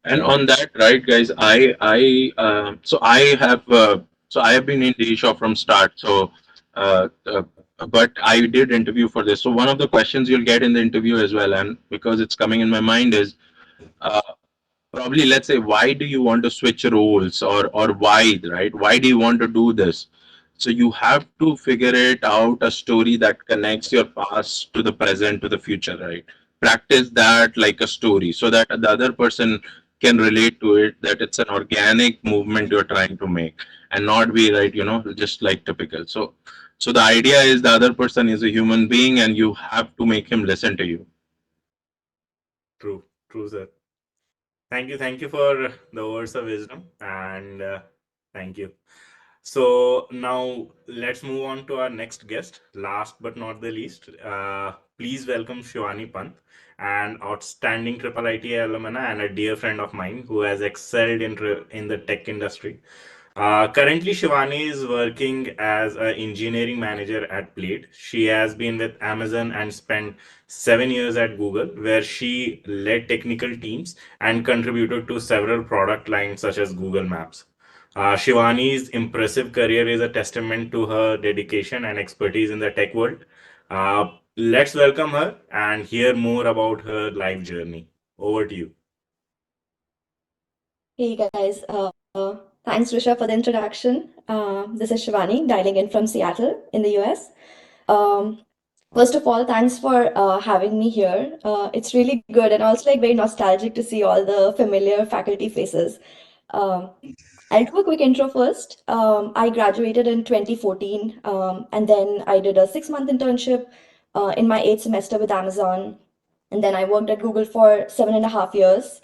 And on that, right, guys, I have been in the shop from start. So, but I did interview for this. So one of the questions you'll get in the interview as well, and because it's coming in my mind is, uh, probably let's say why do you want to switch roles or why, right, why do you want to do this? So you have to figure it out, a story that connects your past to the present to the future, right? Practice that like a story so that the other person can relate to it, that it's an organic movement you're trying to make and not be, right, just like typical. So the idea is the other person is a human being and you have to make him listen to you. True, sir. Thank you for the words of wisdom, and thank you. So now let's move on to our next guest. Last but not the least, please welcome Shivani Pant, an outstanding Triple ITA alumna and a dear friend of mine who has excelled in the tech industry. Currently, Shivani is working as an engineering manager at Blade. She has been with Amazon and spent 7 years at Google, where she led technical teams and contributed to several product lines such as Google Maps. Shivani's impressive career is a testament to her dedication and expertise in the tech world. Let's welcome her and hear more about her life journey. Over to you. Hey guys, thanks Risha for the introduction. This is Shivani dialing in from Seattle in the US. Um, First of all, thanks for having me here. It's really good and also like very nostalgic to see all the familiar faculty faces. Um, I'll do a quick intro first. I graduated in 2014, and then I did a 6-month internship in my 8th semester with Amazon. And then I worked at Google for 7.5 years.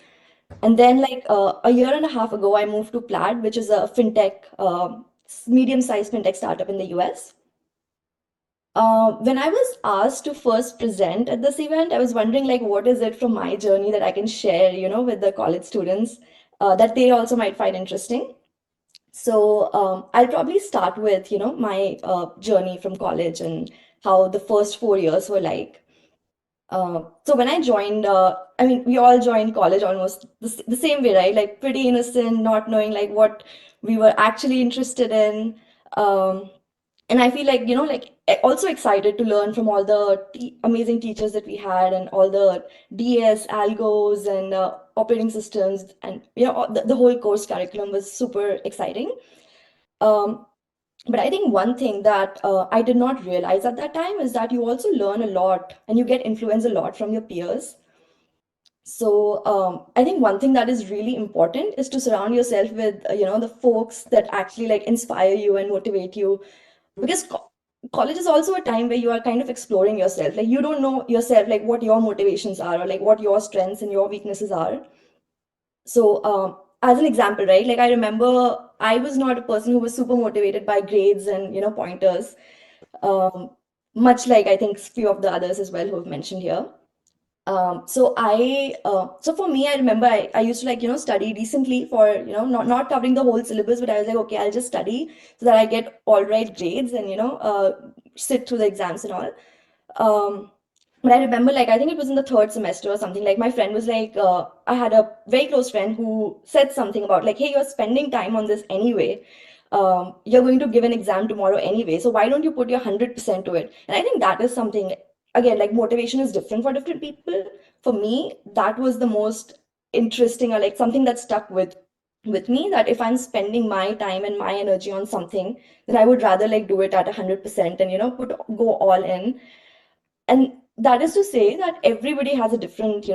And then, like a year and a half ago, I moved to Plaid, which is a fintech, medium-sized fintech startup in the US. When I was asked to first present at this event, I was wondering, like, what is it from my journey that I can share, with the college students that they also might find interesting. So I'll probably start with, my journey from college and how the first 4 years were like. So when I joined, I mean, we all joined college almost the same way, right? Like pretty innocent, not knowing like what we were actually interested in. Um, and I feel like, like also excited to learn from all the amazing teachers that we had and all the DS, algos, and operating systems. And, the whole course curriculum was super exciting. Um, but I think one thing that I did not realize at that time is that you also learn a lot and you get influenced a lot from your peers. So I think one thing that is really important is to surround yourself with, the folks that actually like inspire you and motivate you. Because college is also a time where you are kind of exploring yourself. Like you don't know yourself, like what your motivations are or like what your strengths and your weaknesses are. So, as an example, right? Like I remember I was not a person who was super motivated by grades and pointers, um, much like I think few of the others as well who have mentioned here. So for me, I remember I used to like study decently for not covering the whole syllabus, but I was like, okay, I'll just study so that I get all right grades and sit through the exams and all. Um, but I remember, like, I think it was in the 3rd semester or something. Like, my friend was like, I had a very close friend who said something about, like, hey, you're spending time on this anyway. You're going to give an exam tomorrow anyway. So why don't you put your 100% to it? And I think that is something, again, like, motivation is different for different people. For me, that was the most interesting or like something that stuck with me, that if I'm spending my time and my energy on something, then I would rather like do it at 100% and go all in. And that is to say that everybody has a different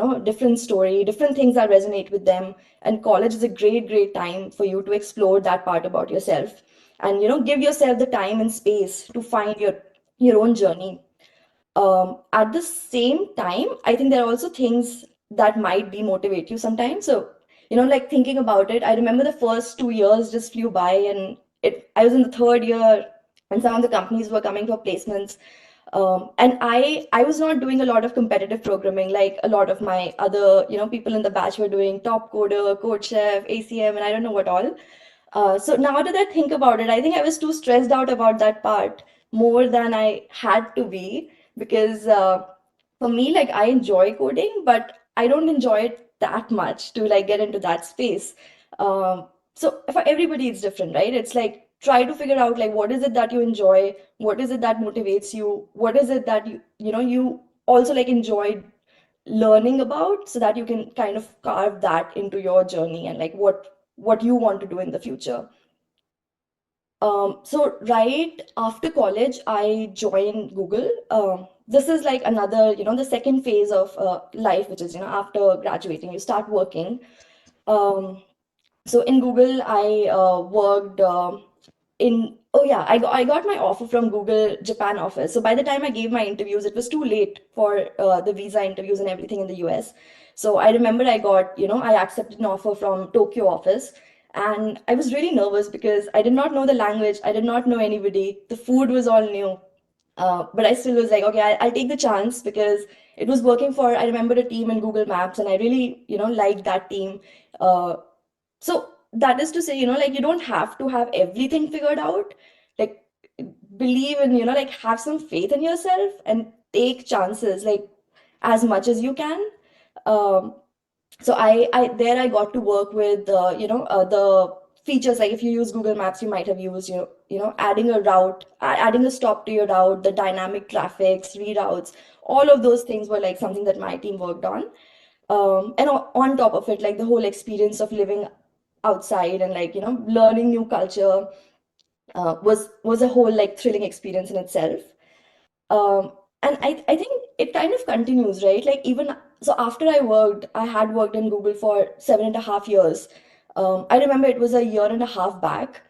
story, different things that resonate with them, and college is a great time for you to explore that part about yourself and give yourself the time and space to find your own journey. At the same time, I think there are also things that might demotivate you sometimes. So like thinking about it, I remember the first 2 years just flew by, and I was in the 3rd year and some of the companies were coming for placements. And I was not doing a lot of competitive programming like a lot of my other people in the batch were doing, top coder, code chef, ACM, and I don't know what all. So now that I think about it, I think I was too stressed out about that part more than I had to be, because for me, like I enjoy coding, but I don't enjoy it that much to like get into that space. So for everybody, it's different, right? It's like try to figure out like what is it that you enjoy, what is it that motivates you, what is it that you also like enjoy learning about, so that you can kind of carve that into your journey and like what you want to do in the future. So right after college, I joined Google. This is like another, the second phase of life, which is, after graduating, you start working. So in Google, I worked oh yeah, I got my offer from Google Japan office. So by the time I gave my interviews, it was too late for the visa interviews and everything in the US. So I remember I accepted an offer from Tokyo office. And I was really nervous because I did not know the language. I did not know anybody. The food was all new. But I still was like, okay, I'll take the chance because it was working for, I remember a team in Google Maps, and I really, liked that team. So that is to say, like you don't have to have everything figured out. Like believe in, like have some faith in yourself and take chances, like as much as you can. Um, so I there I got to work with the features like if you use Google Maps, you might have used, adding a route, adding a stop to your route, the dynamic traffics, reroutes, all of those things were like something that my team worked on. And on top of it, like the whole experience of living outside and like, learning new culture was a whole like thrilling experience in itself. And I think it kind of continues, right? Like even so after I had worked in Google for 7.5 years. I remember it was a year and a half back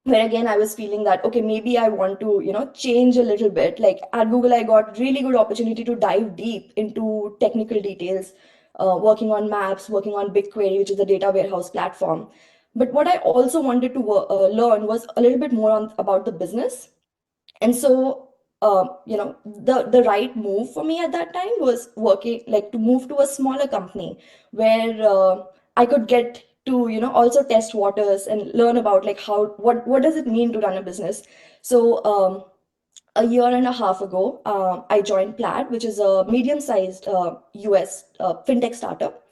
where again I was feeling that okay, maybe I want to change a little bit. Like at Google I got really good opportunity to dive deep into technical details, working on maps, working on BigQuery, which is the data warehouse platform. But what I also wanted to learn was a little bit more about the business. And so the right move for me at that time was working like to move to a smaller company where I could get to also test waters and learn about like what does it mean to run a business. So a year and a half ago I joined Plaid, which is a medium-sized US fintech startup.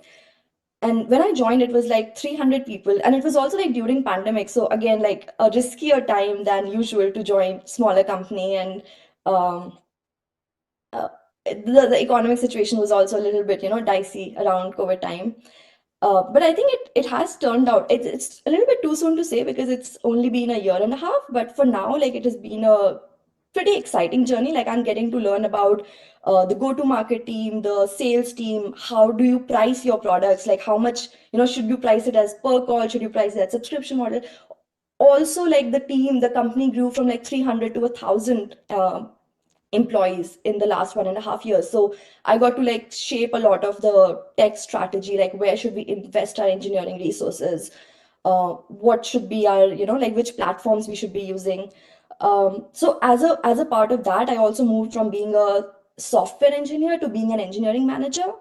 And when I joined, it was like 300 people, and it was also like during pandemic. So again, like a riskier time than usual to join smaller company. And um, the economic situation was also a little bit, dicey around COVID time. But I think it has turned out, it's a little bit too soon to say because it's only been a year and a half. But for now, like it has been a pretty exciting journey. Like I'm getting to learn about the go-to-market team, the sales team. How do you price your products? Like how much, should you price it as per call? Should you price it as subscription model? Also, like the company grew from like 300 to 1,000 employees in the last 1.5 years. So I got to like shape a lot of the tech strategy, like where should we invest our engineering resources, what should be our, like which platforms we should be using. So as a part of that, I also moved from being a software engineer to being an engineering manager.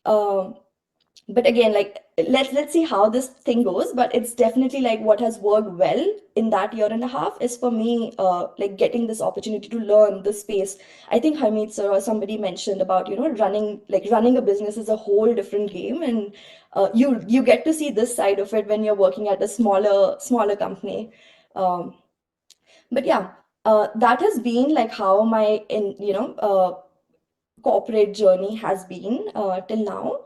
Um, but again, like let's see how this thing goes. But it's definitely like what has worked well in that year and a half is for me like getting this opportunity to learn the space. I think Harmeet sir or somebody mentioned about running a business is a whole different game, and you get to see this side of it when you're working at a smaller company. um, but yeah, that has been like how my corporate journey has been till now.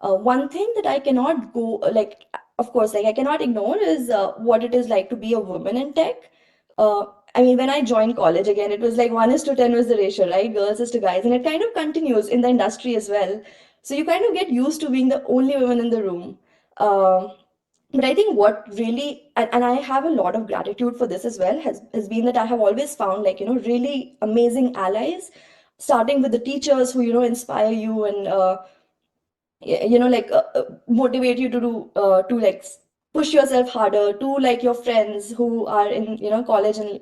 One thing that I cannot go like, of course, like I cannot ignore is what it is like to be a woman in tech. Uh, I mean, when I joined college again, it was like 1:10 was the ratio, right? Girls is to guys, and it kind of continues in the industry as well. So you kind of get used to being the only woman in the room. Um but I think what really, and I have a lot of gratitude for this as well, has been that I have always found like, really amazing allies, starting with the teachers who, inspire you and, motivate you to do, to like push yourself harder, to like your friends who are in, college and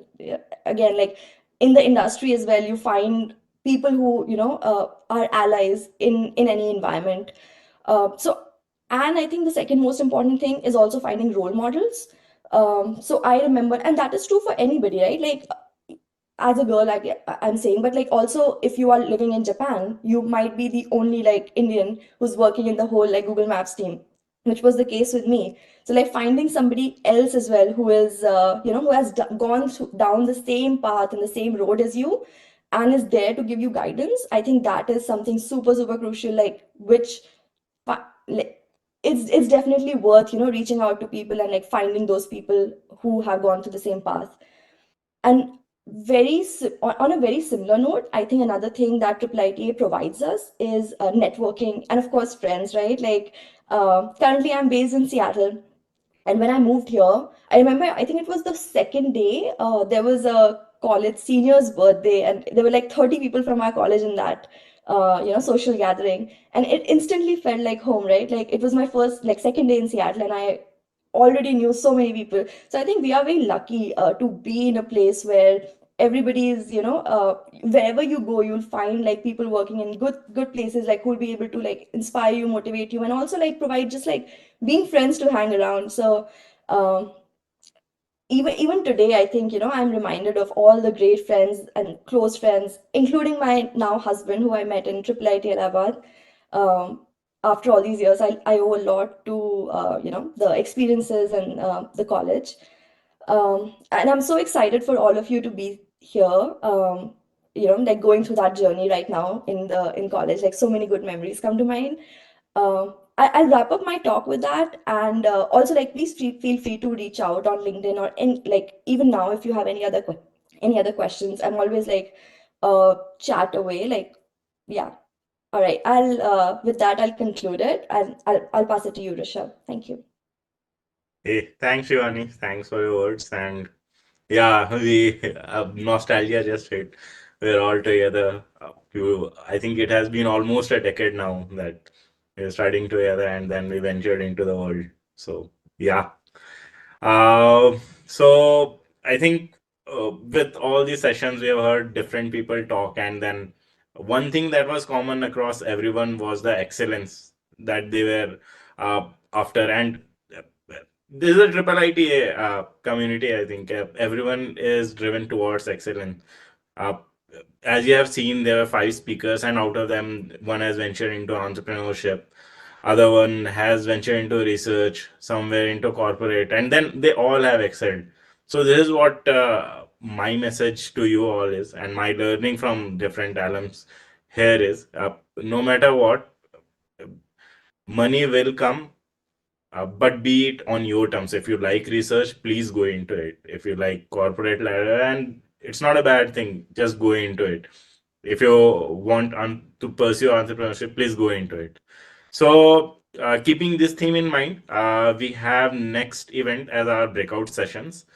again, like in the industry as well, you find people who, are allies in any environment. And I think the second most important thing is also finding role models. So I remember, and that is true for anybody, right? Like as a girl, I'm saying, but like also if you are living in Japan, you might be the only like Indian who's working in the whole like Google Maps team, which was the case with me. So like finding somebody else as well who is, who has gone down the same path and the same road as you and is there to give you guidance. I think that is something super, super crucial, like which like it's definitely worth reaching out to people and like finding those people who have gone through the same path. And on a very similar note, I think another thing that IIITA provides us is networking and of course friends, right? Like currently I'm based in Seattle, and when I moved here, I remember, I think it was the second day, there was a college senior's birthday, and there were like 30 people from our college in that, social gathering. And it instantly felt like home, right? Like it was my first, like second day in Seattle, and I already knew so many people. So I think we are very lucky to be in a place where everybody is, wherever you go, you'll find like people working in good places, like who'll be able to like inspire you, motivate you, and also like provide just like being friends to hang around. So um, even today, I think I'm reminded of all the great friends and close friends, including my now husband, who I met in IIIT Allahabad. Um, after all these years, I owe a lot to the experiences and the college. And I'm so excited for all of you to be here. Like going through that journey right now in college, like so many good memories come to mind. I'll wrap up my talk with that, and also like please feel free to reach out on LinkedIn or like even now if you have any other questions. I'm always like chat away. Like yeah. All right. I'll with that I'll conclude it, and I'll pass it to you, Rishabh. Thank you. Hey, thanks, Shivani. Thanks for your words. And yeah, we nostalgia just hit. We're all together. I think it has been almost a decade now that we're studying together, and then we ventured into the world. So yeah. So I think with all these sessions, we have heard different people talk, and then one thing that was common across everyone was the excellence that they were after. And this is a triple ITA community. I think everyone is driven towards excellence. Uh, as you have seen, there were 5 speakers, and out of them, one has ventured into entrepreneurship, other one has ventured into research, somewhere into corporate, and then they all have excelled. So this is what my message to you all is, and my learning from different alums here is: no matter what, money will come, but be it on your terms. If you like research, please go into it. If you like corporate ladder, and it's not a bad thing, just go into it. If you want to pursue entrepreneurship, please go into it. So, keeping this theme in mind, we have next event as our breakout sessions,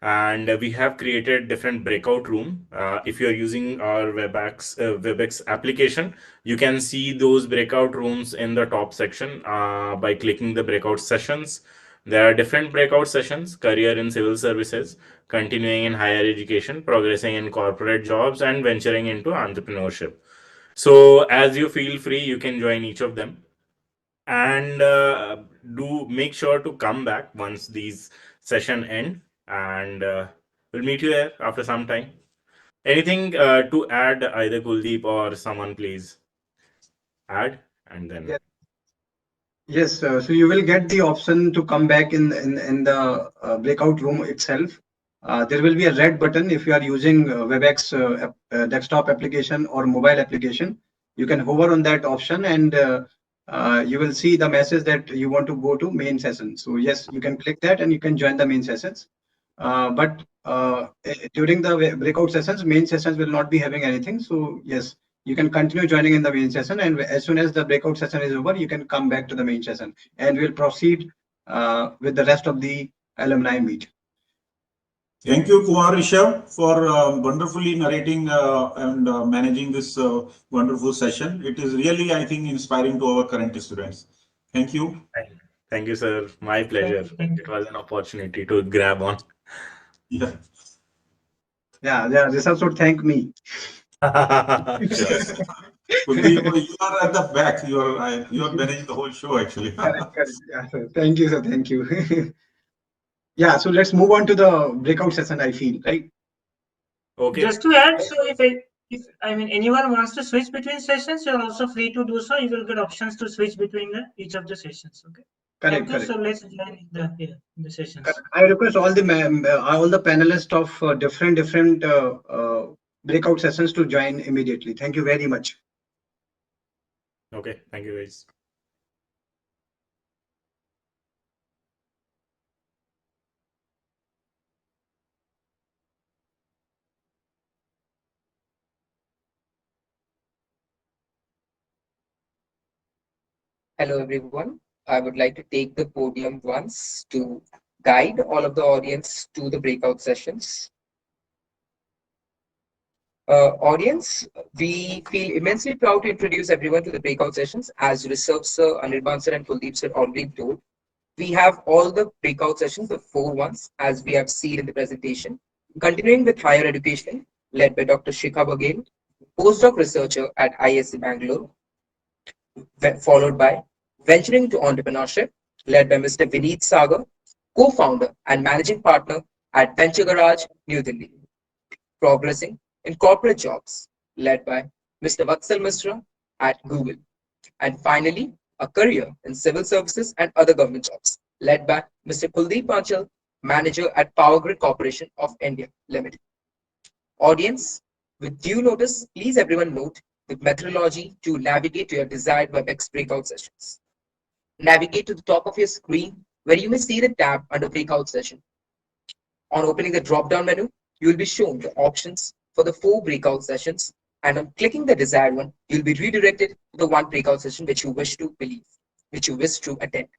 and we have created different breakout room. If you're using our WebEx application, you can see those breakout rooms in the top section by clicking the breakout sessions. There are different breakout sessions: career in civil services, continuing in higher education, progressing in corporate jobs, and venturing into entrepreneurship. So as you feel free, you can join each of them, and do make sure to come back once these session end, and we'll meet you there after some time. Anything to add, either Kuldeep or someone, please add, and then Yes, so you will get the option to come back in the breakout room itself. There will be a red button if you are using WebEx desktop application or mobile application. You can hover on that option, and you will see the message that you want to go to main session. So yes, you can click that and you can join the main sessions. But during the breakout sessions, main sessions will not be having anything. So yes, you can continue joining in the main session, and as soon as the breakout session is over, you can come back to the main session, and we'll proceed with the rest of the alumni meet. Thank you, Kumar Rishabh, for wonderfully narrating and managing this wonderful session. It is really, I think, inspiring to our current students. Thank you. thank you, sir. My pleasure. It was an opportunity to grab on. Yeah. Yeah, Rishabh should thank me. Kuldeep, you are at the back. You are managing the whole show, actually. Correct. Yeah, sir. Thank you, sir. Thank you. Yeah, so let's move on to the breakout session, I feel, right? Okay. Just to add, so if I mean anyone wants to switch between sessions, you're also free to do so. You will get options to switch between each of the sessions. Okay. Correct, Thank you. correct. So let's join the sessions. I request all the panelists of different breakout sessions to join immediately. Thank you very much. Okay, thank you, guys. Hello, everyone. I would like to take the podium once to guide all of the audience to the breakout sessions. Audience, we feel immensely proud to introduce everyone to the breakout sessions. As Rishabh sir, Anirban sir, and Kuldeep sir already told, we have all the breakout sessions, the 4 ones, as we have seen in the presentation. Continuing with higher education, led by Dr. Shikha Baghel, postdoc researcher at ISC Bangalore, followed by venturing into entrepreneurship, led by Mr. Vineet Sagar, co-founder and managing partner at Venture Garage, New Delhi. Progressing in corporate jobs, led by Mr. Vatsal Misra at Google. And finally, a career in civil services and other government jobs, led by Mr. Kuldeep Panchal, Manager at Power Grid Corporation of India Limited. Audience, with due notice, please everyone note the methodology to navigate to your desired WebEx breakout sessions. Navigate to the top of your screen where you may see the tab under breakout session. On opening the drop-down menu, you will be shown the options for the 4 breakout sessions, and on clicking the desired one, you'll be redirected to the one breakout session which you wish to attend.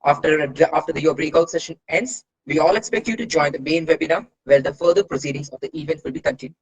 After your breakout session ends, we all expect you to join the main webinar where the further proceedings of the event will be continued.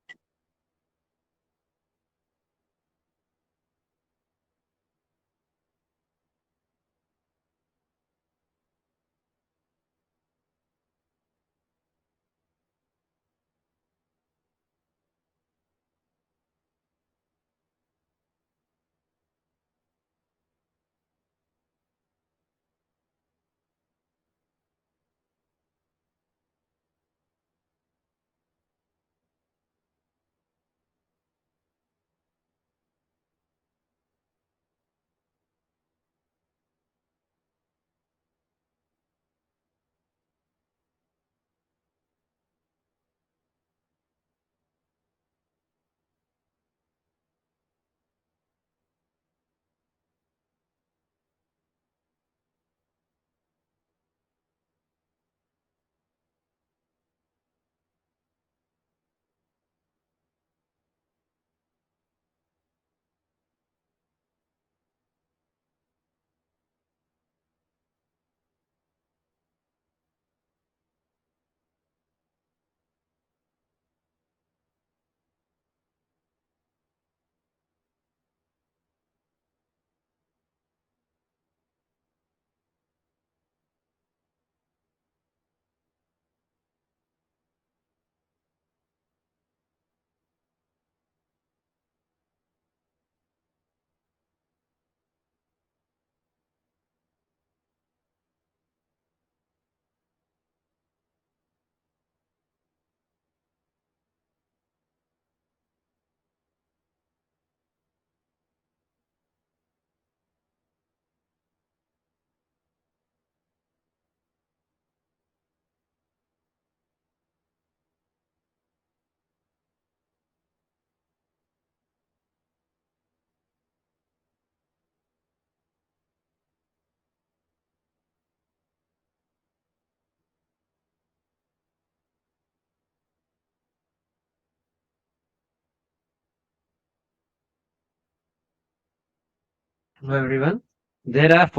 Hello everyone. There are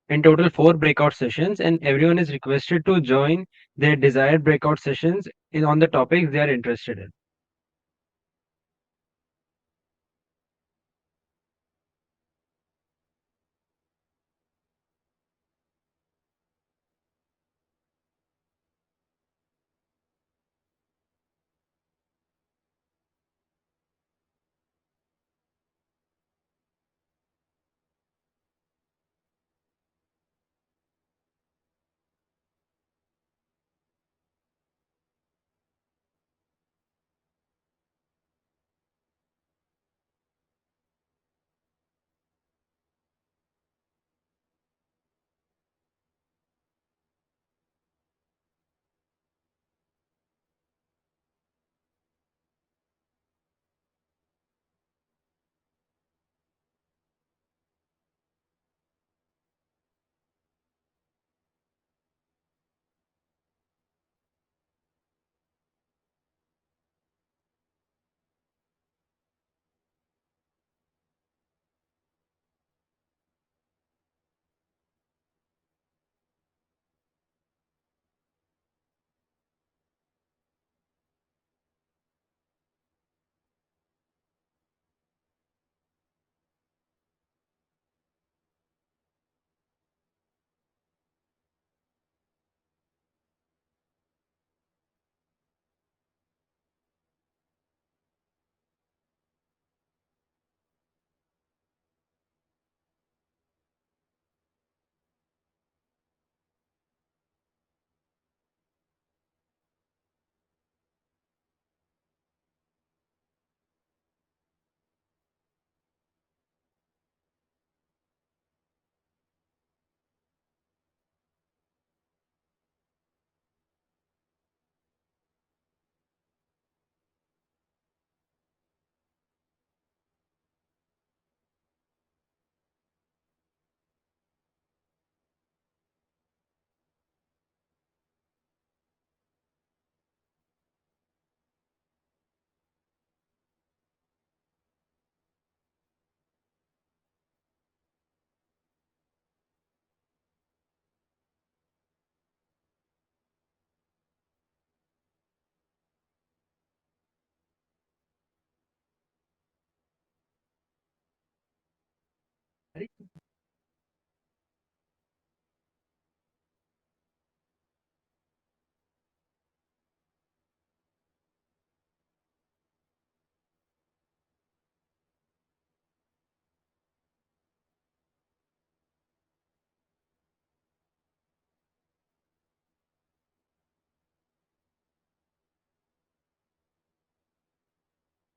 in total 4 breakout sessions, and everyone is requested to join their desired breakout sessions on the topics they are interested in.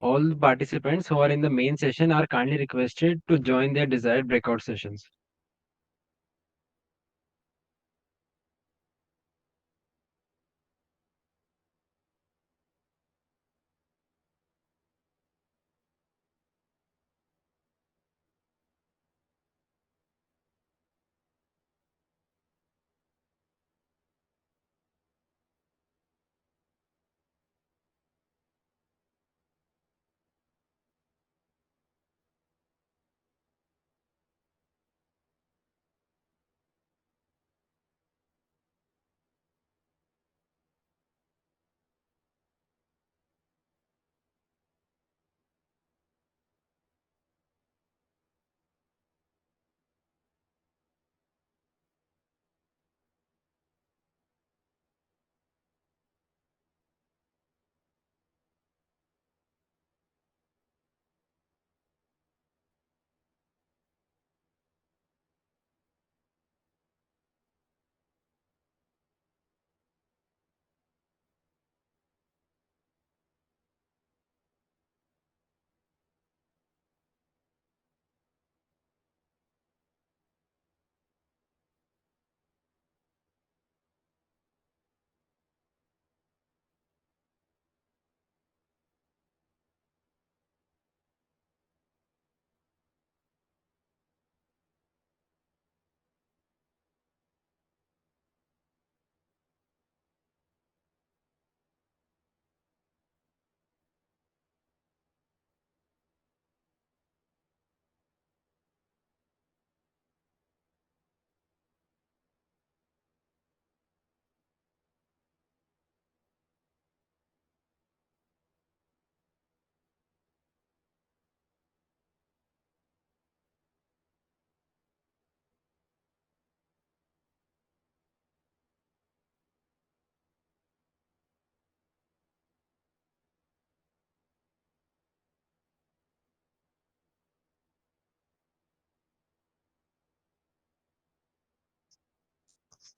All the participants who are in the main session are kindly requested to join their desired breakout sessions.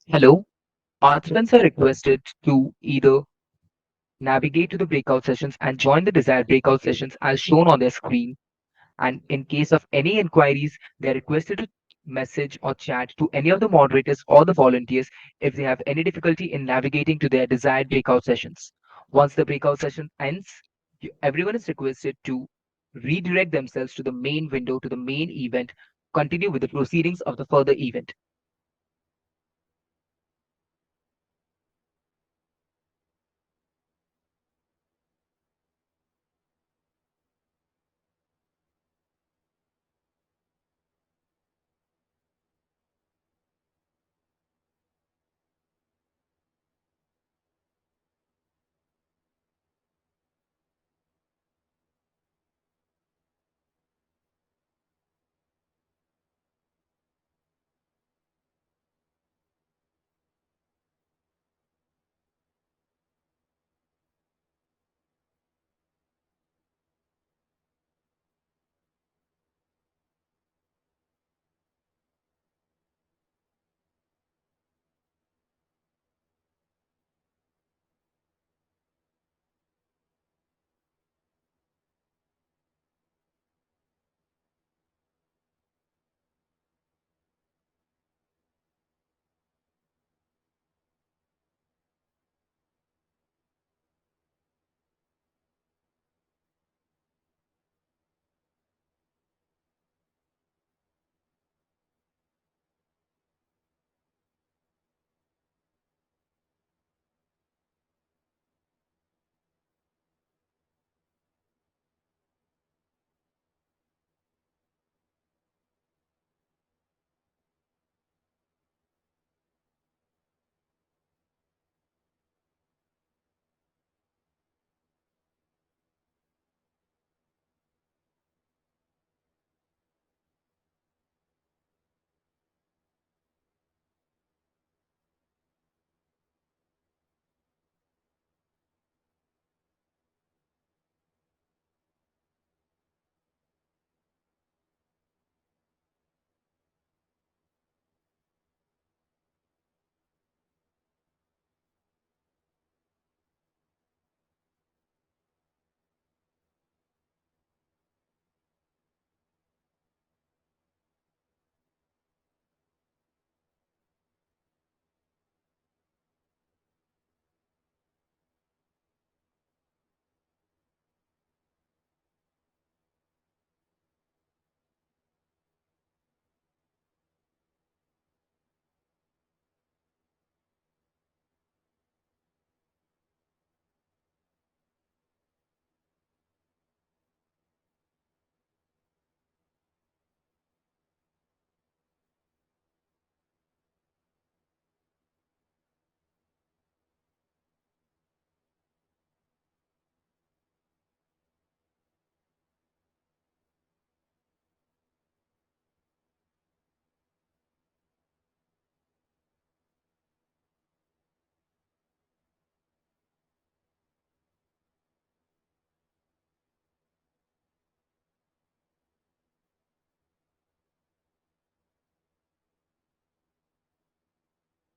Hello. Participants are requested to either navigate to the breakout sessions and join the desired breakout sessions as shown on their screen. And in case of any inquiries, they are requested to message or chat to any of the moderators or the volunteers if they have any difficulty in navigating to their desired breakout sessions. Once the breakout session ends, everyone is requested to redirect themselves to the main window, to the main event, continue with the proceedings of the further event.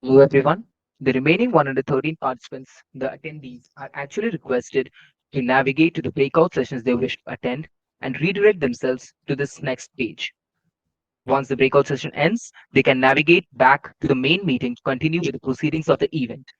Hello everyone. The remaining 113 participants, the attendees, are actually requested to navigate to the breakout sessions they wish to attend and redirect themselves to this next page. Once the breakout session ends, they can navigate back to the main meeting to continue with the proceedings of the event.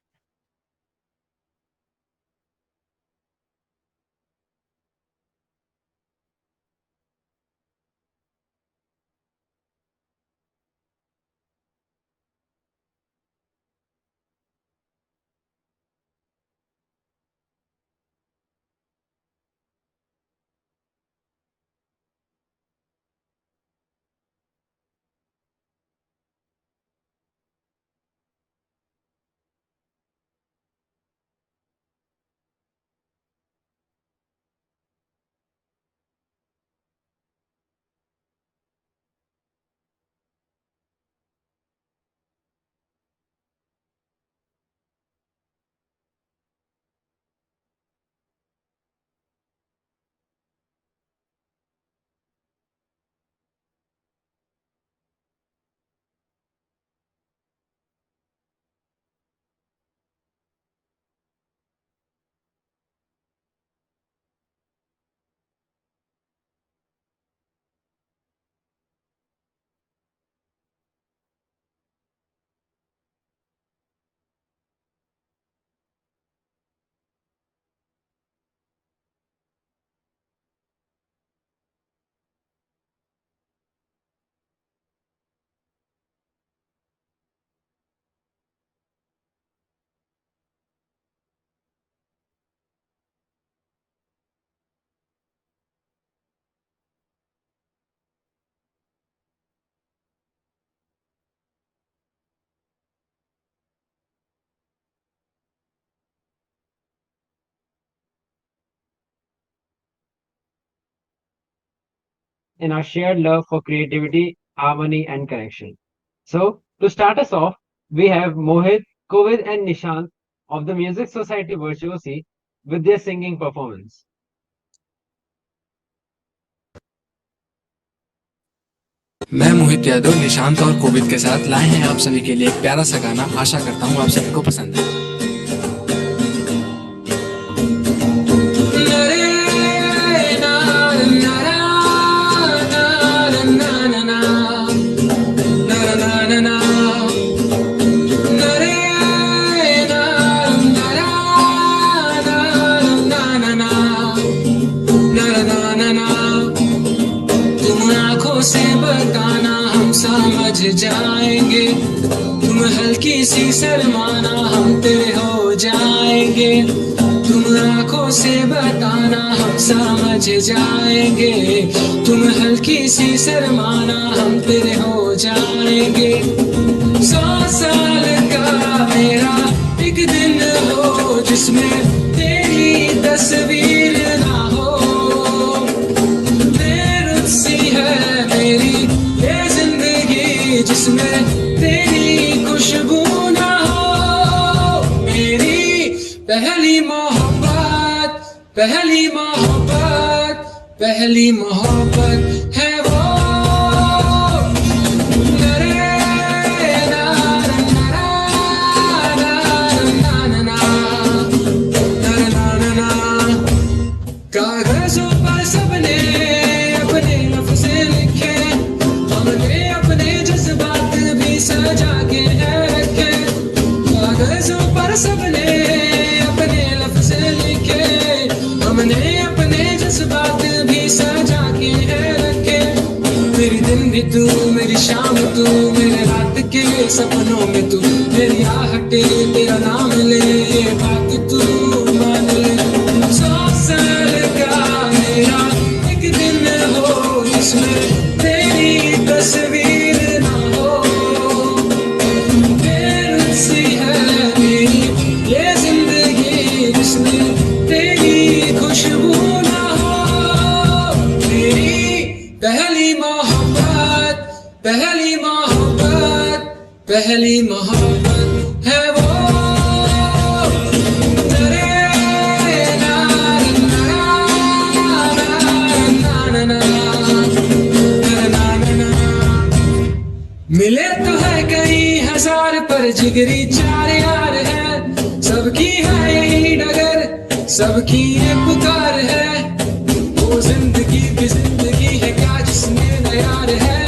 In our shared love for creativity, harmony, and connection. So, to start us off, we have Mohit, Kovid, and Nishant of the Music Society Virtuosi with their singing performance. मैं मोहित यादव निशांत और कोविद के साथ लाए हैं आप सभी के लिए एक प्यारा सा गाना। आशा करता हूँ आप सभी को पसंद है। से बताना हम समझ जाएंगे, तुम हल्की सी शर्माना हम तेरे हो जाएंगे। तुम आंखों से बताना हम समझ जाएंगे, तुम हल्की सी शर्माना हम तेरे हो जाएंगे। 100 साल का मेरा एक दिन हो जिसमें तेरी तस्वीर ना हो, मेरी ये जिंदगी जिसमें तेरी खुशबू ना हो। मेरी पहली मोहब्बत, पहली मोहब्बत, पहली मोहब्बत है वो। कागजों पर सबने अपने लफ्ज़ लिखे, हमने अपने जज्बात भी सजा के रखे। कागजों पर सबने अपने लफ्ज़ लिखे, हमने अपने जज्बात भी सजा के रखे। मेरी दिन भी तू, मेरी शाम तू, मेरे रात के सपनों में तू, मेरी आहटे तेरा नाम ले, ये बात तू मान ले। 100 साल का मेरा एक दिन हो जिसमें तेरी तस्वीर ना हो, तेरी सी है मेरी ये जिंदगी जिसमें तेरी खुशबू ना हो। मेरी पहली मोहब्बत, पहली मोहब्बत, पहली मोहब्बत है वो। मिले तो है कई हजार पर जिगरी चार यार है, सबकी है यही डगर, सबकी ये पुकार है, वो जिंदगी भी जिंदगी है क्या जिसमें न यार है।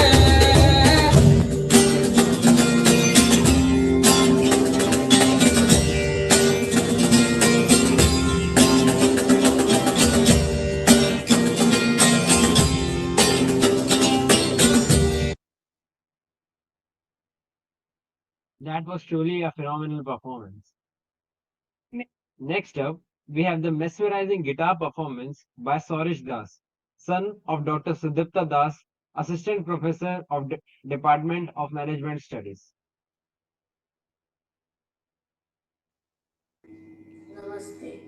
That was truly a phenomenal performance. Next up, we have the mesmerizing guitar performance by Sorish Das, son of Dr. Sudipta Das, Assistant Professor of Department of Management Studies. Namaste.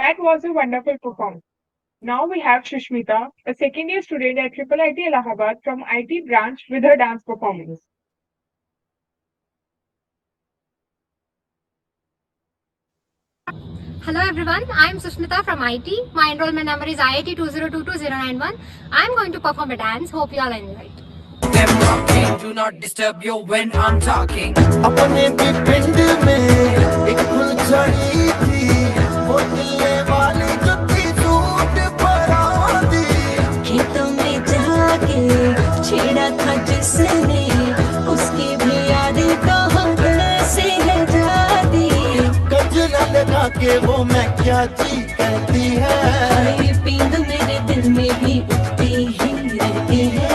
That was a wonderful performance. Now we have Shushmita, a second year student at IIIT Allahabad from IT branch with her dance performance. Hello everyone, I am Susmita from IT. My enrollment number is IIT 2022091. I am going to perform a dance. Hope you all enjoy it. Do not disturb you when I'm talking. अपने भी पिंड में एक फुलझड़ी थी, वो दिल्ले वाली जो थी सूट परा दी। खेतों में जाके छेड़ा था जिसने, उसकी भी यादें तो हम से ले जा दी। गजरा लगा के वो मैं क्या जी कहती है, ये पींग मेरे दिल में भी उठती ही रहती है।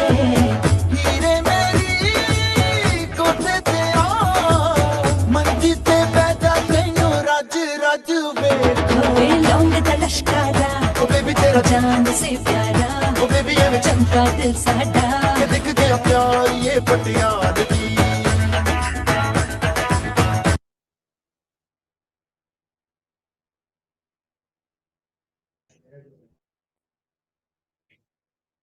जान से प्यारा, ओ बेबी ये चमका दिल साडा, ये दिख गया प्यार ये पटियाला की।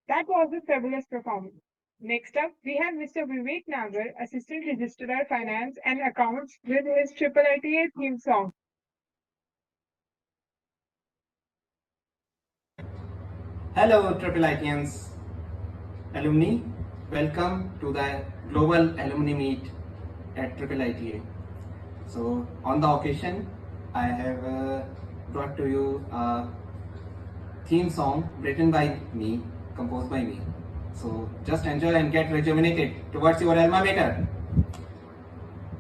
That was a fabulous performance. Next up, we have Mr. Vivek Nagar, Assistant Registrar Finance and Accounts with his IIITA theme song. Hello, IIITians, alumni. Welcome to the Global Alumni Meet at IIITA. So, on the occasion, I have brought to you a theme song written by me, composed by me. So, just enjoy and get rejuvenated towards your alma mater.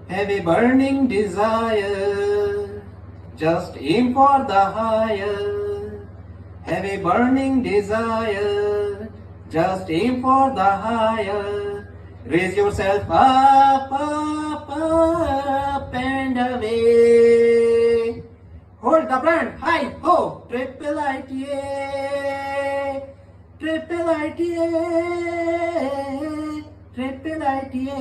Have a burning desire, just aim for the higher. Have a burning desire, just aim for the higher. Raise yourself up, up, up and away. Hold the brand high, ho, IIITA, IIITA, IIITA.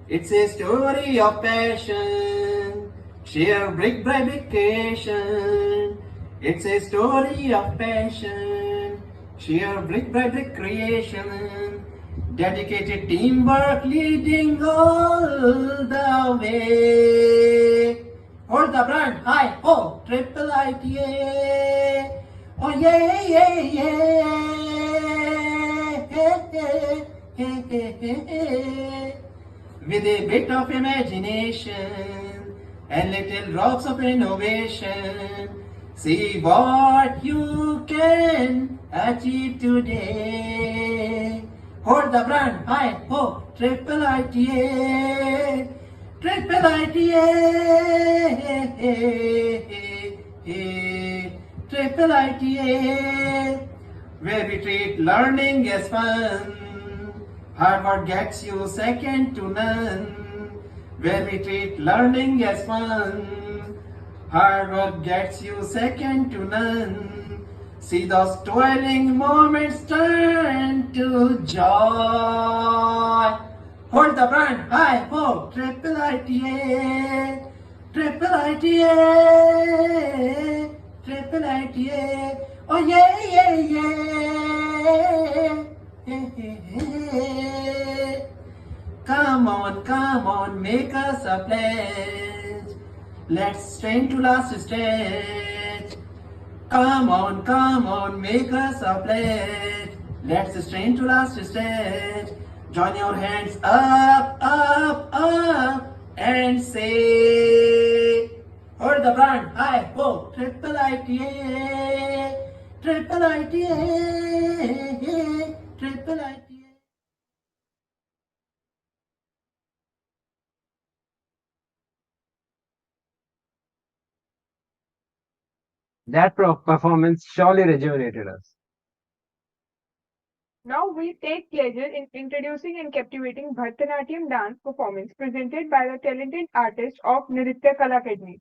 It's a story of passion, share brick by brick creation. It's a story of passion, sheer brick by brick creation, dedicated teamwork leading all the way. Hold the brand high, ho, IIITA. Oh yeah, yeah, yeah. With a bit of imagination and little drops of innovation, see what you can achieve today. Hold the brand high, ho, IIITA, IIITA, IIITA, where we treat learning as fun. Hard work gets you second to none, where we treat learning as fun. Hard work gets you second to none. See those toiling moments turn to joy. Hold the brand high, ho, IIITA, IIITA, IIITA. Oh yeah, yeah, yeah. Come on, make us a pledge. Let's strain to last stretch. Come on, make us a pledge. Let's strain to last stretch. Join your hands up, up, up, and say, hold the brand high, ho, IIITA, IIITA, IIITA. That performance surely rejuvenated us. Now we take pleasure in introducing and captivating Bharatanatyam dance performance presented by the talented artist of Nritya Kala Academy.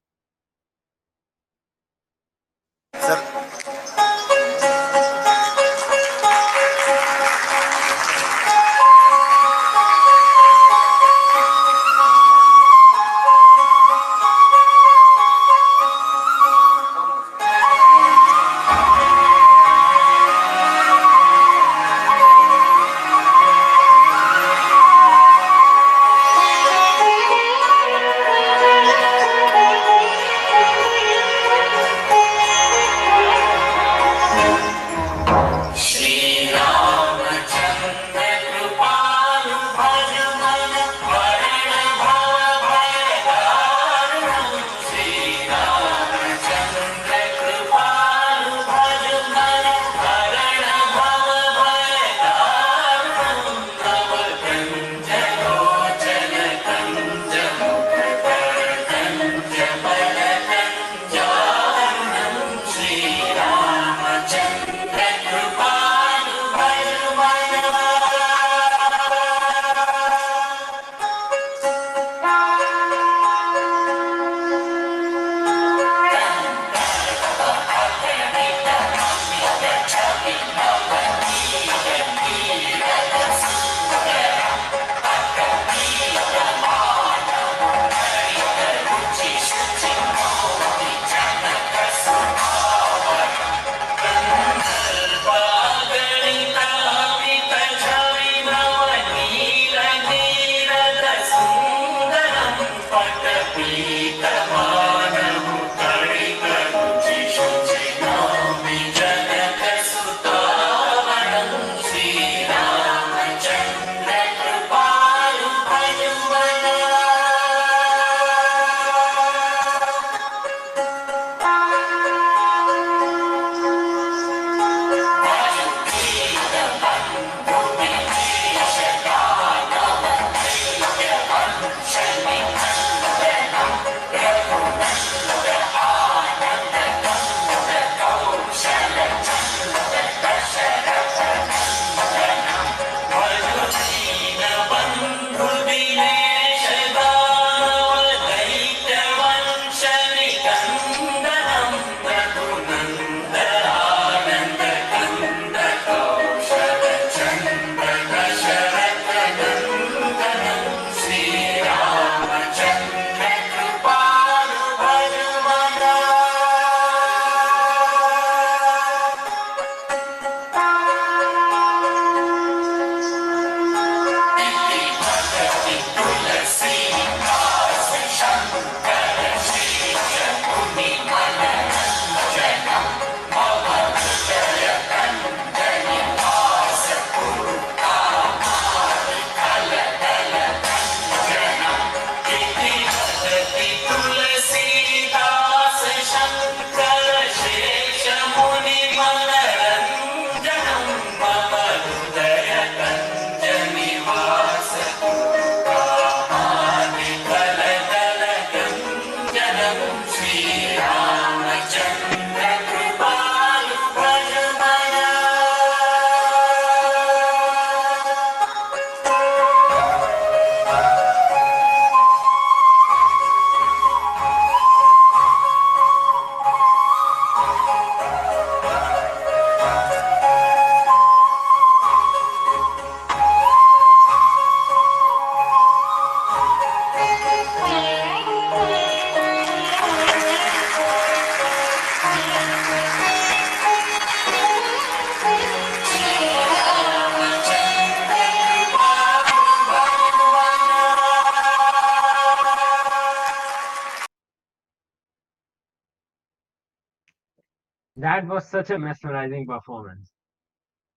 That was such a mesmerizing performance.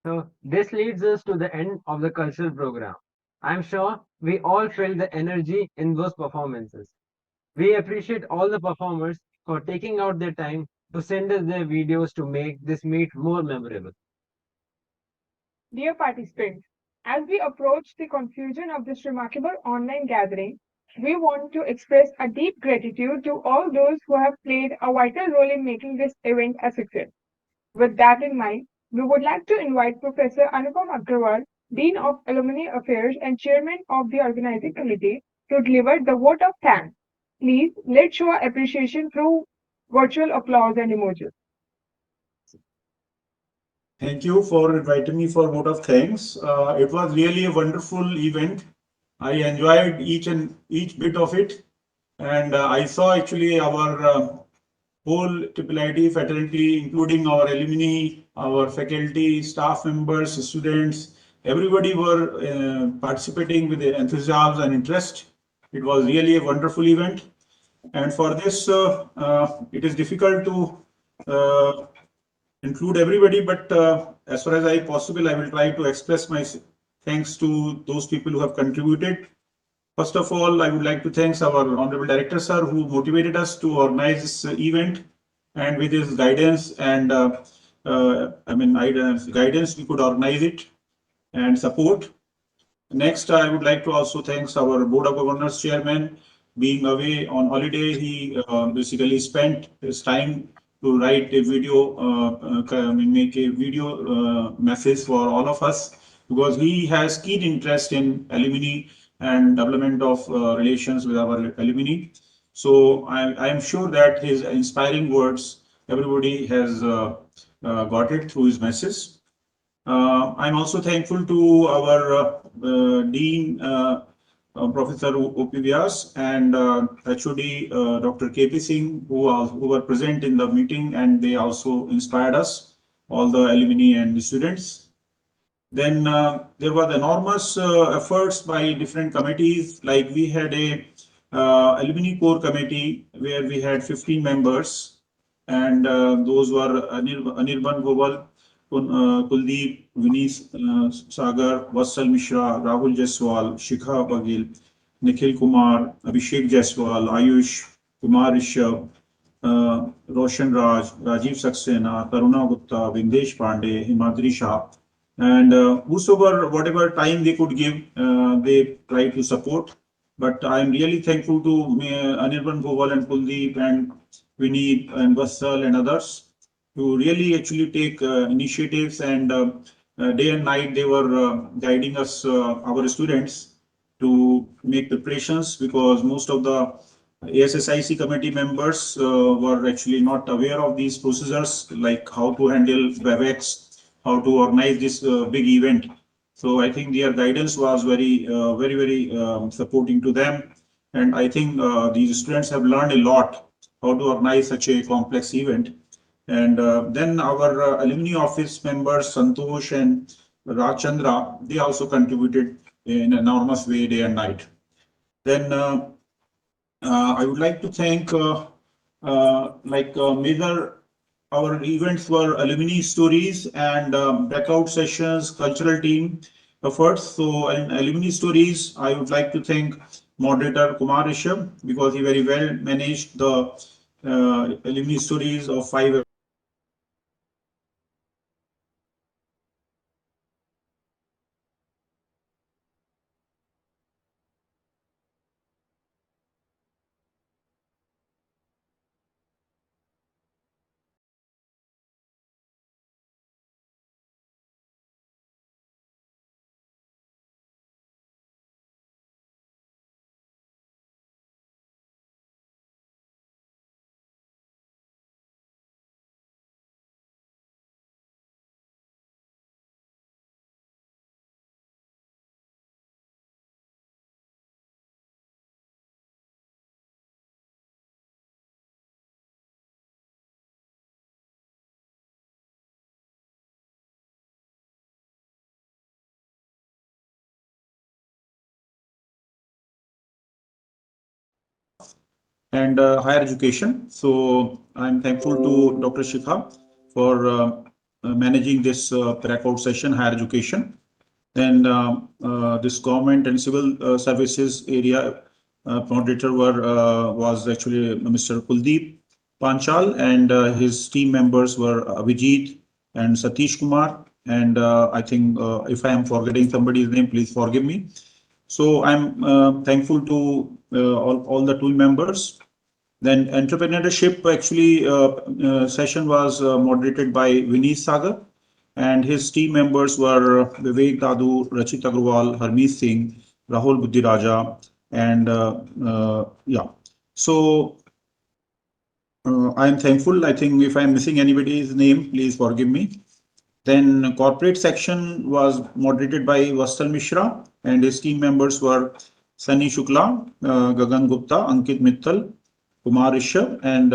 So this leads us to the end of the cultural program. I'm sure we all felt the energy in those performances. We appreciate all the performers for taking out their time to send us their videos to make this meet more memorable. Dear participants, as we approach the conclusion of this remarkable online gathering, we want to express a deep gratitude to all those who have played a vital role in making this event a success. With that in mind, we would like to invite Professor Anupam Agrawal, Dean of Alumni Affairs and Chairman of the Organizing Committee, to deliver the vote of thanks. Please, let's show our appreciation through virtual applause and emojis. Thank you for inviting me for vote of thanks. It was really a wonderful event. I enjoyed each bit of it, and I saw actually our whole IIIT fraternity, including our alumni, our faculty, staff members, students. Everybody were participating with enthusiasm and interest. It was really a wonderful event, and for this, it is difficult to include everybody, but as far as I possible, I will try to express my thanks to those people who have contributed. First of all, I would like to thank our Honorable Director, sir, who motivated us to organize this event, and with his guidance and guidance, we could organize it and support. Next, I would like to also thank our Board of Governors Chairman. Being away on holiday, he basically spent his time to write a video, make a video message for all of us, because he has keen interest in alumni and development of relations with our alumni. So I am sure that his inspiring words, everybody has got it through his message. I'm also thankful to our Dean, Professor O.P. Vyas, and HOD Dr. K.P. Singh, who were present in the meeting, and they also inspired us, all the alumni and the students. Then there were enormous efforts by different committees, like we had a alumni core committee where we had 15 members, and those were Anirban Gobal, Kuldeep, Vineet Sagar, Vatsal Mishra, Rahul Jaiswal, Shikha Bagil, Nikhil Kumar, Abhishek Jaiswal, Ayush, Kumar Rishabh, Roshan Raj, Rajiv Saxena, Taruna Gupta, Vindesh Pandey, Himadri Shah, and whatever time they could give, they tried to support. But I am really thankful to Anirban Gowal and Kuldeep and Vineet and Vassal and others to really actually take initiatives, and day and night they were guiding us, our students, to make preparations, because most of the ASSIC committee members were actually not aware of these procedures, like how to handle WebEx, how to organize this big event. So I think their guidance was very supporting to them, and I think these students have learned a lot how to organize such a complex event. And then our alumni office members, Santosh and Rajchandra, they also contributed in an enormous way, day and night. Then I would like to thank major our events were alumni stories and breakout sessions, cultural team efforts. So in alumni stories, I would like to thank moderator Kumar Rishabh, because he very well managed the alumni stories of 5. And higher education. So I'm thankful to Dr. Shikha for managing this breakout session, higher education. Then this government and civil services area moderator was actually Mr. Kuldeep Panchal, and his team members were Vijit and Satish Kumar. And I think if I am forgetting somebody's name, please forgive me. So I'm thankful to all the team members. Then entrepreneurship actually session was moderated by Vineet Sagar, and his team members were Vivek Dadu, Rachit Agrawal, Harmeet Singh, Rahul Buddhiraja, and yeah. So I am thankful. I think if I'm missing anybody's name, please forgive me. Then corporate section was moderated by Vastal Mishra, and his team members were Sunny Shukla, Gagan Gupta, Ankit Mittal, Kumar Rishabh, and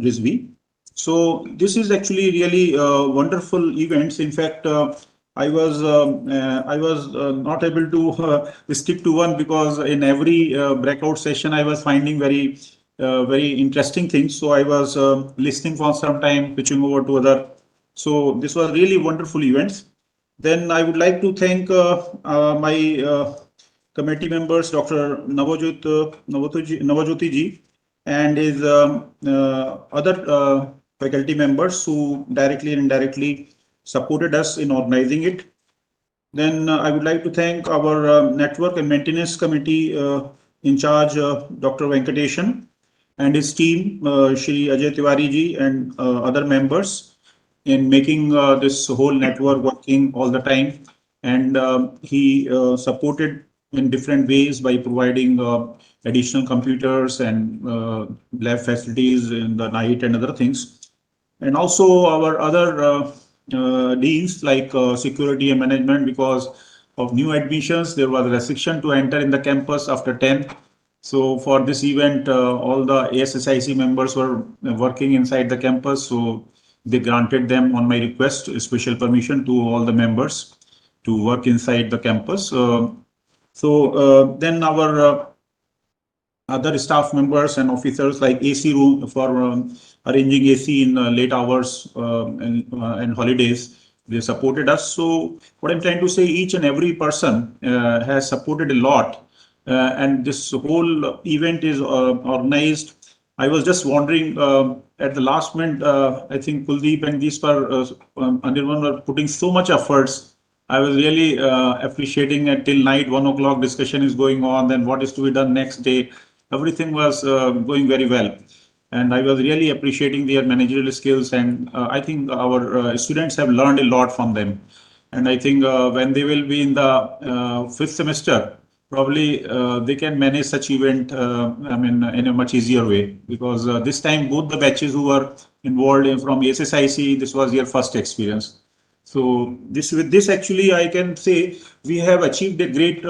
Rizvi. So this is actually really wonderful events. In fact, I was not able to stick to one, because in every breakout session I was finding very interesting things. So I was listening for some time, switching over to other. So this was really wonderful events. Then I would like to thank my committee members, Dr. Navajyoti ji, and his other faculty members who directly and indirectly supported us in organizing it. Then I would like to thank our network and maintenance committee in charge, Dr. Venkateshan, and his team, Shri Ajay Tiwari ji, and other members in making this whole network working all the time. And he supported in different ways by providing additional computers and lab facilities in the night and other things. And also our other deans like security and management, because of new admissions, there was a restriction to enter in the campus after 10. So for this event, all the ASSIC members were working inside the campus. So they granted them, on my request, a special permission to all the members to work inside the campus. Then our other staff members and officers, like AC room for arranging AC in late hours and holidays, they supported us. So what I'm trying to say, each and every person has supported a lot, and this whole event is organized. I was just wondering at the last minute, I think Kuldeep and Anirban were putting so much efforts. I was really appreciating it till night, 1 o'clock discussion is going on, then what is to be done next day. Everything was going very well. And I was really appreciating their managerial skills. And I think our students have learned a lot from them. And I think when they will be in the fifth semester, probably they can manage such event, in a much easier way, because this time both the batches who were involved from SSIC, this was their first experience. So with this actually I can say we have achieved a great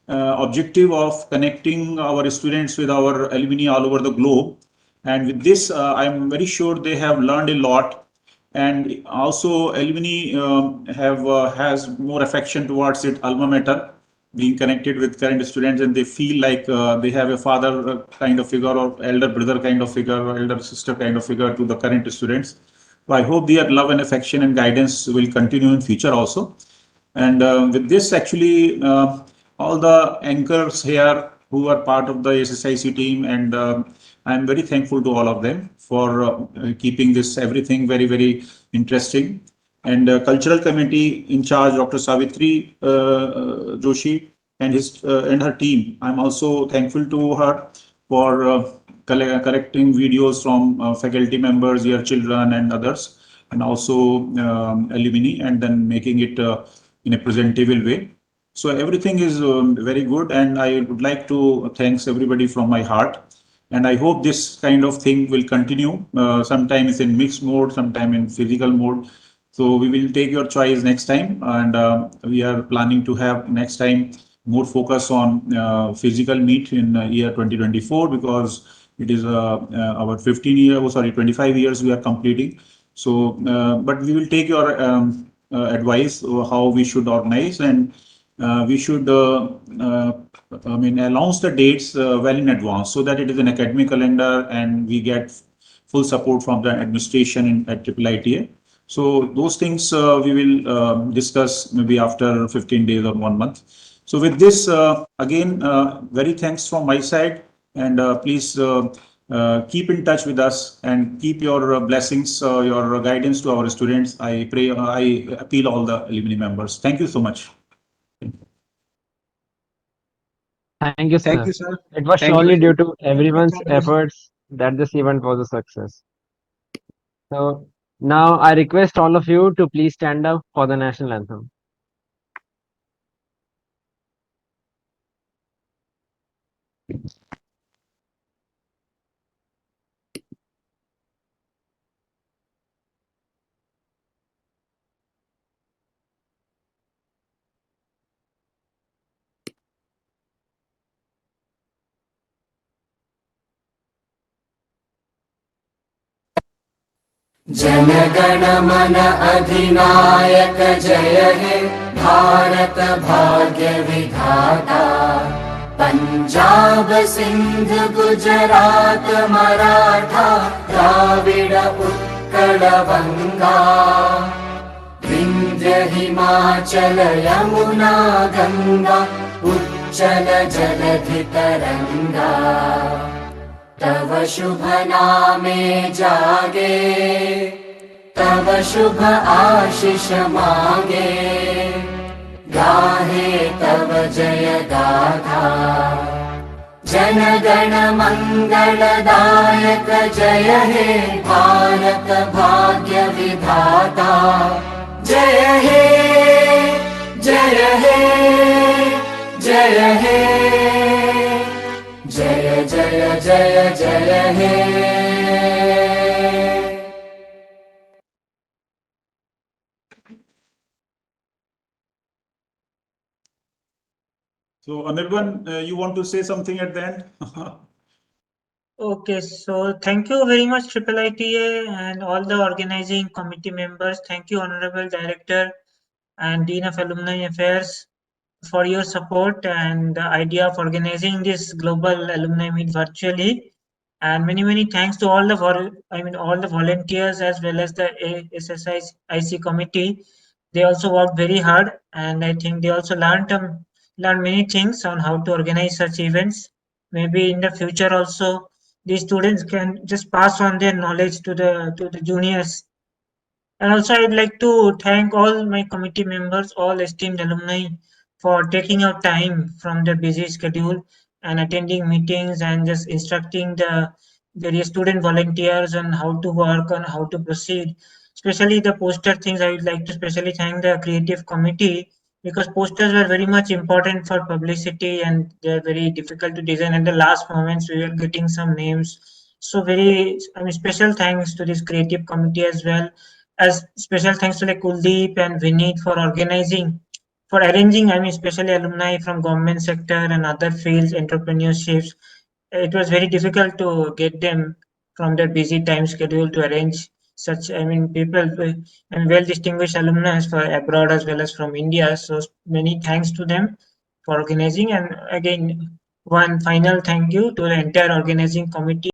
objective of connecting our students with our alumni all over the globe. And with this, I'm very sure they have learned a lot. And also alumni has more affection towards it alma mater, being connected with current students, and they feel like they have a father kind of figure, or elder brother kind of figure, or elder sister kind of figure to the current students. So I hope their love and affection and guidance will continue in future also. And with this, actually, all the anchors here who are part of the SSIC team, and I'm very thankful to all of them for keeping this everything very, very interesting. And cultural committee in charge, Dr. Savitri Joshi and her team. I'm also thankful to her for collecting videos from faculty members, their children, and others, and also alumni, and then making it in a presentable way. So everything is very good, and I would like to thanks everybody from my heart. And I hope this kind of thing will continue. Sometimes in mixed mode, sometimes in physical mode. So we will take your choice next time, and we are planning to have next time more focus on physical meet in year 2024, because it is our 25 years we are completing. So, but we will take your advice how we should organize, and we should announce the dates well in advance, so that it is an academic calendar and we get full support from the administration at IIITA. So those things we will discuss maybe after 15 days or 1 month. So with this, again, very thanks from my side, and please keep in touch with us and keep your blessings, your guidance to our students. I pray, I appeal all the alumni members. Thank you so much. Thank you, sir. Thank you, sir. It was Thank you surely very due much. to everyone's efforts that this event was a success. So now I request all of you to please stand up for the national anthem. जनगण मन अधिनायक जय हे भारत भाग्य विधाता पंजाब सिंध गुजरात मराठा द्राविड उत्कल बंगा विंध्य हिमाचल यमुना गंगा उच्चल जलधि तरंगा तव शुभ नामे जागे तव शुभ आशीष मांगे गाहे तव जय गाथा जन गण मंगलदायक जय हे भारत भाग्य विधाता जय हे जय हे जय हे जय जय जय जय हे So Anirban, you want to say something at the end? Okay, so thank you very much IIITA and all the organizing committee members. Thank you, Honorable Director and Dean of Alumni Affairs, for your support and the idea of organizing this global alumni meet virtually. And many thanks to all the all the volunteers as well as the SSIC committee. They also worked very hard, and I think they also learned many things on how to organize such events. Maybe in the future also, these students can just pass on their knowledge to the juniors. And also, I'd like to thank all my committee members, all esteemed alumni, for taking out time from their busy schedule and attending meetings and just instructing the various student volunteers on how to work and how to proceed. Especially the poster things, I would like to especially thank the creative committee, because posters were very much important for publicity and they're very difficult to design. At the last moments, we were getting some names. So special thanks to this creative committee as well. As special thanks to like Kuldeep and Vineet for organizing, for arranging, especially alumni from government sector and other fields, entrepreneurships. It was very difficult to get them from their busy time schedule to arrange such, people and well distinguished alumni for abroad as well as from India. So many thanks to them for organizing. And again, one final thank you to the entire organizing committee.